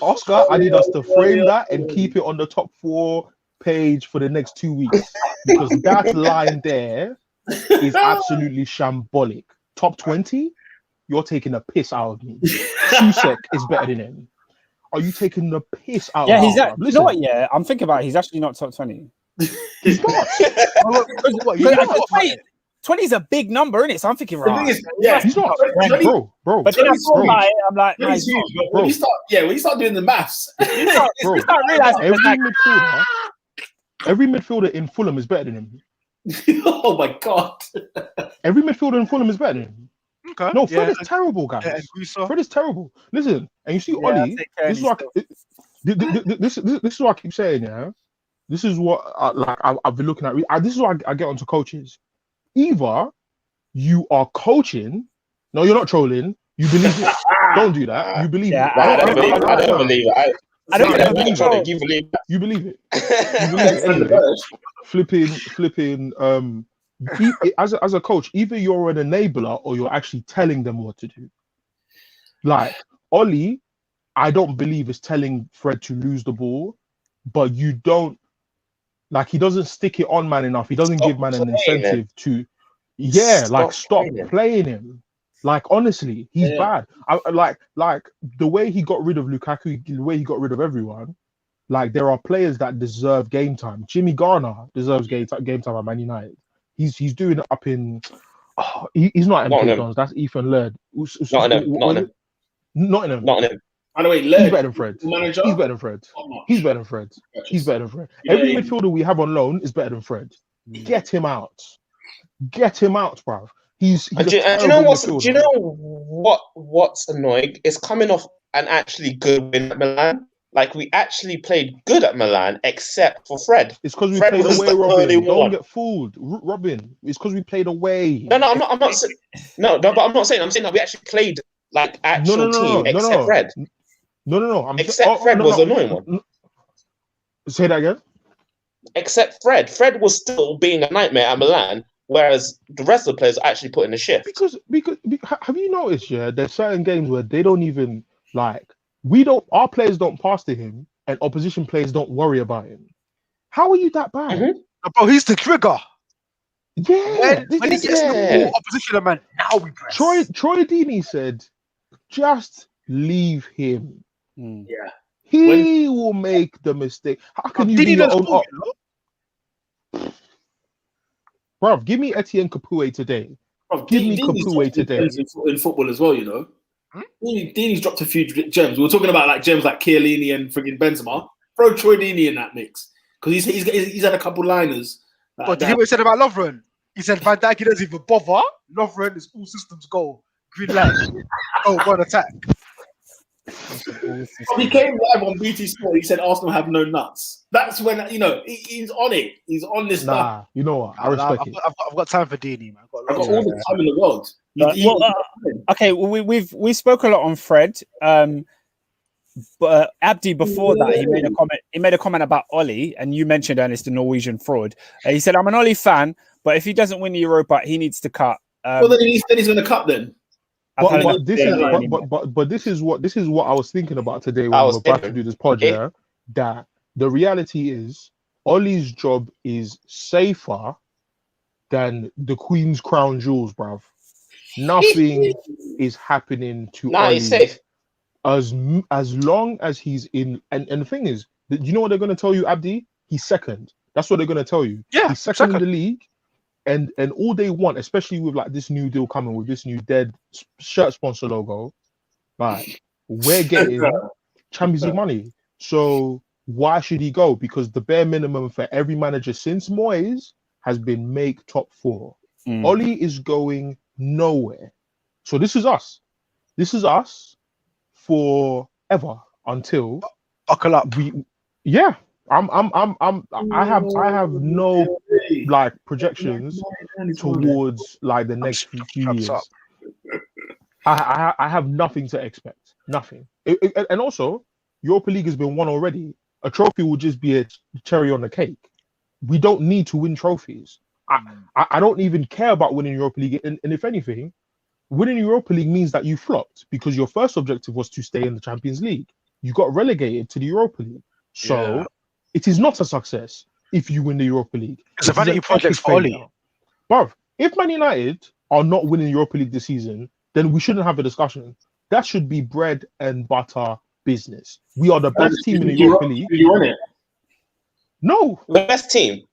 Speaker 6: Oscar, I need us to frame that and keep it on the top 4 page for the next 2 weeks because that line there is absolutely shambolic. Top 20, you're taking a piss out of me. Susek is better than him. Are you taking the piss out of me?
Speaker 1: Yeah, you know what? Yeah, I'm thinking about it. He's actually not top 20.
Speaker 6: He's not.
Speaker 1: 20 is a big number, isn't it? So I'm thinking, right?
Speaker 2: He's
Speaker 6: not, bro.
Speaker 1: But then I thought about it, I'm like,
Speaker 2: when you start doing the maths,
Speaker 1: you start realizing
Speaker 6: every midfielder in Fulham is better than him.
Speaker 2: Oh my god!
Speaker 6: Every midfielder in Fulham is better than him.
Speaker 7: Okay.
Speaker 6: No, Fred is terrible, guys.
Speaker 7: Yeah,
Speaker 6: Fred is terrible. Listen, and you see Ollie. This is what I keep saying. Yeah, this is what I've been looking at. This is why I get onto coaches. Either you are coaching. No, you're not trolling. You believe it. Don't do that. You believe it.
Speaker 5: I don't believe it. You believe it.
Speaker 6: Anyway. Flipping. As a coach, either you're an enabler or you're actually telling them what to do. Like Ollie, I don't believe is telling Fred to lose the ball, but you don't like he doesn't stick it on man enough. He doesn't give man an incentive to stop playing him. Like honestly, he's bad. Like the way he got rid of Lukaku, the way he got rid of everyone. Like there are players that deserve game time. Jimmy Garner deserves game time at Man United. He's doing it up in. He's not MK Dons. That's Ethan Laird. Nottingham.
Speaker 2: By the way,
Speaker 6: Laird, he's better than Fred. He's better than Fred. He's better than Fred. He's better than Fred. Every midfielder we have on loan is better than Fred. Get him out. Get him out, bruv. Do you
Speaker 5: know what's annoying? It's coming off an actually good win at Milan. Like we actually played good at Milan, except for Fred.
Speaker 6: It's because we played away, Robin. Don't get fooled, Robin. It's because we played away.
Speaker 5: No, I'm not saying. No, but I'm not saying. I'm saying that we actually played like actual team, except Fred.
Speaker 6: No.
Speaker 5: Fred was the annoying one.
Speaker 6: Say that again.
Speaker 5: Except Fred. Fred was still being a nightmare at Milan. Whereas the rest of the players are actually put in the shift. Because
Speaker 6: have you noticed? Yeah, there's certain games where they don't even like. Our players don't pass to him, and opposition players don't worry about him. How are you that bad?
Speaker 7: Mm-hmm. Bro, he's the trigger.
Speaker 6: Yeah,
Speaker 7: when he gets the opposition, man. Now we press.
Speaker 6: Troy Deeney said, "Just leave him.
Speaker 2: Yeah,
Speaker 6: he will make the mistake. How can you be your own?" Bro, give me Etienne Capoue today. Give me Capoue today.
Speaker 2: In football as well, you know. Deeney's dropped a few gems. We were talking about like gems like Chiellini and friggin' Benzema. Throw Troy Deeney in that mix because he's had a couple liners.
Speaker 7: Did you hear what he said about Lovren? He said Van Dijk doesn't even bother. Lovren is all systems go. Green light. Go on attack.
Speaker 2: He came live on BT Sport. He said Arsenal have no nuts. That's when he's on it. He's on this stuff.
Speaker 6: You know what? I respect it.
Speaker 7: I've got time for Deeney, man.
Speaker 2: I've got all the time in the world.
Speaker 1: We spoke a lot on Fred, but Abdi before that he made a comment. He made a comment about Ollie, and you mentioned Ernest, the Norwegian fraud. He said, "I'm an Ollie fan, but if he doesn't win the Europa, he needs to cut."
Speaker 2: Then he's going to cut then.
Speaker 6: But this is what I was thinking about today when we were about to do this pod. Yeah, that the reality is Ollie's job is safer than the Queen's crown jewels, bruv. Nothing is happening to Ollie.
Speaker 5: He's safe.
Speaker 6: As long as he's in, and the thing is, you know what they're going to tell you, Abdi? He's second. That's what they're going to tell you.
Speaker 7: Yeah,
Speaker 6: he's second in the league. And all they want, especially with like this new deal coming with this new dead shirt sponsor logo, like we're getting Champions League money. So why should he go? Because the bare minimum for every manager since Moyes has been make top 4. Ollie is going nowhere. So this is us. This is us forever until
Speaker 7: buckle up.
Speaker 6: Yeah. I have no like projections towards like the next few years. I have nothing to expect. Nothing. And also, Europa League has been won already. A trophy will just be a cherry on the cake. We don't need to win trophies. I don't even care about winning Europa League. And if anything, winning Europa League means that you flopped because your first objective was to stay in the Champions League. you got relegated to the Europa League. So
Speaker 7: Yeah.
Speaker 6: it is not a success if you win the Europa League.
Speaker 7: It's a
Speaker 6: It is
Speaker 7: vanity
Speaker 6: an
Speaker 7: project
Speaker 6: epic
Speaker 7: for Oli.
Speaker 6: failure. Bruv, if Man United are not winning Europa League this season, then we shouldn't have a discussion. That should be bread and butter business. We are the best team in the Europa League.
Speaker 2: You win it.
Speaker 6: No,
Speaker 5: The best team,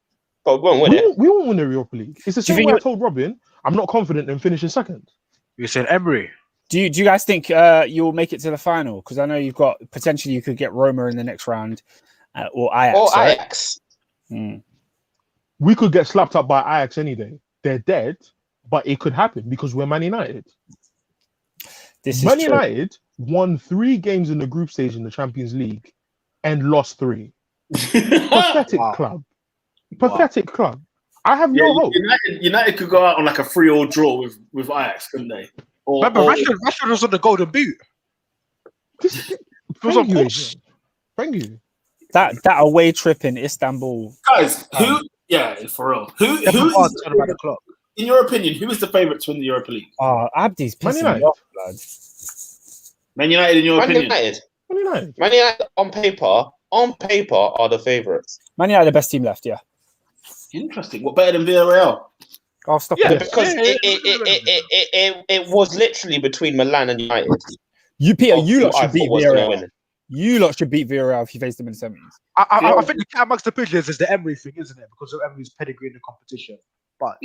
Speaker 5: but we won't win it.
Speaker 6: we won't win the Europa League. It's the
Speaker 7: Do you
Speaker 6: same
Speaker 7: think
Speaker 6: way I told Robin, I'm not confident in finishing second.
Speaker 7: You said Emery.
Speaker 1: Do you guys think you'll make it to the final? Because I know you've got potentially you could get Roma in the next round or Ajax.
Speaker 5: Or
Speaker 1: right?
Speaker 5: Ajax.
Speaker 6: We could get slapped up by Ajax any day. They're dead, but it could happen because we're Man United. Man United won 3 games in the group stage in the Champions League and lost 3. Pathetic club. Pathetic club. I have no hope.
Speaker 2: United could go out on like a 3-3 draw with Ajax, couldn't they?
Speaker 7: Remember, Rashford was on the golden boot.
Speaker 6: Thank you, Adrian. Thank you.
Speaker 1: That away trip in Istanbul.
Speaker 2: Guys, for real. Who
Speaker 7: about the clock.
Speaker 2: in your opinion, who is the favourite to win the Europa League?
Speaker 1: Abdi's
Speaker 6: Man
Speaker 1: pissing me
Speaker 6: United.
Speaker 1: off, blood.
Speaker 2: Man United, in your
Speaker 5: Man
Speaker 2: opinion?
Speaker 5: United.
Speaker 6: Man United.
Speaker 5: Man United on paper are the favourites.
Speaker 1: Man United are the best team left, yeah.
Speaker 2: Interesting. What, better than Villarreal?
Speaker 1: I'll stop
Speaker 5: Yeah,
Speaker 1: it.
Speaker 5: because it was literally between Milan and United.
Speaker 1: Peter,
Speaker 5: Of
Speaker 1: you
Speaker 5: who
Speaker 1: lot
Speaker 5: I
Speaker 1: should beat
Speaker 5: thought was gonna
Speaker 1: Villarreal.
Speaker 5: win.
Speaker 1: You lot should beat Villarreal if you face them in the semis.
Speaker 7: I think the cat amongst the pigeons is the Emery thing, isn't it? Because of Emery's pedigree in the competition. But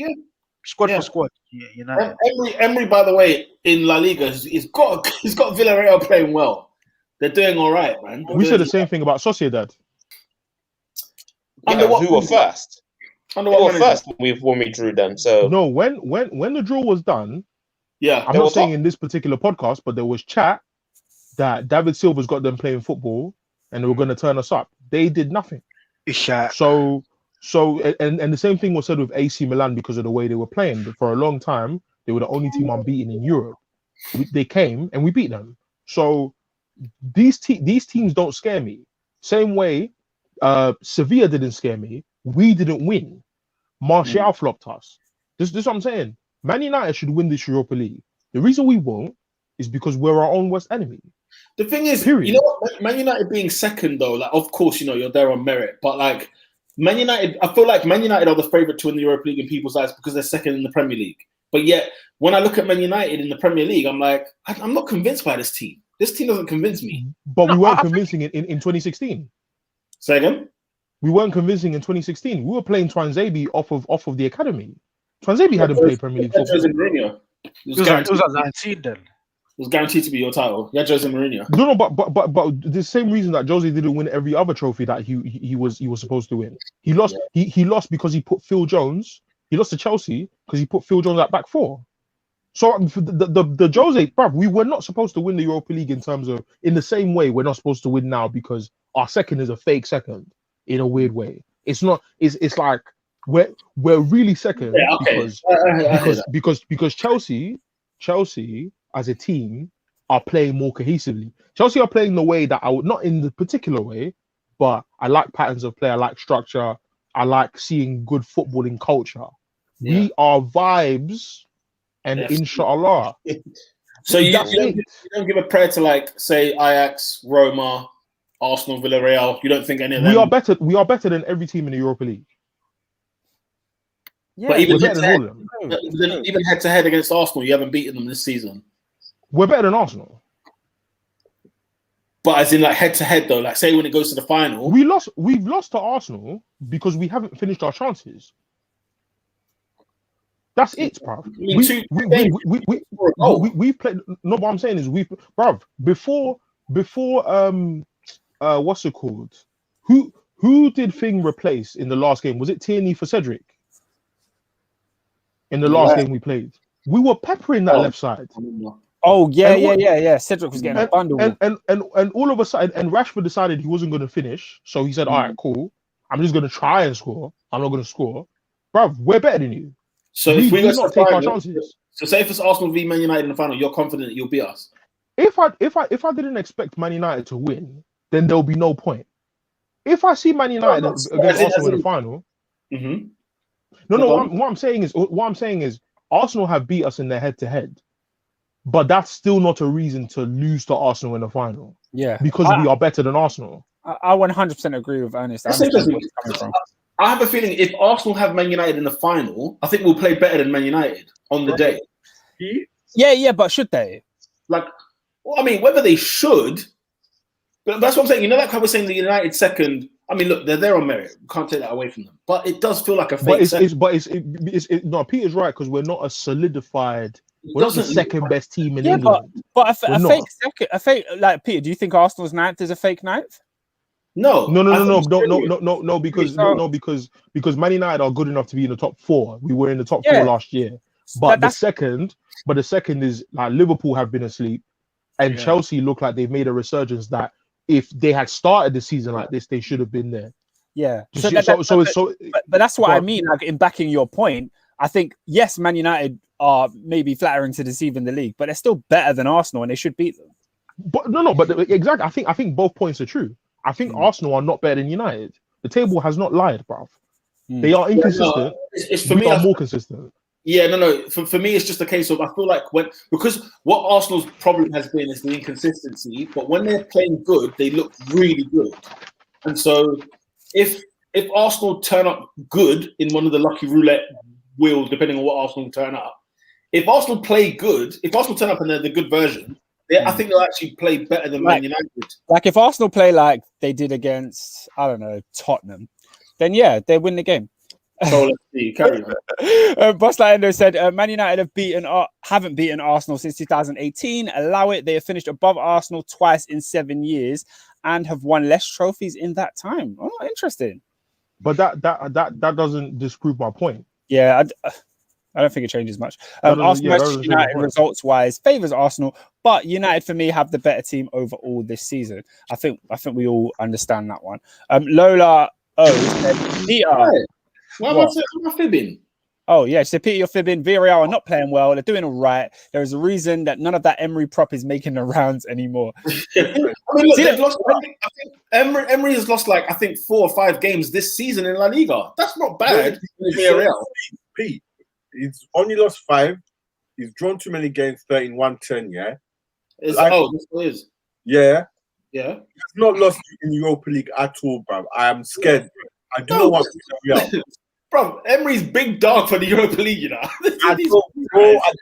Speaker 7: squad for squad, United.
Speaker 2: Emery, by the way, in La Liga, he's got Villarreal playing well. They're doing all right, man.
Speaker 6: We said the same thing about Sociedad.
Speaker 2: Under what
Speaker 5: Who were first?
Speaker 2: Under
Speaker 5: They
Speaker 2: what
Speaker 5: were
Speaker 2: manager?
Speaker 5: first when we drew them. So
Speaker 6: No, when the draw was done,
Speaker 2: Yeah.
Speaker 6: I'm
Speaker 5: They
Speaker 6: not
Speaker 5: were
Speaker 6: saying
Speaker 5: top.
Speaker 6: in this particular podcast, but there was chat that David Silva's got them playing football and they were going to turn us up. They did nothing.
Speaker 7: Ishak.
Speaker 6: So and the same thing was said with AC Milan because of the way they were playing. But for a long time, they were the only team unbeaten in Europe. They came and we beat them. So these teams don't scare me. Same way, Sevilla didn't scare me. We didn't win. Martial flopped us. This is what I'm saying. Man United should win this Europa League. The reason we won't is because we're our own worst enemy.
Speaker 2: The thing is,
Speaker 6: Period.
Speaker 2: you know what? Man United being second, though, like, of course, you're there on merit. But, like, Man United, I feel like Man United are the favourite to win the Europa League in people's eyes because they're second in the Premier League. But yet, when I look at Man United in the Premier League, I'm like, I'm not convinced by this team. This team doesn't convince me.
Speaker 6: But we weren't convincing in 2016.
Speaker 2: Say again?
Speaker 6: We weren't convincing in 2016. We were playing Twanzebe off of the academy. Twanzebe hadn't played Premier League football.
Speaker 2: Jose Mourinho. It
Speaker 7: It was at 19 then.
Speaker 2: was guaranteed to be your title. Yeah, Jose Mourinho.
Speaker 6: No, but the same reason that Jose didn't win every other trophy that he was supposed to win. He lost. He lost because he put Phil Jones. He lost to Chelsea because he put Phil Jones at back 4. So the Jose, bruv, we were not supposed to win the Europa League in the same way we're not supposed to win now because our second is a fake second in a weird way. It's not. It's like we're really second because Chelsea as a team are playing more cohesively. Chelsea are playing the way that I would not in the particular way, but I like patterns of play. I like structure. I like seeing good footballing culture.
Speaker 2: Yeah.
Speaker 6: We are vibes, and inshallah.
Speaker 2: So you
Speaker 6: That's
Speaker 2: don't give a prayer to, like, say, Ajax, Roma, Arsenal, Villarreal. You don't think any of them?
Speaker 6: We are better than every team in the Europa League.
Speaker 1: Yeah,
Speaker 2: But even
Speaker 6: We're better than all of them.
Speaker 2: even head to head against Arsenal, you haven't beaten them this season.
Speaker 6: We're better than Arsenal.
Speaker 2: But as in, like, head to head, though, like, say when it goes to the final,
Speaker 6: We've lost to Arsenal because we haven't finished our chances. That's it, bruv. We've played. No, what I'm saying is bruv, before what's it called? Who did Thing replace in the last game? Was it Tierney for Cedric? In the last game we played, we were peppering that left side.
Speaker 1: Oh yeah. Cedric was getting a bundle.
Speaker 6: And all of a sudden, and Rashford decided he wasn't going to finish, so he said, "All right, cool. I'm just going to try and score. I'm not going to score, bruv. We're better than you.
Speaker 2: so if we
Speaker 6: do
Speaker 2: go to
Speaker 6: not
Speaker 2: the
Speaker 6: take our
Speaker 2: final,
Speaker 6: chances."
Speaker 2: so say if it's Arsenal v Man United in the final, you're confident that you'll beat us.
Speaker 6: If I didn't expect Man United to win, then there'll be no point. If I see Man United against Arsenal in the final,
Speaker 2: Mm-hmm.
Speaker 6: what I'm saying is Arsenal have beat us in their head-to-head, but that's still not a reason to lose to Arsenal in the final.
Speaker 1: Yeah,
Speaker 6: because we are better than Arsenal.
Speaker 1: I 100% agree with Ernest. I
Speaker 2: That's
Speaker 1: understand
Speaker 2: interesting.
Speaker 1: where he's coming from.
Speaker 2: I have a feeling if Arsenal have Man United in the final, I think we'll play better than Man United on the day.
Speaker 1: Yeah, but should they?
Speaker 2: Like, well, I mean, whether they should, but that's what I'm saying. You know, that kind of saying the United second. I mean, look, they're there on merit. We can't take that away from them. But it does feel like a fake.
Speaker 6: No, Peter's right because we're not a solidified. We're not the second best team in England.
Speaker 1: But a fake like Peter. Do you think Arsenal's ninth is a fake ninth?
Speaker 2: No,
Speaker 6: because Man United are good enough to be in the top 4. We were in the top 4 last year. But the second is like Liverpool have been asleep, and Chelsea look like they've made a resurgence that if they had started the season like this, they should have been there.
Speaker 1: Yeah.
Speaker 6: But
Speaker 1: that's what I mean. Like in backing your point, I think yes, Man United are maybe flattering to deceive in the league, but they're still better than Arsenal, and they should beat them.
Speaker 6: But exactly. I think both points are true. I think Arsenal are not better than United. The table has not lied, bruv. They are inconsistent.
Speaker 2: It's for me
Speaker 6: are more consistent.
Speaker 2: Yeah, no. For me, it's just a case of I feel like because what Arsenal's problem has been is the inconsistency. But when they're playing good, they look really good. And so, if Arsenal turn up good in one of the lucky roulette wheels, depending on what Arsenal turn up, if Arsenal play good, if Arsenal turn up and they're the good version, I think they'll actually play better than Man United. Like
Speaker 1: if Arsenal play like they did against, I don't know, Tottenham, then yeah, they win the game.
Speaker 2: So let's see. Carry on.
Speaker 1: Boss Endo said Man United haven't beaten Arsenal since 2018. Allow it. They have finished above Arsenal twice in 7 years and have won less trophies in that time. Oh, interesting.
Speaker 6: But that doesn't disprove my point.
Speaker 1: Yeah, I don't think it changes much. Arsenal United results-wise favours Arsenal, but United for me have the better team overall this season. I think we all understand that one. Lola said, Peter.
Speaker 2: Why am I fibbing?
Speaker 1: Oh yeah, so Peter, you're fibbing. Villarreal are not playing well. They're doing all right. There is a reason that none of that Emery prop is making the rounds anymore.
Speaker 2: I mean, look, they've lost. I think Emery has lost 4 or 5 games this season in La Liga. That's not bad. Villarreal.
Speaker 3: Pete, he's only lost 5. He's drawn too many games, 13-1-10. Yeah.
Speaker 2: This is.
Speaker 3: Yeah.
Speaker 2: Yeah.
Speaker 3: He's not lost in Europa League at all, bro. I am scared. I do not want Villarreal.
Speaker 2: Bro, Emery's big dog for the Europa League, you know.
Speaker 3: I don't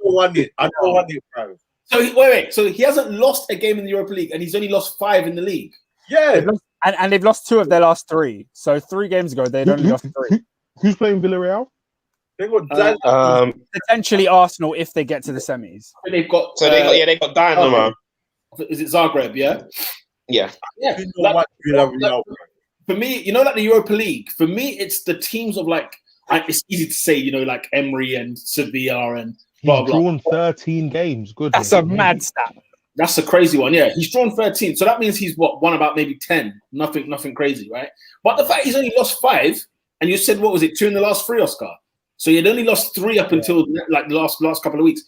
Speaker 3: want it. I don't want it, bro.
Speaker 2: So wait. So he hasn't lost a game in the Europa League, and he's only lost 5 in the league.
Speaker 3: Yeah,
Speaker 1: and they've lost 2 of their last 3. So 3 games ago, they'd only lost 3.
Speaker 6: Who's playing Villarreal?
Speaker 3: They got
Speaker 1: potentially Arsenal if they get to the semis.
Speaker 2: They've got
Speaker 5: they got Dynamo.
Speaker 2: Is it Zagreb? Yeah.
Speaker 5: Yeah.
Speaker 2: For me, the Europa League, for me, it's the teams of it's easy to say, like Emery and Sevilla and blah, blah.
Speaker 6: He's drawn 13 games. Good.
Speaker 1: That's a mad stat.
Speaker 2: That's a crazy one. Yeah. He's drawn 13. So that means he's won about maybe 10. Nothing crazy, right? But the fact he's only lost 5, and you said, what was it, 2 in the last 3, Oscar? So he had only lost 3 up until the last couple of weeks.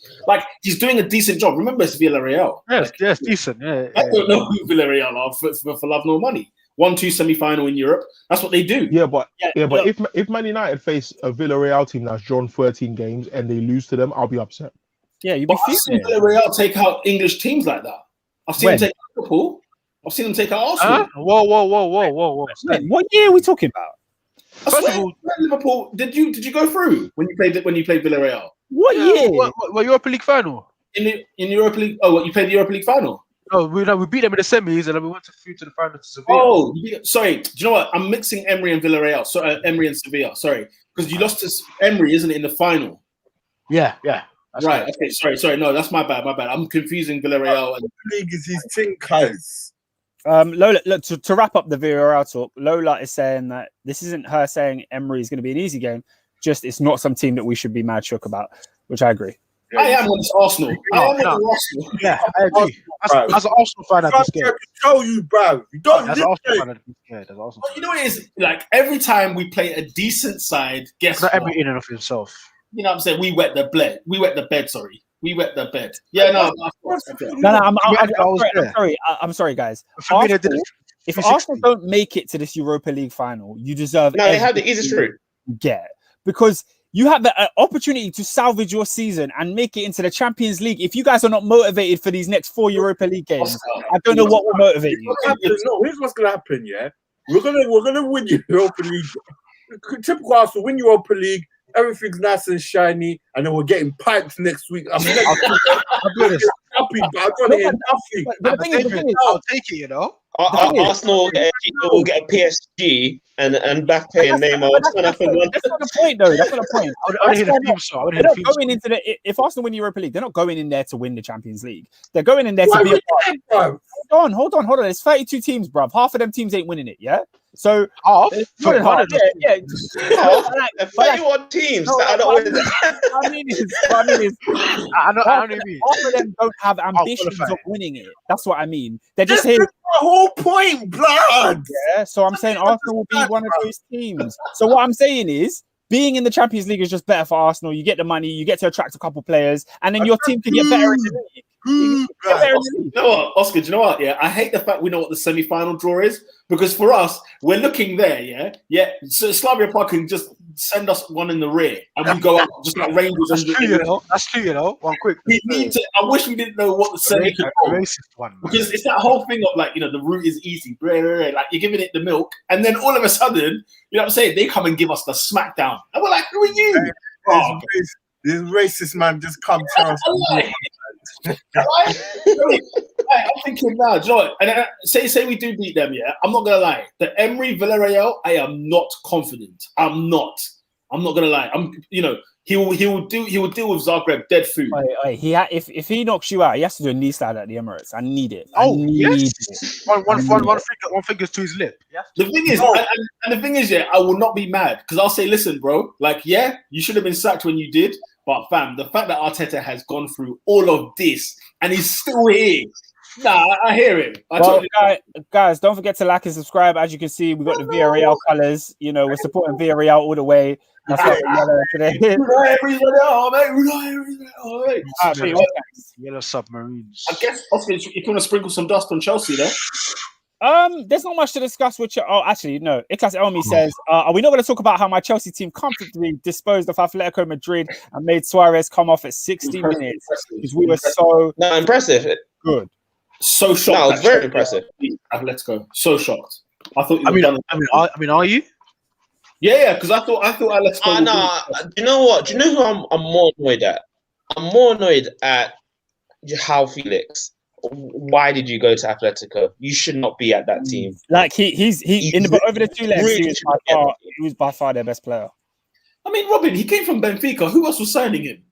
Speaker 2: He's doing a decent job. Remember, it's Villarreal.
Speaker 7: Yes, decent. Yeah,
Speaker 2: I don't know who Villarreal are for love nor money. 1-2 semi-final in Europe. That's what they do.
Speaker 6: But if Man United face a Villarreal team that's drawn 13 games and they lose to them, I'll be upset.
Speaker 1: Yeah, you'd be
Speaker 2: I've seen Villarreal take out English teams like that. I've seen them take out Liverpool. I've seen them take out Arsenal.
Speaker 7: Whoa.
Speaker 1: What year are we talking about?
Speaker 2: First of all, Liverpool. Did you go through when you played Villarreal?
Speaker 1: What year?
Speaker 7: What Europa League final?
Speaker 2: In Europa League. Oh, what, you played the Europa League final?
Speaker 7: Oh, we beat them in the semis, and then we went through to the final to Sevilla.
Speaker 2: Oh, sorry. Do you know what? I'm mixing Emery and Villarreal. So Emery and Sevilla. Sorry, because you lost to Emery, isn't it, in the final?
Speaker 7: Yeah.
Speaker 2: Right. Okay. Sorry. No, that's my bad. I'm confusing Villarreal. And
Speaker 3: league is his thing, guys.
Speaker 1: Lola, look, to wrap up the Villarreal talk, Lola is saying that this isn't her saying Emery is going to be an easy game. Just it's not some team that we should be mad shook about, which I agree.
Speaker 2: Yeah. I am on Arsenal. Arsenal.
Speaker 7: Yeah, I agree. As an Arsenal fan, I'd be scared.
Speaker 3: Tell you, bro. You don't.
Speaker 7: As an Arsenal fan, I'd be scared.
Speaker 2: You know what it is? Every time we play a decent side, guess
Speaker 7: not
Speaker 2: what?
Speaker 7: Emery in and of himself.
Speaker 2: You know what I'm saying? We wet the bed. Sorry. We wet the bed. Yeah, no.
Speaker 1: I'm sorry, guys. If Arsenal don't make it to this Europa League final, you deserve.
Speaker 5: No, they have the easiest route.
Speaker 1: Get because You have the opportunity to salvage your season and make it into the Champions League. If you guys are not motivated for these next 4 Europa League games, I don't know what will motivate you.
Speaker 3: No, here's what's gonna happen. Yeah, we're gonna win Europa League. Typical Arsenal, win Europa League. Everything's nice and shiny, and then we're getting piped next week. I'm happy, but I don't hear nothing.
Speaker 7: But the thing is, I'll take it, you know.
Speaker 5: Arsenal will get a PSG and Mbappe and Neymar.
Speaker 1: That's not the point, though. That's not the point.
Speaker 7: I would hear the theme song.
Speaker 1: They're not going into if Arsenal win the Europa League, they're not going in there to win the Champions League. They're going in there to be a part. Hold on. There's 32 teams, bruv. Half of them teams ain't winning it, yeah? So
Speaker 7: half?
Speaker 1: Yeah.
Speaker 5: 31 teams that are not winning it.
Speaker 1: I mean is
Speaker 7: I mean.
Speaker 1: Half of them don't have ambitions of winning it. That's what I mean. They're just here.
Speaker 3: The whole point, blood.
Speaker 1: Yeah, so I'm saying Arsenal will be one of those teams. So what I'm saying is, being in the Champions League is just better for Arsenal. You get the money, you get to attract a couple players, and then your team can get better in the league.
Speaker 2: You know what, Oscar? Do you know what? Yeah, I hate the fact we know what the semi-final draw is, because for us, we're looking there. Yeah. So Slavia Prague can just send us one in the rear, and we go out just like Rangers.
Speaker 7: That's true, you know. One quick.
Speaker 2: We need to. I wish we didn't know what the semi could go, because it's that whole thing of like, you know, the route is easy, like you're giving it the milk, and then all of a sudden, you know what I'm saying? They come and give us the smackdown, and we're like, who are you?
Speaker 3: This racist man just come to us.
Speaker 2: I'm thinking now, do you know what? And say we do beat them, yeah. I'm not gonna lie. The Emery Villarreal, I am not confident. I'm not gonna lie. He will deal with Zagreb dead food.
Speaker 1: If he knocks you out, he has to do a knee slide at the Emirates. I need it.
Speaker 7: One finger's to his lip. Yeah.
Speaker 2: The thing is, and the thing is, yeah, I will not be mad because I'll say, listen, bro, like, yeah, you should have been sacked when you did, but fam, the fact that Arteta has gone through all of this and he's still here. Nah, I hear him.
Speaker 1: Guys, don't forget to like and subscribe. As you can see, we got the Villarreal colours. You know, we're supporting Villarreal all the way. That's why we're today.
Speaker 7: Yellow submarines.
Speaker 2: I guess, Oscar, if you want to sprinkle some dust on Chelsea there.
Speaker 1: There's not much to discuss with you. Oh, actually, no. Ikas Elmi says, are we not going to talk about how my Chelsea team comfortably disposed of Atletico Madrid and made Suarez come off at 60 minutes because we were so
Speaker 5: impressive.
Speaker 1: Good.
Speaker 5: So shocked. No, it's very impressive.
Speaker 2: Atletico, so shocked. I thought.
Speaker 7: I mean, are you?
Speaker 2: Yeah, because I thought Atletico.
Speaker 5: Do you know what? Do you know who I'm more annoyed at? I'm more annoyed at how Felix. Why did you go to Atletico? You should not be at that team.
Speaker 1: Like he's over the 2 legs. Really he was by far their best player.
Speaker 2: I mean, Robin, he came from Benfica. Who else was signing him?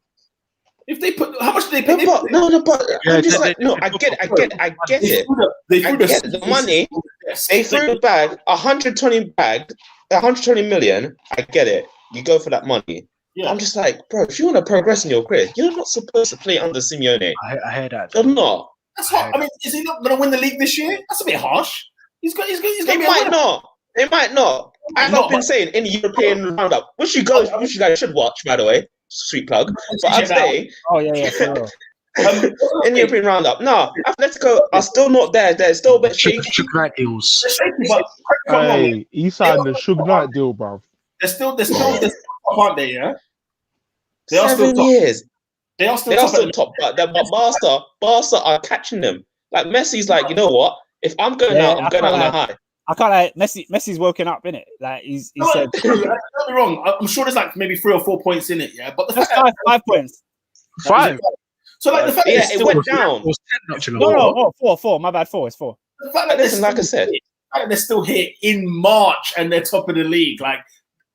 Speaker 2: If they put, how much did they pay?
Speaker 5: But I'm just like, I get it. They threw the money. They threw the bag, 120 million. I get it. You go for that money. Yeah. I'm just like, bro, if you want to progress in your career, you're not supposed to play under Simeone.
Speaker 7: I heard that.
Speaker 5: You're not.
Speaker 2: That's hard. I mean, is he not going to win the league this year? That's a bit harsh. He's going.
Speaker 5: They might not. They might not. I've not been saying in the European roundup, which you guys should watch, by the way. Sweet plug. But I'd say, in the European roundup, no, Atletico are still not there. They're still a bit shaky.
Speaker 7: Sugar deals.
Speaker 6: Hey, he signed the Sugar Knight deal, bro.
Speaker 2: They're still aren't they? Yeah.
Speaker 5: They are 7 years. They are still top, but Barca are catching them. Like Messi's like, you know what? If I'm going out, I'm going out on a high.
Speaker 1: I can't like Messi's woken up in it. Like he said,
Speaker 2: don't be wrong. I'm sure there's like maybe 3 or 4 points in it. Yeah, but the fact
Speaker 1: 5 points.
Speaker 7: 5.
Speaker 2: So like the fact that
Speaker 5: it went down.
Speaker 1: No, 4. My bad, 4. It's 4.
Speaker 2: The fact that
Speaker 5: like I said,
Speaker 2: they're still here in March and they're top of the league. Like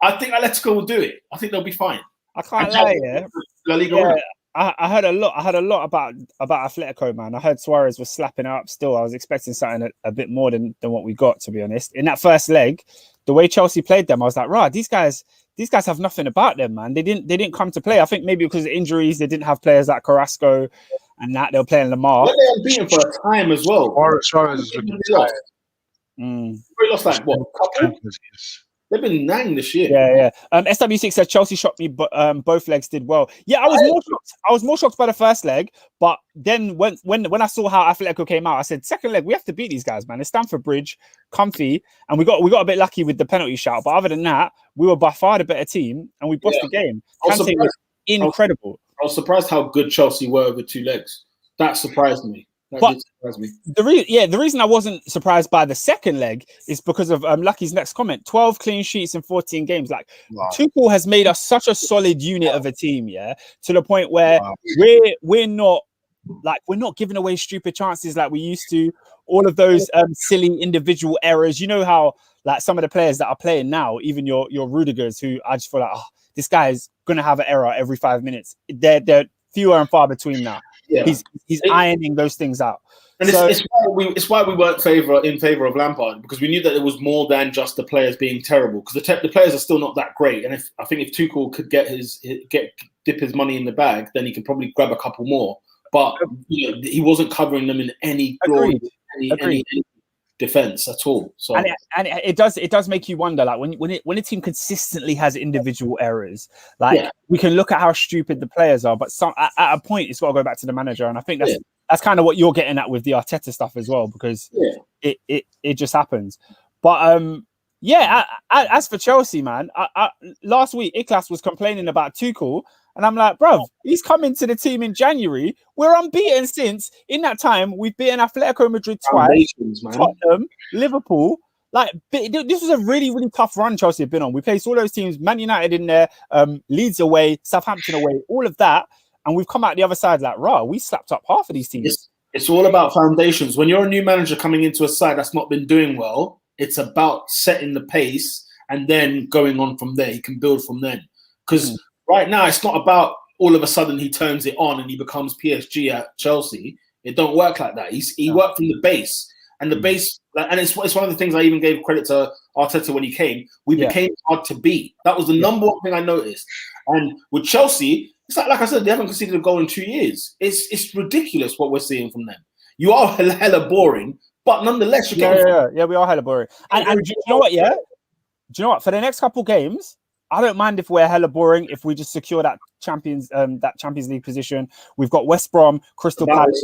Speaker 2: I think Atletico will do it. I think they'll be fine.
Speaker 1: I can't lie. La Liga. I heard a lot about Atletico, man. I heard Suarez was slapping it up still. I was expecting something a bit more than what we got, to be honest. In that first leg, the way Chelsea played them, I was like, right, these guys have nothing about them, man. They didn't come to play. I think maybe because of injuries, they didn't have players like Carrasco and that they were playing Lamar.
Speaker 2: Well, they were beaten for a time as well.
Speaker 7: Suarez is looking tired.
Speaker 2: We lost like what? Couple? They've been nang this year.
Speaker 1: Yeah. SW6 said Chelsea shocked me, but both legs did well. Yeah, I was more shocked by the first leg, but then when I saw how Atletico came out, I said second leg we have to beat these guys, man. It's Stamford Bridge, comfy, and we got a bit lucky with the penalty shout. But other than that, we were by far the better team, and we bossed the game. Kante was incredible.
Speaker 2: I was surprised how good Chelsea were over 2 legs. That surprised me. The reason I wasn't surprised by the second leg is because of Lucky's next comment. 12 clean sheets in 14 games. Like, Tuchel has made us such a solid unit of a team, to the point where we're not giving away stupid chances like we used to. All of those silly individual errors. You know how like some of the players that are playing now, even your Rudigers, who I just feel like, this guy is gonna have an error every 5 minutes. They're fewer and far between now. Yeah. He's ironing those things out. And it's why we weren't in favor of Lampard, because we knew that it was more than just the players being terrible. Because the players are still not that great. And I think if Tuchel could dip his money in the bag, then he could probably grab a couple more. But he wasn't covering them in any glory, any defense at all. So
Speaker 1: and it does make you wonder, like when a team consistently has individual errors, like we can look at how stupid the players are, but at a point it's got to go back to the manager. And I think that's kind of what you're getting at with the Arteta stuff as well, because it just happens. But as for Chelsea, man, last week Iklas was complaining about Tuchel. And I'm like, bro, he's come into the team in January. We're unbeaten since. In that time, we've beaten Atletico Madrid twice, Tottenham, Liverpool. Like, this was a really, really tough run Chelsea have been on. We placed all those teams, Man United in there, Leeds away, Southampton away, all of that. And we've come out the other side like, we slapped up half of these teams.
Speaker 2: It's all about foundations. When you're a new manager coming into a side that's not been doing well, it's about setting the pace and then going on from there. He can build from then. Because right now, it's not about all of a sudden he turns it on and he becomes PSG at Chelsea. It don't work like that. He worked from the base, and the base, and it's one of the things I even gave credit to Arteta when he came. We became hard to beat. That was the number one thing I noticed. And with Chelsea, it's like I said, they haven't conceded a goal in 2 years. It's ridiculous what we're seeing from them. You are hella boring, but nonetheless,
Speaker 1: we are hella boring. And do you know what? Yeah, do you know what? For the next couple games, I don't mind if we're hella boring if we just secure that Champions League position. We've got West Brom, Crystal Palace,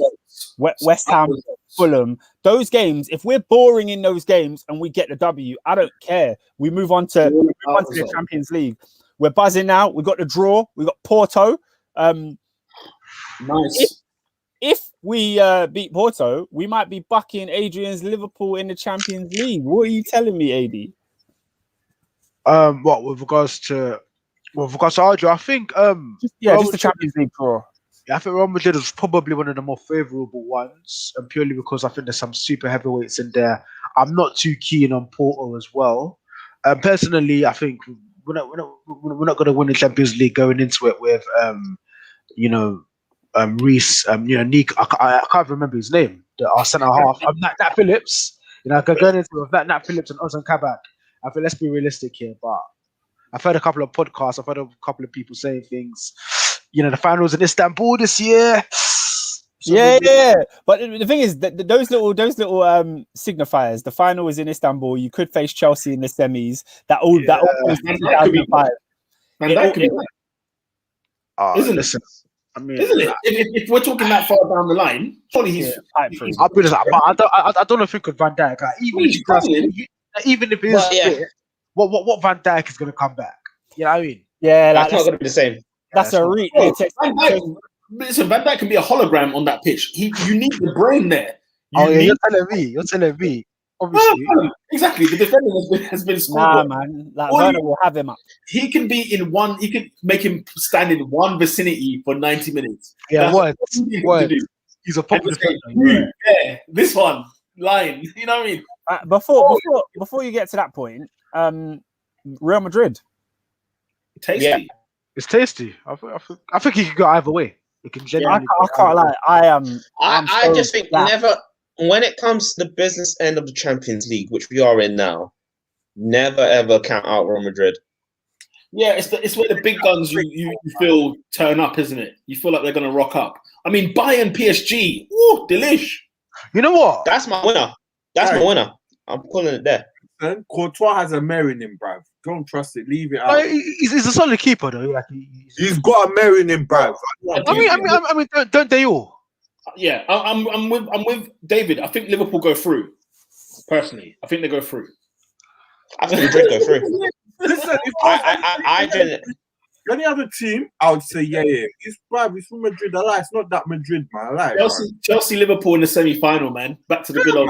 Speaker 1: West Ham, Fulham. Those games, if we're boring in those games and we get the W, I don't care. We move on to the Champions League. We're buzzing now. We got the draw. We got Porto.
Speaker 2: Nice.
Speaker 1: If we beat Porto, we might be bucking Adrian's Liverpool in the Champions League. What are you telling me, AD?
Speaker 4: With regards to Arjo, I think
Speaker 1: just the Champions League draw.
Speaker 4: Yeah, I think Real Madrid is probably one of the more favourable ones, and purely because I think there's some super heavyweights in there. I'm not too keen on Porto as well. Personally, I think we're not going to win the Champions League going into it with Reece, Nick. I can't remember his name. Our centre half, Nat Phillips. Going into it with that Nat Phillips and Ozan Kabak. I think let's be realistic here, but I've heard a couple of podcasts, I've heard a couple of people saying things. The finals in Istanbul this year.
Speaker 1: But the thing is that those little signifiers. The final is in Istanbul. You could face Chelsea in the semis. That all comes in 2005.
Speaker 2: Listen, I mean, isn't it? If we're talking that far down the line, surely he's.
Speaker 4: I'll be honest, but I don't know if we could Van Dijk. Even if it is fit, what Van Dijk is going to come back? You know what I mean?
Speaker 5: Yeah, that's not going to be the same.
Speaker 1: That's a reach.
Speaker 2: Listen, Van Dijk can be a hologram on that pitch. You need the brain there.
Speaker 4: You're telling me. Obviously,
Speaker 2: exactly. The defender has been scored.
Speaker 1: Nah, man. Werner will have him up.
Speaker 2: He can be in one. He can make him stand in one vicinity for 90 minutes.
Speaker 4: Yeah, what? He's a popular defender.
Speaker 2: Yeah, this one line. You know what I mean?
Speaker 1: Before you get to that point, Real Madrid.
Speaker 2: Tasty.
Speaker 4: Yeah. It's tasty. I think he could go either way. It can genuinely.
Speaker 1: I can't lie.
Speaker 5: I just think never. When it comes to the business end of the Champions League, which we are in now, never ever count out Real Madrid.
Speaker 2: Yeah, it's where the big guns you feel turn up, isn't it? You feel like they're going to rock up. I mean, Bayern PSG, delish.
Speaker 4: You know what?
Speaker 5: That's my winner. My winner. I'm calling it there.
Speaker 3: Listen, Courtois has a mare in him, bruv. Don't trust it. Leave it out.
Speaker 7: He's a solid keeper though. Like
Speaker 3: He's got a mare in him, bruv.
Speaker 7: I mean, don't they all?
Speaker 2: Yeah, I'm with David. I think Liverpool go through. Personally, I think they go through.
Speaker 5: I think Madrid go through.
Speaker 3: Listen, if
Speaker 5: I didn't.
Speaker 3: any other team, I would say, yeah. It's from Madrid. I lie. It's not that Madrid, man. I lie.
Speaker 2: Chelsea, Liverpool in the semi-final, man. Back to the good old.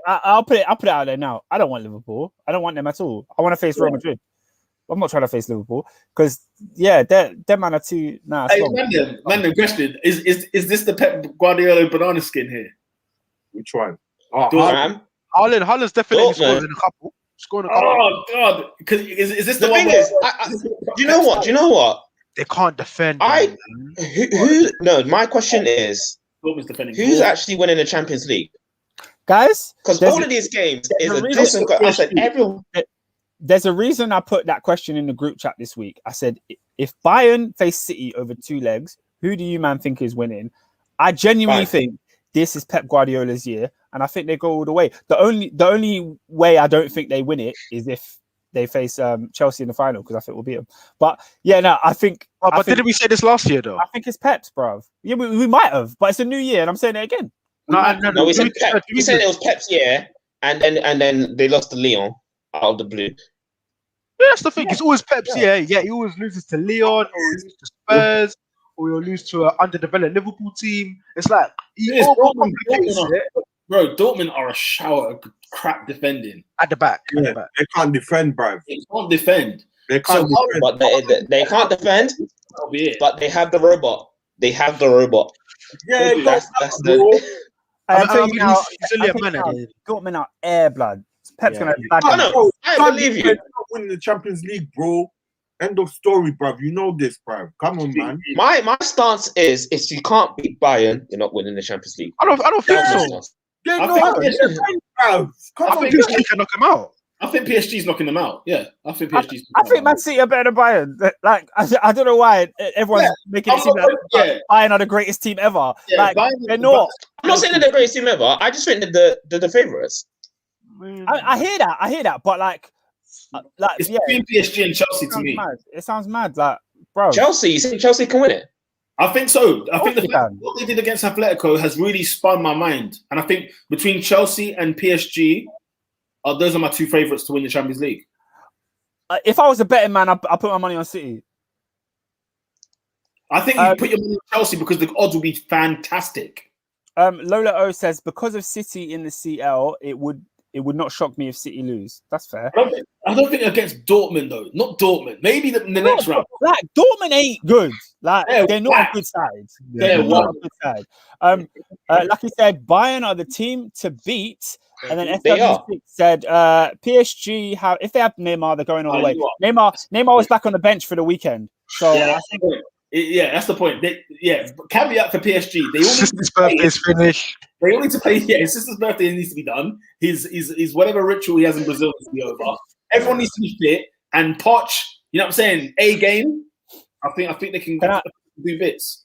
Speaker 1: I'll put it out there now. I don't want Liverpool. I don't want them at all. I want to face Real Madrid. I'm not trying to face Liverpool because them man are too. Nah,
Speaker 2: hey, man, question is this the Pep Guardiola banana skin here?
Speaker 3: Which one?
Speaker 7: Haaland's definitely scored in a couple.
Speaker 2: Oh God! Is this the
Speaker 5: thing? Is, do you know what?
Speaker 7: They can't defend.
Speaker 5: No, my question is, who's actually winning the Champions League,
Speaker 1: guys?
Speaker 5: Because all of these games is a different. I said everyone.
Speaker 1: There's a reason I put that question in the group chat this week. I said, if Bayern face City over 2 legs, who do you man think is winning? I genuinely think this is Pep Guardiola's year, and I think they go all the way. The only way I don't think they win it is if they face Chelsea in the final, because I think we'll beat them. But yeah, no, I think.
Speaker 7: But didn't we say this last year though?
Speaker 1: I think it's Pep's, bruv. Yeah, we might have, but it's a new year, and I'm saying it again.
Speaker 5: No, we said Pep. We said it was Pep's year, and then they lost to Lyon out of the blue.
Speaker 7: Yeah, that's the thing. It's always Pep's year. Yeah, he always loses to Lyon, or he loses to Spurs, or he'll lose to an underdeveloped Liverpool team. It's like
Speaker 2: Dortmund are a shower of crap defending
Speaker 7: at the back.
Speaker 3: They can't defend, bro.
Speaker 2: They can't defend.
Speaker 3: They can't defend.
Speaker 5: But they can't defend. But they have the robot.
Speaker 3: Yeah,
Speaker 5: that's the.
Speaker 1: Dortmund are air blood. Pep's gonna.
Speaker 5: I believe you.
Speaker 3: Winning the Champions League, bro. End of story, bruv. You know this, bruv. Come on, man.
Speaker 5: My stance is if you can't beat Bayern, you're not winning the Champions League.
Speaker 7: I don't think so.
Speaker 3: I think
Speaker 7: PSG can knock him out.
Speaker 2: I think PSG's knocking them out. Yeah, I think PSG's.
Speaker 1: I think Man City are better than Bayern. Like I don't know why everyone's making it seem like Bayern are the greatest team ever.
Speaker 2: Yeah,
Speaker 1: like they're not.
Speaker 5: I'm not saying they're the greatest team ever. I just think that they're the favourites.
Speaker 1: I hear that, but
Speaker 2: it's between PSG and Chelsea to me.
Speaker 1: It sounds mad, like bro.
Speaker 5: Chelsea, you think Chelsea can win it?
Speaker 2: I think so. I think what they did against Atletico has really spun my mind, and I think between Chelsea and PSG, those are my 2 favourites to win the Champions League.
Speaker 1: If I was a betting man, I put my money on City.
Speaker 2: I think you put your money on Chelsea because the odds will be fantastic.
Speaker 1: Lola O says because of City in the CL, it would not shock me if City lose. That's fair.
Speaker 2: I don't think against Dortmund though. Not Dortmund. Maybe the next round.
Speaker 1: Like Dortmund ain't good. Like they're not a good side. They're not a good side. Like he said, Bayern are the team to beat. And then SW6 said PSG if they have Neymar, they're going all the way. Neymar was back on the bench for the weekend. So
Speaker 2: that's the point. Caveat for PSG.
Speaker 7: Sister's birthday is finished.
Speaker 2: They all need to play. Yeah, his sister's birthday needs to be done. His whatever ritual he has in Brazil needs to be over. Everyone needs to be fit. And Poch, you know what I'm saying? A game. I think they can do bits.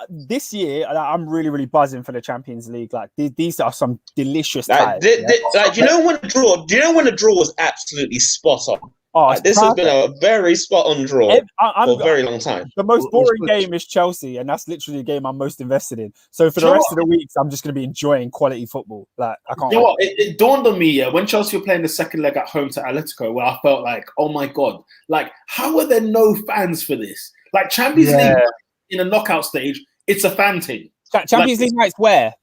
Speaker 1: This year, I'm really, really buzzing for the Champions League. Like these are some delicious
Speaker 5: ties. Do you know when the draw was absolutely spot on? This has been a very spot-on draw for a very long time.
Speaker 1: The most boring game is Chelsea, and that's literally the game I'm most invested in. So for the rest of the weeks, I'm just going to be enjoying quality football. Like I can't.
Speaker 2: You know what? It dawned on me when Chelsea were playing the second leg at home to Atletico, where I felt like, oh my god, like how are there no fans for this? Like Champions League in a knockout stage, it's a fan thing.
Speaker 1: Champions League nights where?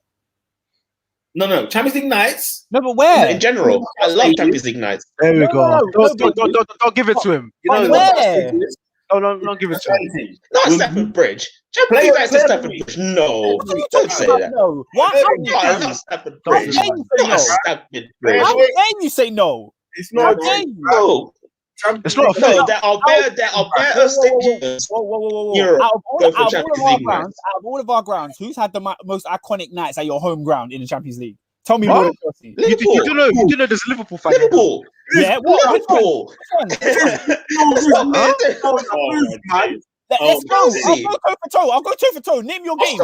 Speaker 2: No, Champions League nights.
Speaker 1: No, but where?
Speaker 5: In general, I love Champions League nights.
Speaker 7: There we go. Don't give it to him.
Speaker 1: Where?
Speaker 7: Don't give it to him.
Speaker 5: Not Stamford Bridge. Champions League nights at Stamford Bridge. No, don't say that.
Speaker 1: No, what?
Speaker 5: Not Stamford Bridge. Not Stamford Bridge.
Speaker 1: How can you say no?
Speaker 3: It's not.
Speaker 5: No.
Speaker 7: It's not
Speaker 5: no, there are better stages.
Speaker 1: Whoa. Out of all of our grounds, who's had the most iconic nights at your home ground in the Champions League? Tell me more than Chelsea.
Speaker 7: You do know there's a Liverpool fan.
Speaker 5: Liverpool.
Speaker 1: Yeah,
Speaker 5: Liverpool.
Speaker 1: Let's go. I'll go toe for toe. Name your game.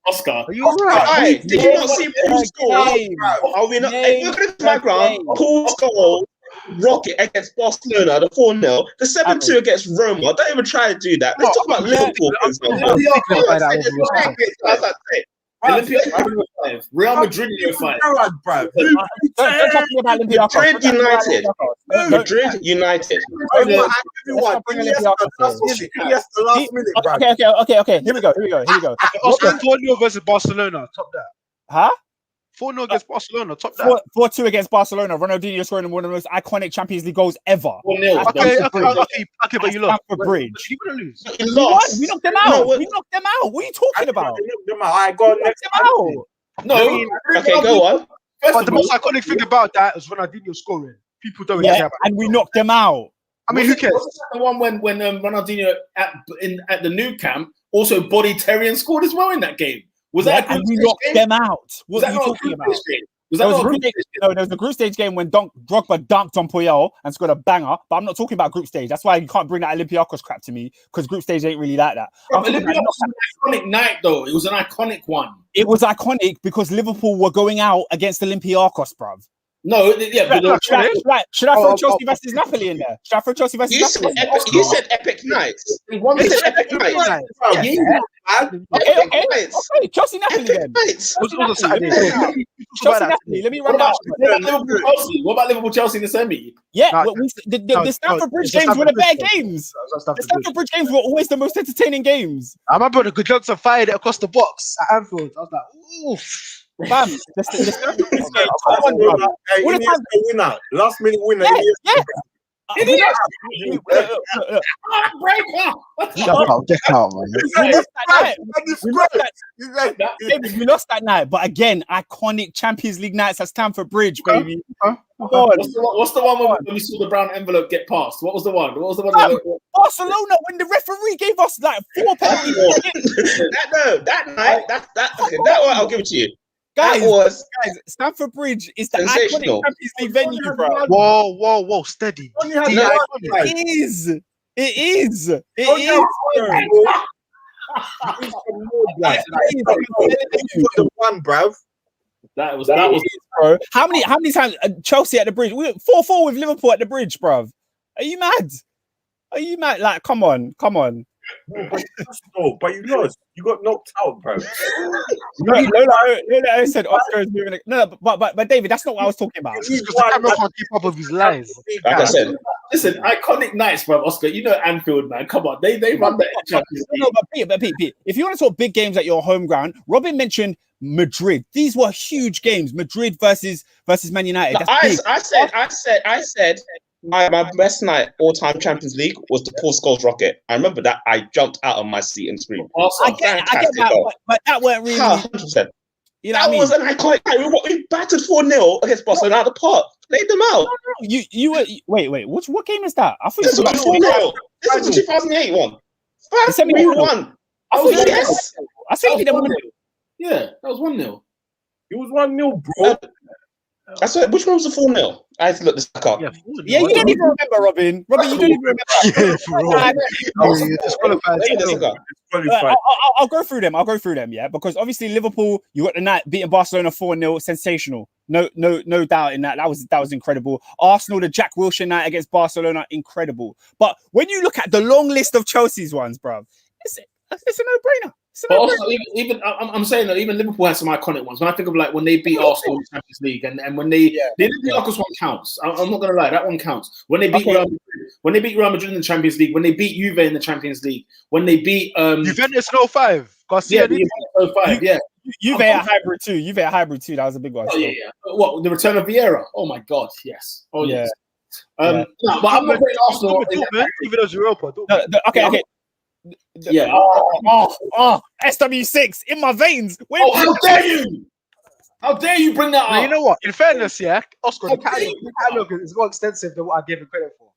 Speaker 2: Oscar.
Speaker 7: Are you alright?
Speaker 5: Did you not see Paul's goal? Are we not? If you look at my ground, Paul's goal rocket against Barcelona, the 4-0, the 7-2 against Roma. Don't even try to do that. Let's talk about Liverpool.
Speaker 2: Real Madrid in 05.
Speaker 1: Don't talk to me about Olympiacos.
Speaker 5: Madrid United.
Speaker 1: Okay. Here we go.
Speaker 7: Oscar 4-0 versus Barcelona. Top that.
Speaker 1: Huh?
Speaker 7: 4-0 against Barcelona. Top that.
Speaker 1: 4-2 against Barcelona. Ronaldinho scoring one of the most iconic Champions League goals ever.
Speaker 7: Okay, but you lost.
Speaker 1: Stamford Bridge.
Speaker 7: You gonna lose.
Speaker 5: You lost.
Speaker 1: We knocked them out. We knocked them out. What are you talking about?
Speaker 3: I got next out.
Speaker 5: No. Okay, go on.
Speaker 7: But the most iconic thing about that is Ronaldinho scoring. People don't care about
Speaker 1: and we knocked them out.
Speaker 7: I mean, who cares?
Speaker 2: The one when Ronaldinho at the new camp also bodied Terry and scored as well in that game. Was that a
Speaker 1: and we knocked them out? What are you talking about? There was the group stage game when Drogba dunked on Puyol and scored a banger, but I'm not talking about group stage. That's why you can't bring that Olympiacos crap to me, because group stage ain't really like that.
Speaker 2: Olympiacos was an iconic night, though. It was an iconic one.
Speaker 1: It was iconic because Liverpool were going out against Olympiacos, bruv.
Speaker 2: No, yeah.
Speaker 1: Should I throw Chelsea versus Napoli in there? Should I throw Chelsea versus Napoli?
Speaker 5: You said epic nights. You said epic nights.
Speaker 1: Okay. Chelsea Napoli then. Chelsea Napoli. Let me run down.
Speaker 2: What about Liverpool Chelsea in the semi?
Speaker 1: Yeah, the Stamford Bridge games were the better games. The Stamford Bridge games were always the most entertaining games.
Speaker 7: I remember the Good Johnson fired it across the box at Anfield. I was like, oof.
Speaker 1: Bam,
Speaker 3: winner, last minute winner.
Speaker 7: Get out, man.
Speaker 1: We lost that night, but again, iconic Champions League nights at Stamford Bridge, baby.
Speaker 2: What's the one when we saw the brown envelope get passed? What was the one?
Speaker 1: Barcelona, when the referee gave us like 4 penalties.
Speaker 5: that night, that one I'll give it to you.
Speaker 1: Guys, Stamford Bridge is the iconic Champions League venue, bro.
Speaker 7: Whoa, steady.
Speaker 1: It is.
Speaker 3: The one, bruv.
Speaker 2: That was,
Speaker 1: bro. How many times Chelsea at the Bridge? We 4-4 with Liverpool at the Bridge, bruv. Are you mad? Like, come on.
Speaker 3: No, but you lost. You got knocked out, bro.
Speaker 1: Lola said Oscar is moving. No, but David, that's not what I was talking about.
Speaker 7: Because the camera can't keep up with his lies.
Speaker 5: Like I said,
Speaker 2: listen, iconic nights, bro. Oscar, you know Anfield, man. Come on, they run the Champions League.
Speaker 1: No, but Pete, if you want to talk big games at your home ground, Robin mentioned Madrid. These were huge games. Madrid versus Man United.
Speaker 5: I said. My best night all-time Champions League was the Paul Scholes rocket. I remember that. I jumped out of my seat and screamed.
Speaker 1: I get that, but that weren't really.
Speaker 5: 100%.
Speaker 1: You know that
Speaker 5: was an iconic night. We battered 4-0 against Barcelona out of the park. Played them out.
Speaker 1: No. You were wait. What game is that? I thought
Speaker 5: this was 4-0. This was the 2008 one. 5-1.
Speaker 2: Yes.
Speaker 1: I said we didn't.
Speaker 2: Yeah, that was 1-0.
Speaker 3: It was 1-0, bro.
Speaker 5: I said, which one was the 4-0? I had to look this back up.
Speaker 1: Yeah, you don't even remember, Robin. You don't even remember. I'll go through them. Yeah, because obviously Liverpool, you got the night beating Barcelona 4-0, sensational. No doubt in that. That was incredible. Arsenal, the Jack Wilshere night against Barcelona, incredible. But when you look at the long list of Chelsea's ones, bruv, it's a no-brainer.
Speaker 2: But also, even I'm saying that even Liverpool has some iconic ones. When I think of like when they beat Arsenal in the Champions League, and when the Olympiacos one counts. I'm not gonna lie, that one counts. When they beat Real Madrid in the Champions League, when they beat Juve in the Champions League, when they beat
Speaker 7: Juventus in 05.
Speaker 2: Garcia, yeah, 05, yeah.
Speaker 1: Juve at hybrid too. That was a big one.
Speaker 2: Oh yeah. What, the return of Vieira? Oh my God, yes. Oh yeah. No, but I'm not putting Arsenal
Speaker 7: even though Europa.
Speaker 1: Okay.
Speaker 2: Yeah.
Speaker 1: SW6 in my veins.
Speaker 2: How dare you? How dare you bring that up?
Speaker 7: You know what? In fairness, Oscar, the catalog is more extensive than what I gave him credit for.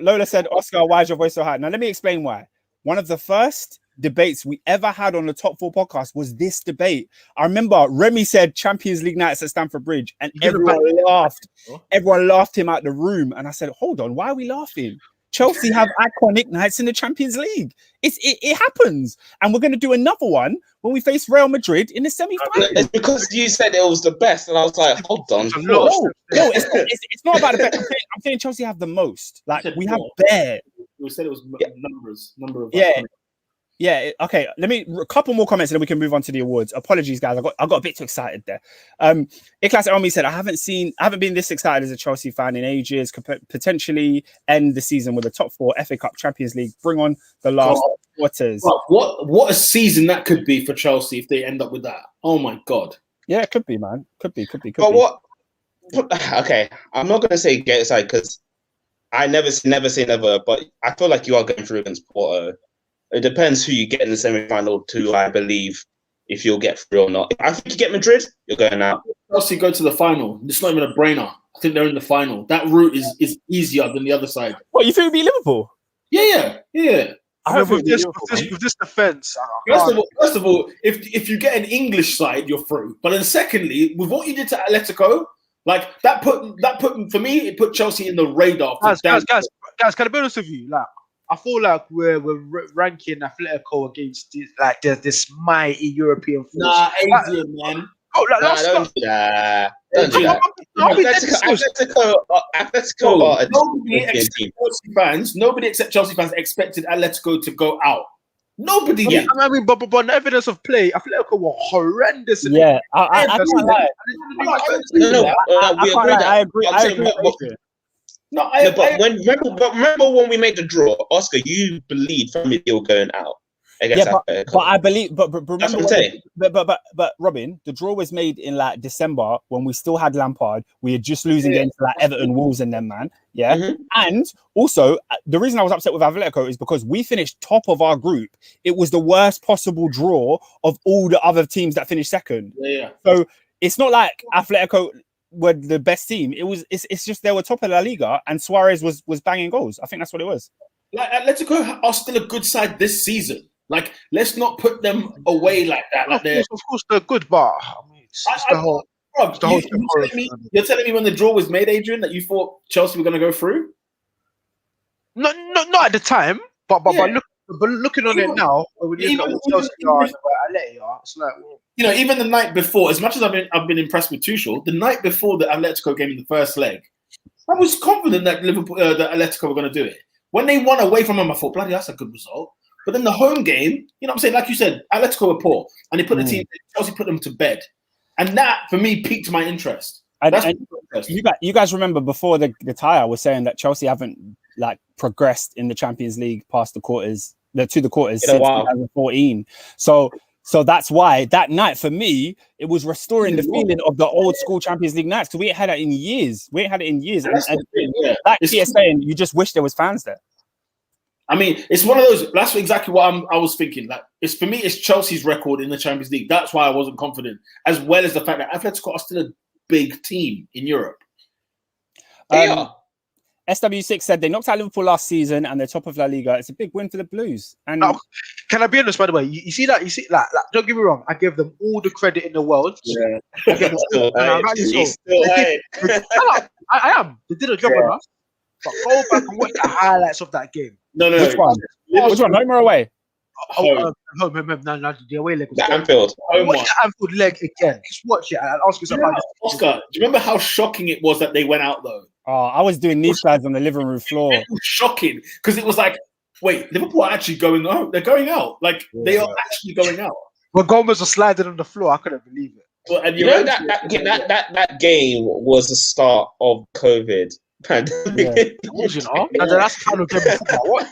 Speaker 1: Lola said, Oscar, why is your voice so high? Now, let me explain why. One of the first debates we ever had on the Top 4 podcast was this debate. I remember Remy said Champions League nights at Stamford Bridge, and everyone laughed. Everyone laughed him out the room. And I said, hold on, why are we laughing? Chelsea have iconic nights in the Champions League. It happens, and we're going to do another one when we face Real Madrid in the semi-final.
Speaker 5: It's because you said it was the best, and I was like, hold on.
Speaker 1: No, it's not about the best. I'm saying Chelsea have the most. Like we have bare.
Speaker 2: We said it was number of.
Speaker 1: Yeah. Okay. A couple more comments, and then we can move on to the awards. Apologies, guys. I got a bit too excited there. Iklas Elmi said, I haven't been this excited as a Chelsea fan in ages. Could potentially end the season with a top 4 FA Cup, Champions League. Bring on the last quarters.
Speaker 2: What a season that could be for Chelsea if they end up with that. Oh my God.
Speaker 1: Yeah, it could be, man. Could be.
Speaker 5: Okay, I'm not gonna say get excited because I never say never, but I feel like you are going through against Porto. It depends who you get in the semi-final too, I believe, if you'll get through or not. I think you get Madrid, you're going out.
Speaker 2: Chelsea go to the final. It's not even a brainer. I think they're in the final. That route is easier than the other side.
Speaker 1: What, you think it'll be Liverpool?
Speaker 2: Yeah.
Speaker 7: With this defense,
Speaker 2: First of all, if you get an English side, you're through. But then secondly, with what you did to Atletico, like that put for me, it put Chelsea in the radar.
Speaker 7: Guys, can I be honest with you? Like, I feel like we're ranking Atletico against this mighty European force.
Speaker 2: Nah, Adrian, man.
Speaker 5: Oh, don't do that. Don't do that. Atletico.
Speaker 2: Nobody except Chelsea fans expected Atletico to go out. Nobody did.
Speaker 7: I mean, but on the evidence of play, Atletico were horrendous.
Speaker 1: Yeah, I can't lie. I agree.
Speaker 5: Remember when we made the draw, Oscar, you believed Family Deal going out against
Speaker 1: Atletico. But I believe, but remember,
Speaker 5: that's what I'm saying.
Speaker 1: But Robin, the draw was made in like December when we still had Lampard. We had just losing games to like Everton, Wolves, and them, man. Yeah, and also the reason I was upset with Atletico is because we finished top of our group. It was the worst possible draw of all the other teams that finished second.
Speaker 2: Yeah.
Speaker 1: So it's not like Atletico were the best team. It's just they were top of La Liga and Suarez was banging goals. I think that's what it was.
Speaker 2: Like Atletico are still a good side this season. Like, let's not put them away like that. Like
Speaker 7: of course they're good, but I mean,
Speaker 2: you're telling me when the draw was made, Adrian, that you thought Chelsea were going to go through?
Speaker 7: Not at the time, but looking on it now, when you look at Chelsea it's like,
Speaker 2: you know, even the night before, as much as I've been impressed with Tuchel, the night before the Atletico game in the first leg, I was confident that Liverpool, that Atletico were going to do it. When they won away from them, I thought, bloody, that's a good result. But then the home game, you know what I'm saying? Like you said, Atletico were poor, and they put the team, Chelsea put them to bed. And that, for me, piqued my interest.
Speaker 1: You guys remember before the tie, I was saying that Chelsea haven't like progressed in the Champions League past the quarters, to the quarters since 2014. So that's why that night, for me, it was restoring the feeling of the old school Champions League nights, because we ain't had it in years. And like Tia saying, you just wish there was fans there.
Speaker 2: I mean, it's one of those. That's exactly what I was thinking. Like, it's for me, it's Chelsea's record in the Champions League. That's why I wasn't confident, as well as the fact that Atletico are still a big team in Europe.
Speaker 1: SW6 said they knocked out Liverpool last season and they're top of La Liga. It's a big win for the Blues. And
Speaker 7: can I be honest, by the way? You see that? Don't get me wrong. I give them all the credit in the world.
Speaker 5: Yeah.
Speaker 7: I am. They did a job on us. But go back and watch the highlights of that game.
Speaker 2: No.
Speaker 1: Which one? Home or away?
Speaker 7: Home. No, the away leg.
Speaker 5: Anfield.
Speaker 7: Watch the Anfield leg again. Just watch it and ask yourself.
Speaker 2: Oscar, do you remember how shocking it was that they went out though?
Speaker 1: Oh, I was doing knee slides on the living room floor.
Speaker 2: It was shocking because it was like, wait, Liverpool are actually going out. They're going out. Like they are actually going out.
Speaker 7: When Gomez was sliding on the floor, I couldn't believe it.
Speaker 2: Well, and
Speaker 5: you know that game was the start of COVID.
Speaker 7: Pandemic. Yeah. And that's kind of game of football. What?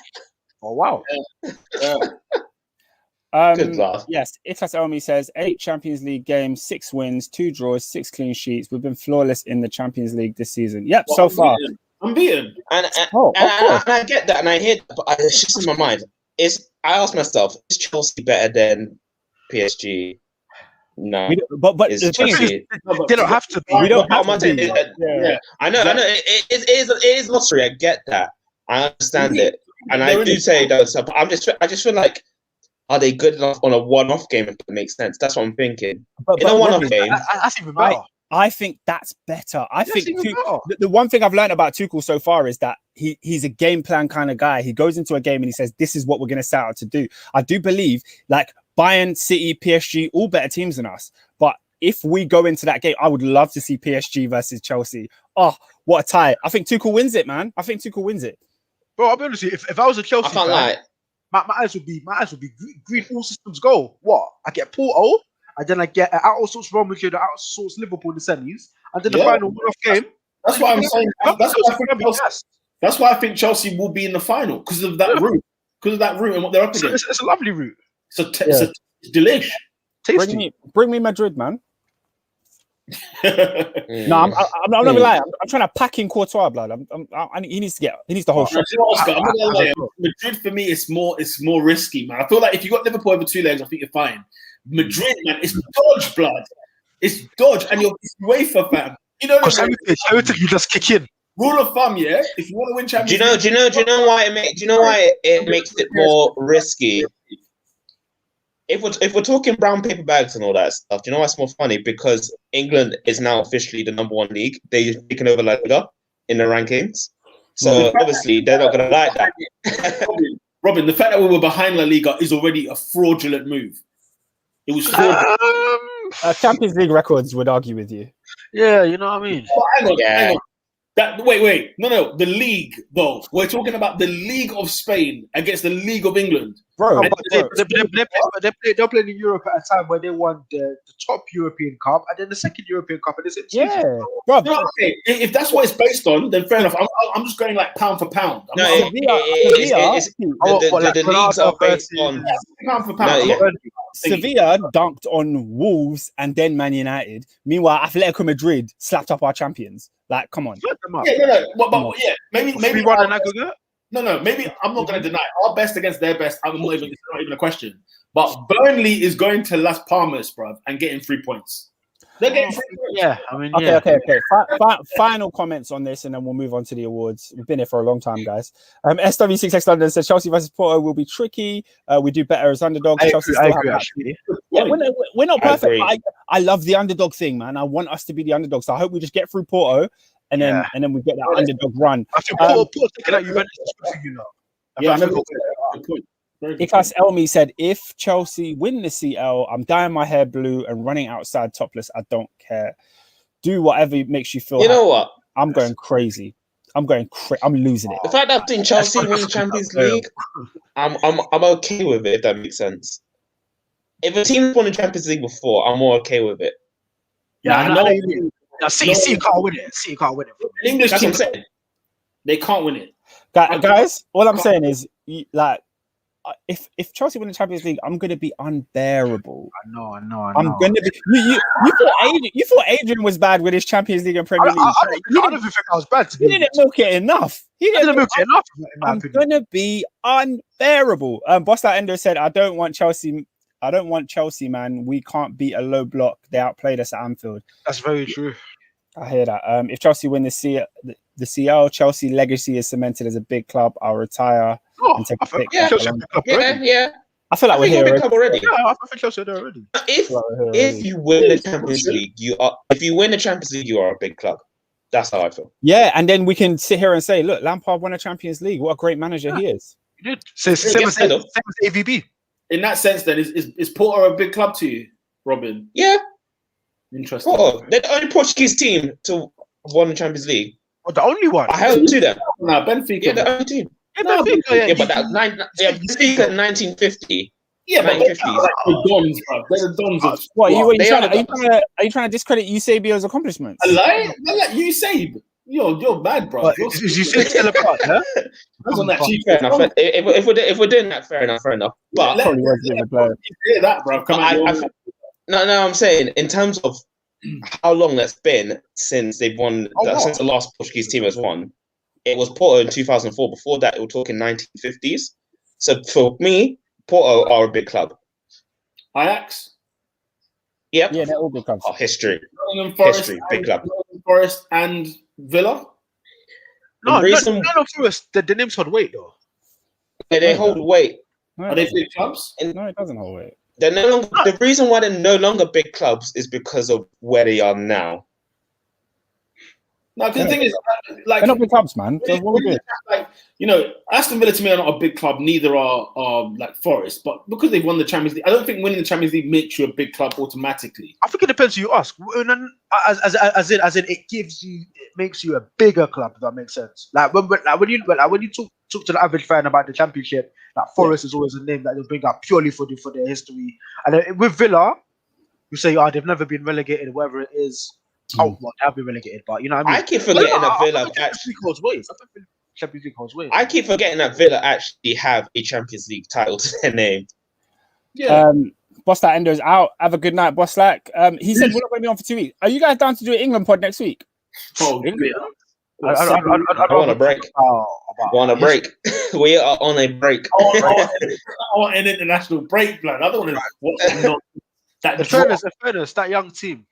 Speaker 7: Oh wow.
Speaker 5: Good laugh.
Speaker 1: Yes, Itas Elmi says 8 Champions League games, 6 wins, 2 draws, 6 clean sheets. We've been flawless in the Champions League this season. Yep, so far.
Speaker 2: I'm beaten.
Speaker 5: And I get that, and I hear that, but it's just in my mind. I ask myself, is Chelsea better than PSG? No,
Speaker 1: but the thing is,
Speaker 7: they don't have to be.
Speaker 1: We don't have to be.
Speaker 5: I know. It is lottery. I get that. I understand it, and I do say those. But I just feel like, are they good enough on a one-off game? If it makes sense, that's what I'm thinking. In a one-off game,
Speaker 7: that's even better.
Speaker 1: I think that's better. I think the one thing I've learned about Tuchel so far is that he's a game plan kind of guy. He goes into a game and he says, "This is what we're going to set out to do." I do believe like Bayern, City, PSG, all better teams than us. But if we go into that game, I would love to see PSG versus Chelsea. Oh, what a tie! I think Tuchel wins it, man. I think Tuchel wins it.
Speaker 7: Bro, I'll be honest with you. If I was a Chelsea
Speaker 5: I can't
Speaker 7: fan,
Speaker 5: lie.
Speaker 7: my eyes would be green. All systems go. What? I get Porto, and then I get an out of sorts Real Madrid, out of sorts Liverpool in the semis, and then the final one-off game.
Speaker 2: That's why I'm saying. That's why I think Chelsea will be in the final because of that route. Because of that route and what they're up against.
Speaker 7: It's a lovely route.
Speaker 2: It's delish.
Speaker 1: Bring me Madrid, man. No, I'm not gonna lie. I'm trying to pack in Courtois, blood. He needs the whole shot.
Speaker 2: Madrid for me is more risky, man. I feel like if you got Liverpool over 2 legs, I think you're fine. Madrid, man, it's dodge, blood. It's dodge, and you're UEFA, fam. You know what I mean?
Speaker 7: You just kick in.
Speaker 2: Rule of thumb, yeah. If you want to win Champions,
Speaker 5: Do you know why it makes it more risky? If we're talking brown paper bags and all that stuff, do you know why it's more funny? Because England is now officially the number 1 league. They've taken over La Liga in the rankings. So obviously they're not going to like that.
Speaker 2: Robin, the fact that we were behind La Liga is already a fraudulent move. It was fraudulent.
Speaker 1: Champions League records would argue with you.
Speaker 7: Yeah, you know what I mean?
Speaker 2: Hang on. Wait. No. The league, though. We're talking about the League of Spain against the League of England.
Speaker 1: Bro,
Speaker 7: they're playing in Europe at a time where they won the top European Cup and then the second European Cup. And
Speaker 1: bro.
Speaker 2: Okay. If that's what it's based on, then fair enough. I'm just going like pound for pound.
Speaker 5: The leagues are based on
Speaker 2: pound for pound.
Speaker 1: Sevilla dunked on Wolves and then Man United. Meanwhile, Atletico Madrid slapped up our champions. Like, come on.
Speaker 2: Maybe.
Speaker 7: We won an aggregate.
Speaker 2: No. Maybe I'm not going to deny our best against their best. It's not even a question. But Burnley is going to Las Palmas, bruv, and getting 3 points. They're getting 3 points.
Speaker 7: Yeah, I mean,
Speaker 1: Okay. Final comments on this, and then we'll move on to the awards. We've been here for a long time, guys. SW6X London says Chelsea versus Porto will be tricky. We do better as underdogs.
Speaker 7: I agree, actually.
Speaker 1: Yeah, we're not perfect. But I love the underdog thing, man. I want us to be the underdogs. So I hope we just get through Porto, and then we get that underdog run.
Speaker 7: I think Porto taking out Juventus is good for you now.
Speaker 2: Yeah, good point.
Speaker 1: Ikas Elmi said, if Chelsea win the CL, I'm dyeing my hair blue and running outside topless. I don't care. Do whatever makes you feel
Speaker 5: You
Speaker 1: happy.
Speaker 5: know what?
Speaker 1: I'm going crazy. I'm losing it.
Speaker 5: The fact that I've seen Chelsea win the Champions League, I'm okay with it, if that makes sense. If a team's won the Champions League before, I'm more okay with it.
Speaker 7: Yeah, I know. City can't win it. City can't win it.
Speaker 2: English
Speaker 5: That's
Speaker 2: team,
Speaker 5: what I'm saying.
Speaker 2: they can't win it.
Speaker 1: Guys, all I'm saying is, like, if Chelsea win the Champions League, I'm going to be unbearable.
Speaker 7: I know.
Speaker 1: I'm going to be. You thought Adrian was bad with his Champions League and Premier League.
Speaker 7: I don't even think I was bad.
Speaker 1: He didn't milk it enough. I'm
Speaker 7: opinion.
Speaker 1: going to be unbearable. Boss That Endo said, I don't want Chelsea, man. We can't beat a low block. They outplayed us at Anfield.
Speaker 7: That's very true.
Speaker 1: I hear that. If Chelsea win the CL, Chelsea legacy is cemented as a big club. I'll retire and take a pick.
Speaker 5: Yeah.
Speaker 1: I feel like we're here
Speaker 5: already.
Speaker 7: Yeah, I think Chelsea are there already.
Speaker 5: If you win the Champions League, you are. If you win the Champions League, you are a big club. That's how I feel.
Speaker 1: Yeah, and then we can sit here and say, look, Lampard won a Champions League. What a great manager he is.
Speaker 7: You did. Same as AVB.
Speaker 2: In that sense, then, is Porto a big club to you, Robin?
Speaker 5: Yeah.
Speaker 2: Interesting.
Speaker 5: Porto, they're the only Portuguese team to won the Champions League.
Speaker 7: Oh, the only one.
Speaker 5: I held to them.
Speaker 2: No, Benfica.
Speaker 5: Yeah, the only team.
Speaker 7: Benfica,
Speaker 5: Benfica 1950.
Speaker 2: Yeah, but they're
Speaker 5: 1950s.
Speaker 2: like the Dons, bro. They're the Dons of
Speaker 1: What,
Speaker 5: They
Speaker 1: are you trying to discredit Eusebio's accomplishments?
Speaker 2: a lie. They're like Usabe. You're mad, bro.
Speaker 7: But is you still apart, huh?
Speaker 2: That's on that cheap.
Speaker 5: Fair enough. If we're doing that, fair enough. But
Speaker 1: Probably was a bit of a blow.
Speaker 2: hear that, bro. Come on.
Speaker 5: no, I'm saying in terms of how long that's been since they've won, since the last Portuguese team has won. It was Porto in 2004. Before that, we're talking 1950s. So for me, Porto are a big club.
Speaker 2: Ajax.
Speaker 5: Yep.
Speaker 1: Yeah, they're all big clubs.
Speaker 5: Oh, history.
Speaker 2: Nottingham Forest,
Speaker 5: History, big club.
Speaker 2: Nottingham Forest and Villa.
Speaker 7: No,
Speaker 5: The reason-
Speaker 7: none of us. The names hold weight though.
Speaker 5: They hold weight.
Speaker 2: Are they big clubs?
Speaker 1: No, it doesn't hold weight.
Speaker 5: They're no longer. The reason why they're no longer big clubs is because of where they are now.
Speaker 2: No, because the thing is, like,
Speaker 1: They're not big clubs, man. So what we doing?
Speaker 2: like, Aston Villa to me are not a big club. Neither are like Forest, but because they've won the Champions League, I don't think winning the Champions League makes you a big club automatically.
Speaker 7: I think it depends who you ask. As in, it makes you a bigger club. If that makes sense. Like when you talk to the average fan about the Championship, like Forest is always a name that they'll bring up purely for their history. And then with Villa, you say, they've never been relegated, whatever it is. Oh, well, they've been relegated, but you know what I mean?
Speaker 5: I keep forgetting that Villa
Speaker 7: Champions League holds weight.
Speaker 5: I keep forgetting that Villa actually have a Champions League title to their name.
Speaker 2: Yeah.
Speaker 1: Boss Endo's out. Have a good night, Boss Lack. He said we're not going to be on for 2 weeks. Are you guys down to do an England pod next week?
Speaker 2: Oh,
Speaker 5: I want a break. Want a break? We are on a break.
Speaker 2: I want an international break, blood. I don't want to watch that.
Speaker 7: In fairness, that young team.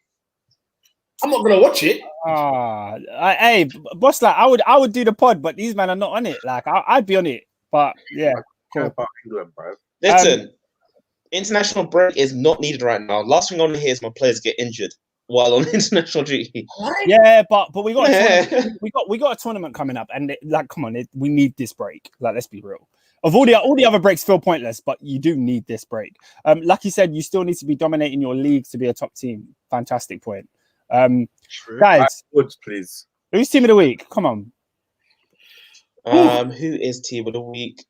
Speaker 2: I'm not gonna watch it.
Speaker 1: Hey, Boss Lack, I would do the pod, but these men are not on it. Like I'd be on it, but yeah. Cool.
Speaker 5: Listen, international break is not needed right now. Last thing I want to hear is my players get injured while on international duty.
Speaker 1: Yeah, but we got we got a tournament coming up, and come on, we need this break. Like, let's be real. Of all the other breaks feel pointless, but you do need this break. Like you said, you still need to be dominating your leagues to be a top team. Fantastic point. Guys,
Speaker 3: please.
Speaker 1: Who's team of the week? Come on.
Speaker 5: Who is team of the week?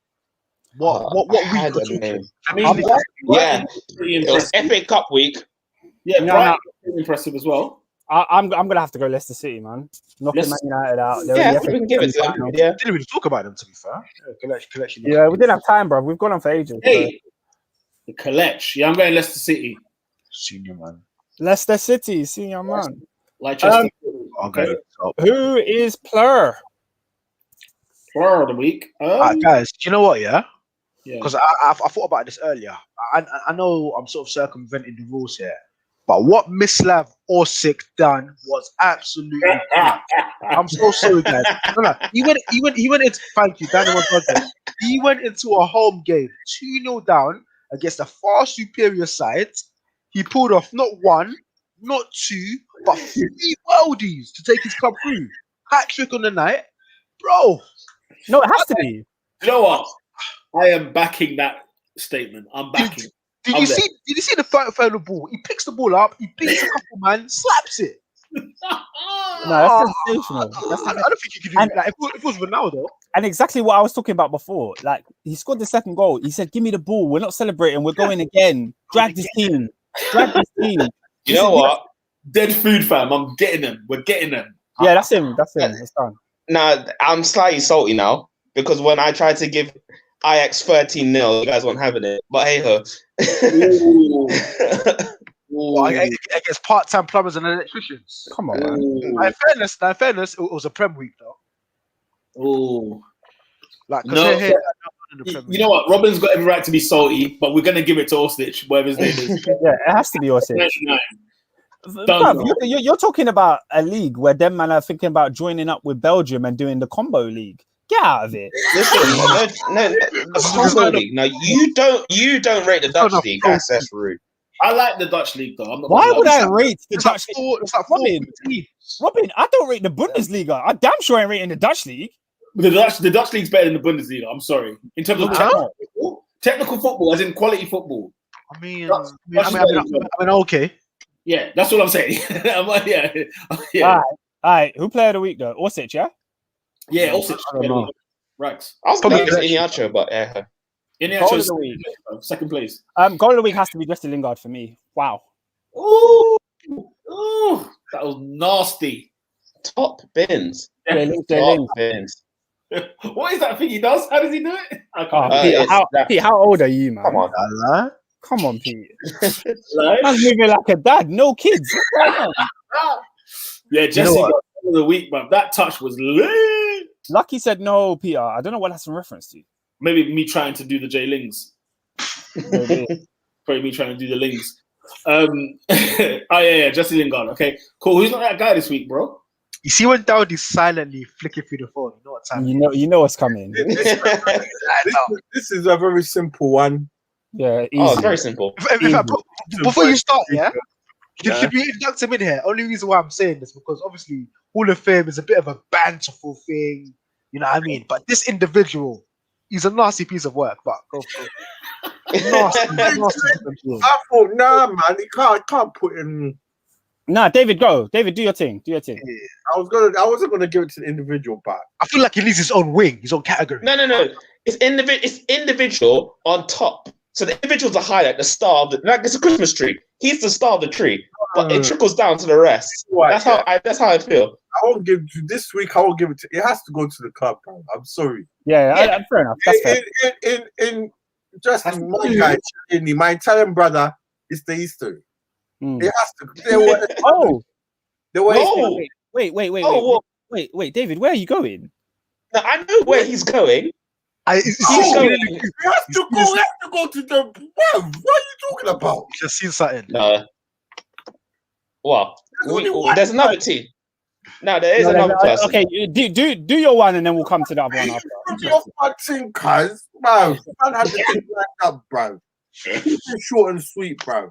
Speaker 7: What week?
Speaker 5: It was FA Cup week.
Speaker 2: Yeah, Brighton was impressive as well.
Speaker 1: I'm gonna have to go Leicester City, man. Knocking Man United out.
Speaker 5: We can give it to them. Yeah,
Speaker 7: Didn't really talk about them, to be fair.
Speaker 1: Yeah, we didn't have time, bro. We've gone on for ages.
Speaker 2: Hey, the Colette. Yeah, I'm going Leicester City.
Speaker 7: Senior man.
Speaker 1: Leicester City, senior man.
Speaker 2: Leicester.
Speaker 7: Okay.
Speaker 1: Who is Plur?
Speaker 2: Plur of the week.
Speaker 7: Guys, do you know what? Yeah.
Speaker 2: Because
Speaker 7: I thought about this earlier. I know I'm sort of circumventing the rules here, but what Mislav Orsic done was absolutely. I'm so sorry, guys. No. He went into. Thank you, Danny. He went into a home game 2-0 down against a far superior side. He pulled off not one, not two, but 3 worldies to take his club through. Hat trick on the night, bro.
Speaker 1: No, it has to be.
Speaker 2: You know what? I am backing that statement. I'm backing.
Speaker 7: Did you see the final ball? He picks the ball up, he beats a couple man, slaps it.
Speaker 1: No, that's sensational.
Speaker 7: I don't think you could do that. If it was Ronaldo.
Speaker 1: And exactly what I was talking about before. Like, he scored the second goal. He said, "Give me the ball. We're not celebrating. We're going again. Drag this team.
Speaker 5: You know what?
Speaker 2: Dead food, fam. I'm getting them. We're getting them.
Speaker 1: Yeah, that's him. It's done.
Speaker 5: Now, I'm slightly salty now because when I tried to give Ajax 13-0, you guys weren't having it. But hey ho.
Speaker 7: I guess part-time plumbers and electricians.
Speaker 1: Come on, man.
Speaker 7: In fairness, it was a Prem week though.
Speaker 2: Oh,
Speaker 7: like
Speaker 2: no. You know what? Robin's got every right to be salty, but we're gonna give it to Orsic, whatever his name is.
Speaker 1: Yeah, it has to be Orsic. You're talking about a league where them man are thinking about joining up with Belgium and doing the combo league. Get out of it.
Speaker 5: Listen, no, the combo league. No, you don't rate the Dutch league. That's rude.
Speaker 2: I like the Dutch league though.
Speaker 1: Why would I rate the Dutch league? Robin, I don't rate the Bundesliga. I'm damn sure I ain't rating the Dutch league.
Speaker 2: The Dutch league's better than the Bundesliga. I'm sorry. In terms of technical football, as in quality football.
Speaker 7: I mean, okay.
Speaker 2: Yeah, that's what I'm saying. Yeah.
Speaker 1: All right. Who player of the week though? Orsic, yeah?
Speaker 2: Yeah, Orsic. Right.
Speaker 5: I was probably Iniacho, but yeah.
Speaker 2: Iniacho's the week. Second place.
Speaker 1: Goal of the week has to be Jesse Lingard for me. Wow.
Speaker 2: Ooh, that was nasty.
Speaker 5: Top bins.
Speaker 1: Top
Speaker 5: bins.
Speaker 2: What is that thing he does? How does he do it? I can't.
Speaker 1: Pete, how old are you, man? Come on, Pete. Man's moving like a dad. No kids.
Speaker 2: Yeah, Jesse got of the week, man. That touch was lit.
Speaker 1: Lucky said no, Peter. I don't know what that's in reference to.
Speaker 2: Maybe me trying to do the J Lings. Probably me trying to do the Lings. Yeah, Jesse Lingard. Okay, cool. Who's not that guy this week, bro?
Speaker 7: You see when Dowdy's silently flicking through the phone. You know what's happening.
Speaker 1: You know what's coming.
Speaker 3: This is a very simple one.
Speaker 1: Yeah, easy.
Speaker 5: Oh, very simple.
Speaker 7: Before you start, yeah. Should we induct him in here? Only reason why I'm saying this because obviously Hall of Fame is a bit of a banterful thing, you know what I mean? But this individual, he's a nasty piece of work. But go for it. Nasty.
Speaker 3: I thought, nah, man, he can't put in.
Speaker 1: Nah, David, go. David, do your thing. Do your thing.
Speaker 3: I wasn't gonna give it to the individual, but
Speaker 7: I feel like he needs his own wing, his own category.
Speaker 5: No. It's individual on top. So the individual's the highlight, the star of the like it's a Christmas tree. He's the star of the tree, but it trickles down to the rest. That's how I feel.
Speaker 3: I won't give to this week. I won't give it to. It has to go to the club, bro. I'm sorry.
Speaker 1: Yeah. Fair enough. That's fair.
Speaker 3: In just my guy, my Italian brother, it's the history. It has to.
Speaker 1: Wait, David, where are you going?
Speaker 5: Now, I know where he's going.
Speaker 3: He has to go to the. What are you talking about?
Speaker 7: You just seen something.
Speaker 5: No. Well, there's another team. No, there is another person.
Speaker 1: Okay, do your one, and then we'll come to the other one after.
Speaker 3: Your fucking cuz, bro. Man had to think like that, bro. It's short and sweet, bro.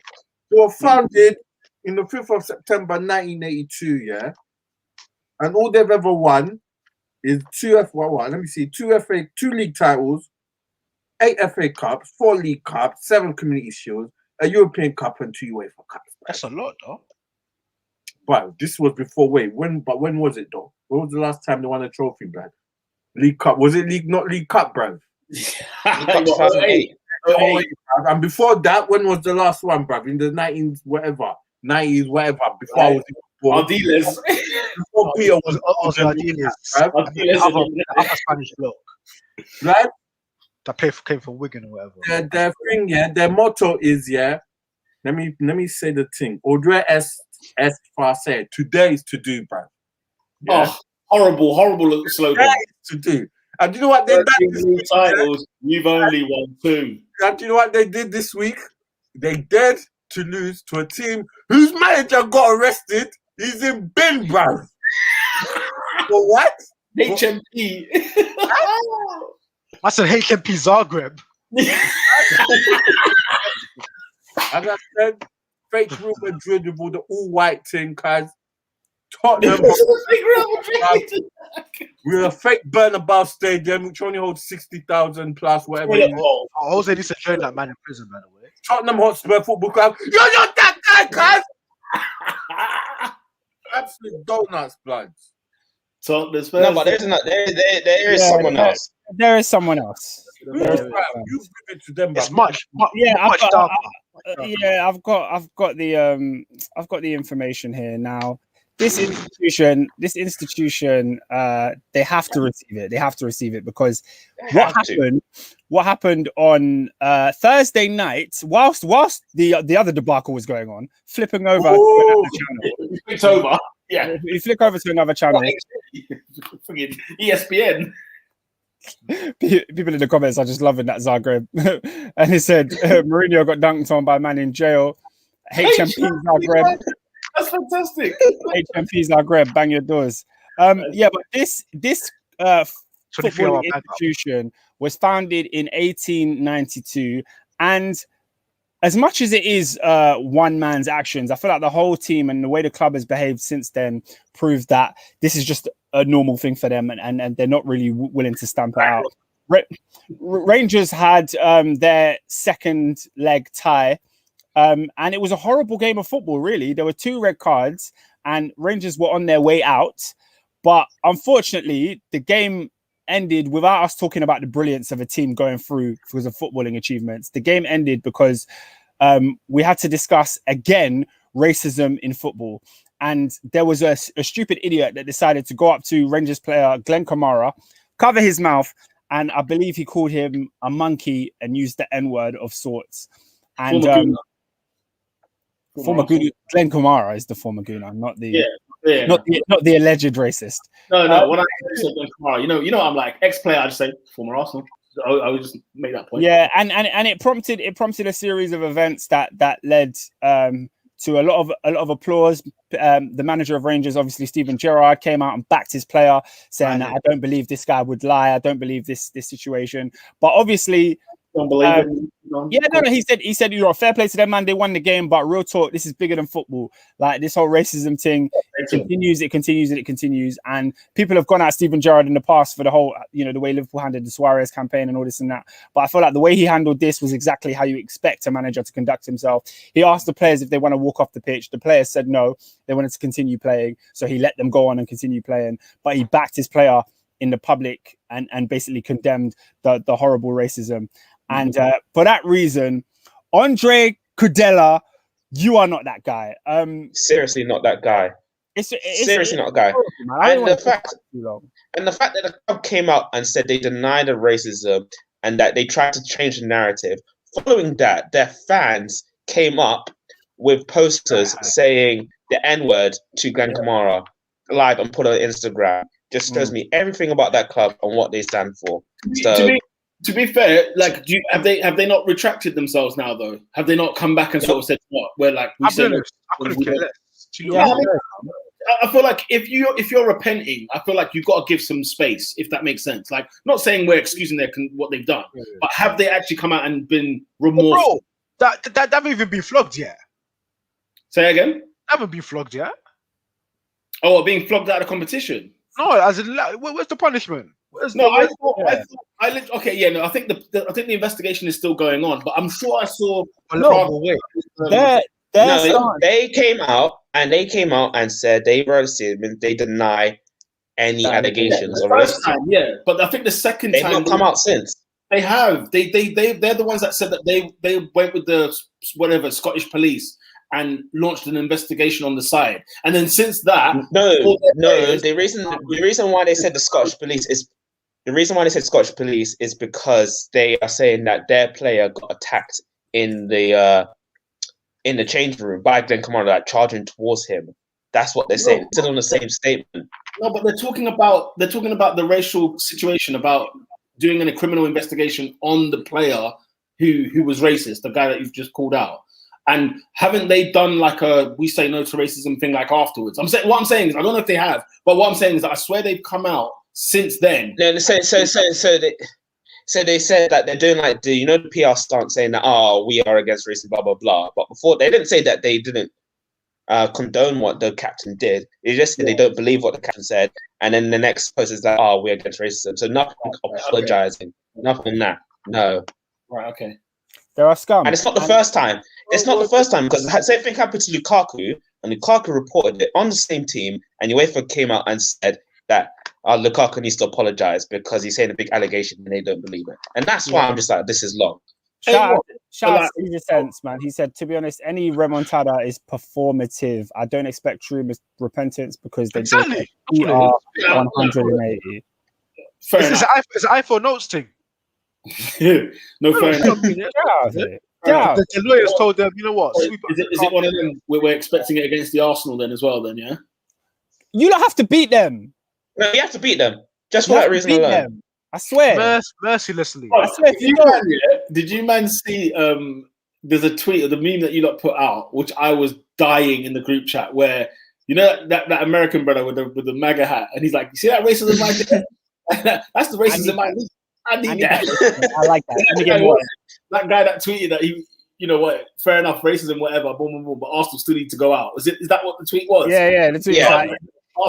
Speaker 3: They were founded in the 5th of September 1982, yeah? And all they've ever won is 2 league titles, 8 FA Cups, 4 League Cups, 7 Community Shields, a European Cup, and 2 UEFA Cups.
Speaker 7: That's a lot, though.
Speaker 3: But this was before, when was it, though? When was the last time they won a trophy, bruv? League Cup. Was it not League Cup, bruv?
Speaker 5: League Cup 2008.
Speaker 3: And before that, when was the last one, bruv? In the 90s, whatever. Before I was born.
Speaker 2: Ardiles.
Speaker 3: Before Peter was
Speaker 7: Ardiles. Other Spanish bloke.
Speaker 3: Right?
Speaker 7: That came from Wigan or whatever.
Speaker 3: Their thing, their motto is, let me say the thing. Audrey est français. Today is to do, bruv.
Speaker 2: Yeah. Oh, horrible slogan.
Speaker 3: Today is to do. And do you know what they did?
Speaker 2: Titles, you've only won 2.
Speaker 3: And do you know what they did this week? They dared to lose to a team whose manager got arrested. He's in bin, bruv. For what?
Speaker 2: HMP.
Speaker 7: I said HMP Zagreb.
Speaker 3: As I said, fake Real Madrid with all the all-white team, cuz Tottenham with a fake Bernabeu Stadium, which only holds 60,000 plus, whatever.
Speaker 7: Jose needs to join that man in prison, by the way.
Speaker 3: Tottenham Hotspur Football Club. You're not that guy, cuz. Absolute donuts, blood.
Speaker 2: Tottenham.
Speaker 5: No, but there is someone else.
Speaker 1: There is someone else.
Speaker 3: You give it to them.
Speaker 7: It's much
Speaker 1: darker. I've got the information here now. This institution, they have to receive it. They have to receive it because what happened on Thursday night, whilst the other debacle was going on, flipping over to another channel.
Speaker 2: He flipped over. Yeah.
Speaker 1: You flick over to another channel.
Speaker 2: Friggin' ESPN.
Speaker 1: People in the comments are just loving that Zagreb. And he said Mourinho got dunked on by a man in jail. HMP Zagreb.
Speaker 2: That's fantastic.
Speaker 1: HMP Zagreb, bang your doors. But this football institution was founded in 1892, and as much as it is one man's actions, I feel like the whole team and the way the club has behaved since then proves that this is just a normal thing for them, and they're not really willing to stamp it out. Rangers had their second leg tie. And it was a horrible game of football, really. There were 2 red cards and Rangers were on their way out. But unfortunately, the game ended without us talking about the brilliance of a team going through because of footballing achievements. The game ended because we had to discuss, again, racism in football. And there was a stupid idiot that decided to go up to Rangers player Glenn Kamara, cover his mouth, and I believe he called him a monkey and used the N-word of sorts. And former Guna, Glenn Kamara is the former Guna, not the not the alleged racist.
Speaker 2: No. When I say Glenn Kamara, you know, I'm like ex-player. I just say former Arsenal. I would just make that point.
Speaker 1: Yeah, and it prompted a series of events that led to a lot of applause. The manager of Rangers, obviously Steven Gerrard, came out and backed his player, saying that I don't believe this guy would lie. I don't believe this situation. But obviously,
Speaker 2: Don't believe it.
Speaker 1: Yeah, no. He said, fair play to them, man. They won the game, but real talk, this is bigger than football. Like this whole racism thing, it continues. And people have gone at Steven Gerrard in the past for the whole, the way Liverpool handled the Suarez campaign and all this and that. But I feel like the way he handled this was exactly how you expect a manager to conduct himself. He asked the players if they want to walk off the pitch. The players said no, they wanted to continue playing. So he let them go on and continue playing. But he backed his player in the public and basically condemned the horrible racism. And for that reason, Andre Cudella, you are not that guy.
Speaker 5: Seriously, not that guy. Seriously, not a guy. And the fact that the club came out and said they denied the racism and that they tried to change the narrative. Following that, their fans came up with posters saying the N-word to Glenn Kamara live and put on Instagram. Just shows me everything about that club and what they stand for. So,
Speaker 2: to be fair, like, have they not retracted themselves now though? Have they not come back and sort of said what? We're like, I couldn't care less. I feel like if you're repenting, I feel like you've got to give some space, if that makes sense. Like, not saying we're excusing what they've done, but have they actually come out and been remorseful?
Speaker 7: Bro, that haven't even been flogged yet.
Speaker 2: Say again?
Speaker 7: Haven't been flogged yet.
Speaker 2: Oh, being flogged out of competition?
Speaker 7: No, as in, where's the punishment? I think the investigation is still going on, but I'm sure I saw.
Speaker 5: They came out and said they roasted and they deny any allegations.
Speaker 2: The first time, yeah, but I think the second time
Speaker 5: they've not come out since.
Speaker 2: They have. They're the ones that said that they went with the Scottish police and launched an investigation on the side, and then since that,
Speaker 5: the reason why they said the Scottish police is because they are saying that their player got attacked in the changing room by Glenn Kamara, like charging towards him. That's what they're saying. It's still on the same statement.
Speaker 2: No, but they're talking about the racial situation, about doing a criminal investigation on the player who was racist, the guy that you've just called out. And haven't they done like a "we say no to racism" thing like afterwards? What I'm saying is, I don't know if they have, but what I'm saying is that I swear they've come out since then.
Speaker 5: No, so they said that they're doing like the PR stunt saying that we are against racism, blah blah blah. But before they didn't say that they didn't condone what the captain did. They just said they don't believe what the captain said, and then the next post is like, we're against racism. So nothing apologizing, nothing that. No.
Speaker 2: Right. Okay.
Speaker 1: There are scum,
Speaker 5: and it's not the first time. It's not the first time because the same thing happened to Lukaku, and Lukaku reported it on the same team, and UEFA came out and said that Lukaku needs to apologize because he's saying a big allegation and they don't believe it. And that's why I'm just like, this is long.
Speaker 1: Shout out to Caesar Sense, man. He said, to be honest, any remontada is performative. I don't expect true repentance because they are 180.
Speaker 7: Fair enough. It's an iPhone notes thing.
Speaker 2: No, fair enough.
Speaker 7: The lawyers told them, you know what?
Speaker 2: Is it one of them where we're expecting it against the Arsenal then as well? Then, yeah.
Speaker 1: You don't have to beat them.
Speaker 5: No, you have to beat them just for that reason alone.
Speaker 1: Them. I swear.
Speaker 7: Mercilessly.
Speaker 2: I swear. Did you man see? There's a tweet of the meme that you lot put out, which I was dying in the group chat, where that American brother with the MAGA hat, and he's like, "You see that racism right there? That's the racism I need that."
Speaker 1: I like that.
Speaker 2: That guy that tweeted that he, fair enough, racism, whatever, boom, boom, boom, but Arsenal still need to go out. Is that what the tweet was?
Speaker 1: Yeah, the tweet. Yeah. Like,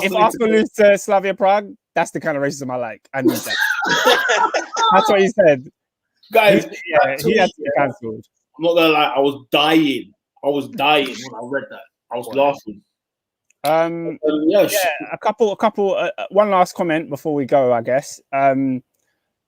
Speaker 1: if Arsenal lose to Slavia Prague, that's the kind of racism I like. I need that. That's what he said.
Speaker 2: Guys,
Speaker 1: he had to be cancelled.
Speaker 2: I'm not gonna lie, I was dying when I read that. I was laughing.
Speaker 1: A couple. One last comment before we go, I guess.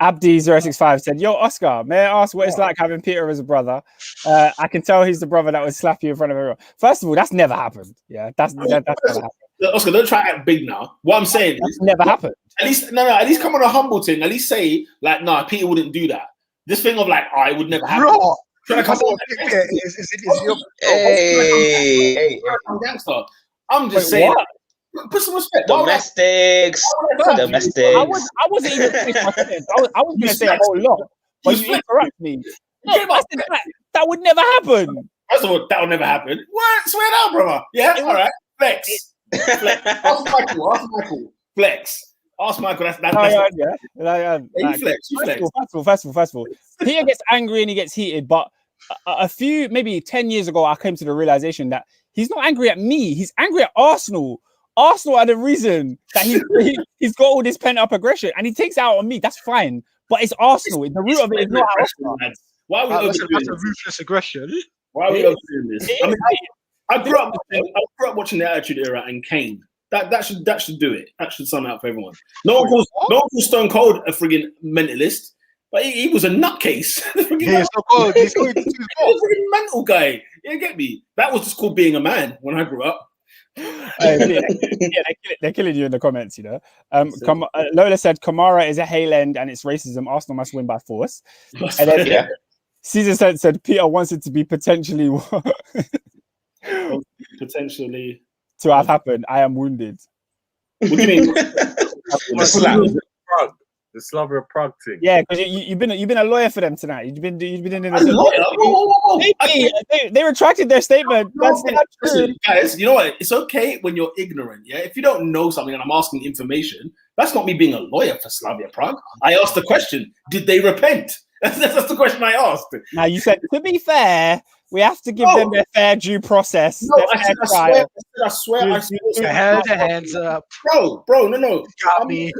Speaker 1: Abdi065 said, "Yo, Oscar, may I ask what it's like having Peter as a brother? I can tell he's the brother that would slap you in front of everyone." First of all, that's never happened. Yeah, that's never happened.
Speaker 2: Oscar, don't try to act big now. What I'm saying is,
Speaker 1: never happened.
Speaker 2: At least come on a humble thing. At least say like, "Nah, Peter wouldn't do that." This thing of like, it would never happen.
Speaker 7: Bro,
Speaker 2: hey, I'm just saying. Put some respect.
Speaker 5: Domestics.
Speaker 1: I wasn't even finished my sentence. I was going to say a whole lot, but you interrupt me. No, that would never happen.
Speaker 2: First of all, that would never happen. What? Swear down, brother. Yeah, all right. Flex. Ask Michael. Flex. Ask Michael. That's
Speaker 1: Like,
Speaker 2: flex.
Speaker 1: First of all, Peter gets angry and he gets heated, but a few, maybe 10 years ago, I came to the realization that he's not angry at me. He's angry at Arsenal. Arsenal are the reason that he's got all this pent-up aggression, and he takes it out on me. That's fine, but it's Arsenal. The root of it is not Arsenal.
Speaker 2: Why are we
Speaker 7: That's a ruthless aggression.
Speaker 2: Why are we overdoing this? I mean, I grew up watching the Attitude Era and Kane. That should do it. That should sum it up for everyone. No one calls Stone Cold a friggin' mentalist, but he was a nutcase.
Speaker 7: He's so cold. He's going to
Speaker 2: He was a freaking mental guy. You get me? That was just called being a man when I grew up.
Speaker 1: They're killing you in the comments, you know. Lola said Kamara is a Hale End and it's racism. Arsenal must win by force. And then Caesar said Peter wants it to be potentially to have happened. I am wounded.
Speaker 2: What do you mean?
Speaker 3: The Slavia Prague thing.
Speaker 1: Yeah, because you've been a lawyer for them tonight. You've been in
Speaker 2: A lawyer?
Speaker 1: They retracted their statement.
Speaker 2: Listen, guys, you know what? It's okay when you're ignorant. Yeah, if you don't know something and I'm asking information, that's not me being a lawyer for Slavia Prague. I asked the question: did they repent? That's the question I asked.
Speaker 1: Now you said, to be fair, we have to give them their fair due process.
Speaker 2: No, I swear.
Speaker 7: held their hands up.
Speaker 2: Bro, no.
Speaker 7: Got me.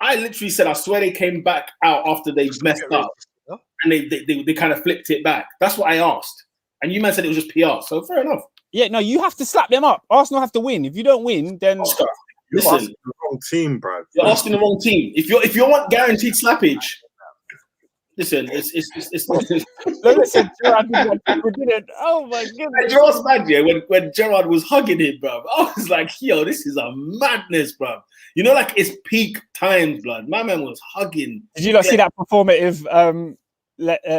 Speaker 2: I literally said, I swear they came back out after they messed up. And they kind of flipped it back. That's what I asked. And you man said it was just PR. So fair enough.
Speaker 1: Yeah, no, you have to slap them up. Arsenal have to win. If you don't win, then...
Speaker 2: Oscar,
Speaker 3: You're
Speaker 2: listen.
Speaker 3: asking the wrong team, bro.
Speaker 2: You're asking the wrong team. If you want guaranteed slappage, listen, it's
Speaker 1: Listen, Gerard didn't. Oh my goodness.
Speaker 2: Gerard's mad, yeah, when Gerard was hugging him, bro. I was like, yo, this is a madness, bro. You know, like it's peak times, blood. My man was hugging.
Speaker 1: Did you not see that performative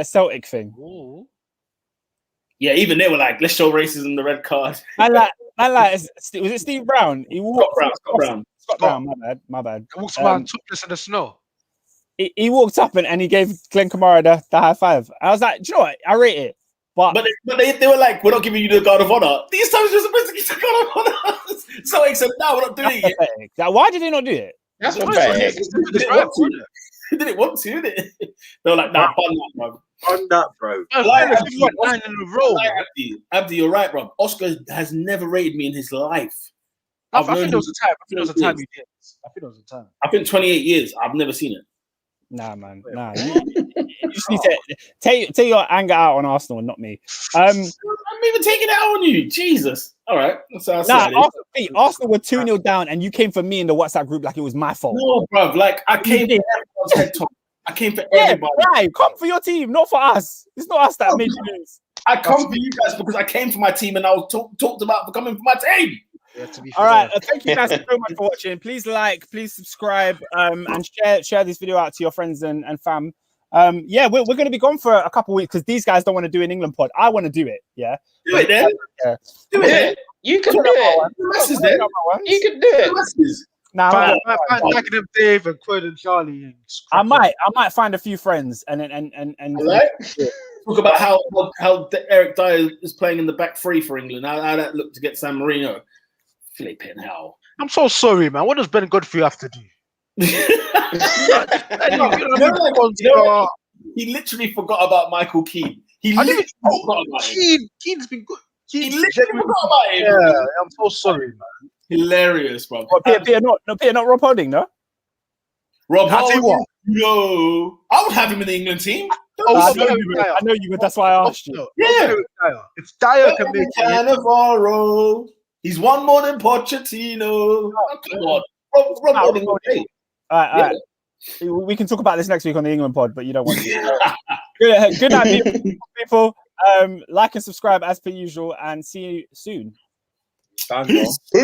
Speaker 1: Celtic thing?
Speaker 2: Ooh. Yeah, even they were like, let's show racism the red card.
Speaker 1: Was it Steve Brown? He walked Scott Brown. My bad.
Speaker 7: He walks around topless in the snow.
Speaker 1: He walked up and he gave Glenn Kamara the high five. I was like, do you know what? I rate it. But
Speaker 2: they were like, we're not giving you the guard of honor. These times you're supposed to give the guard of honor. So they said, no, we're not doing it.
Speaker 1: Why did they not do it?
Speaker 5: That's pathetic.
Speaker 2: They didn't want to, did it? They were like, nah,
Speaker 3: On that, bro.
Speaker 2: Abdi, you're right, bro. Oscar has never rated me in his life.
Speaker 7: I think there was a time. He did. I think there was a time.
Speaker 2: I think 28 years. I've never seen it.
Speaker 1: Nah, man. Nah. You just need to take your anger out on Arsenal and not me. I'm
Speaker 2: even taking it out on you. Jesus. All right.
Speaker 1: Arsenal were 2-0 down and you came for me in the WhatsApp group like it was my fault.
Speaker 2: No, bro. Like, I came for everyone's head top. I came for everybody.
Speaker 1: Right. Come for your team, not for us. It's not us that made you lose.
Speaker 2: I come for you guys because I came for my team and I was talked about for coming for my team.
Speaker 7: Yeah, to be
Speaker 1: all right, thank you guys so much for watching. Please like, please subscribe, and share this video out to your friends and fam. Yeah, we're going to be gone for a couple of weeks because these guys don't want to do an England pod. I want to do it. Yeah,
Speaker 2: do it then.
Speaker 1: Yeah.
Speaker 5: Do it. You can do it. You can do it.
Speaker 1: Now,
Speaker 7: like them Dave and Quinn and Charlie.
Speaker 1: I might find a few friends and
Speaker 2: talk about how Eric Dyer is playing in the back three for England. How that looked to get San Marino. Flipping hell.
Speaker 7: I'm so sorry, man. What does Ben Godfrey have to do?
Speaker 2: He literally forgot about Michael Keane. Forgot about him.
Speaker 7: Keane's been good.
Speaker 2: He literally forgot about him.
Speaker 7: Yeah, I'm so sorry, man.
Speaker 2: Hilarious, bro.
Speaker 1: Peter, not Rob Holding, no?
Speaker 2: Rob Holding? No. I would have him in the England team.
Speaker 1: I know you would. That's why I asked you.
Speaker 2: Yeah.
Speaker 7: If Dyer can make
Speaker 2: it. He's one more than Pochettino. Oh, come on. Rob Holding. All
Speaker 1: right. We can talk about this next week on the England pod, but you don't want to. Good night, people. Like and subscribe as per usual, and see you soon.
Speaker 3: Peace.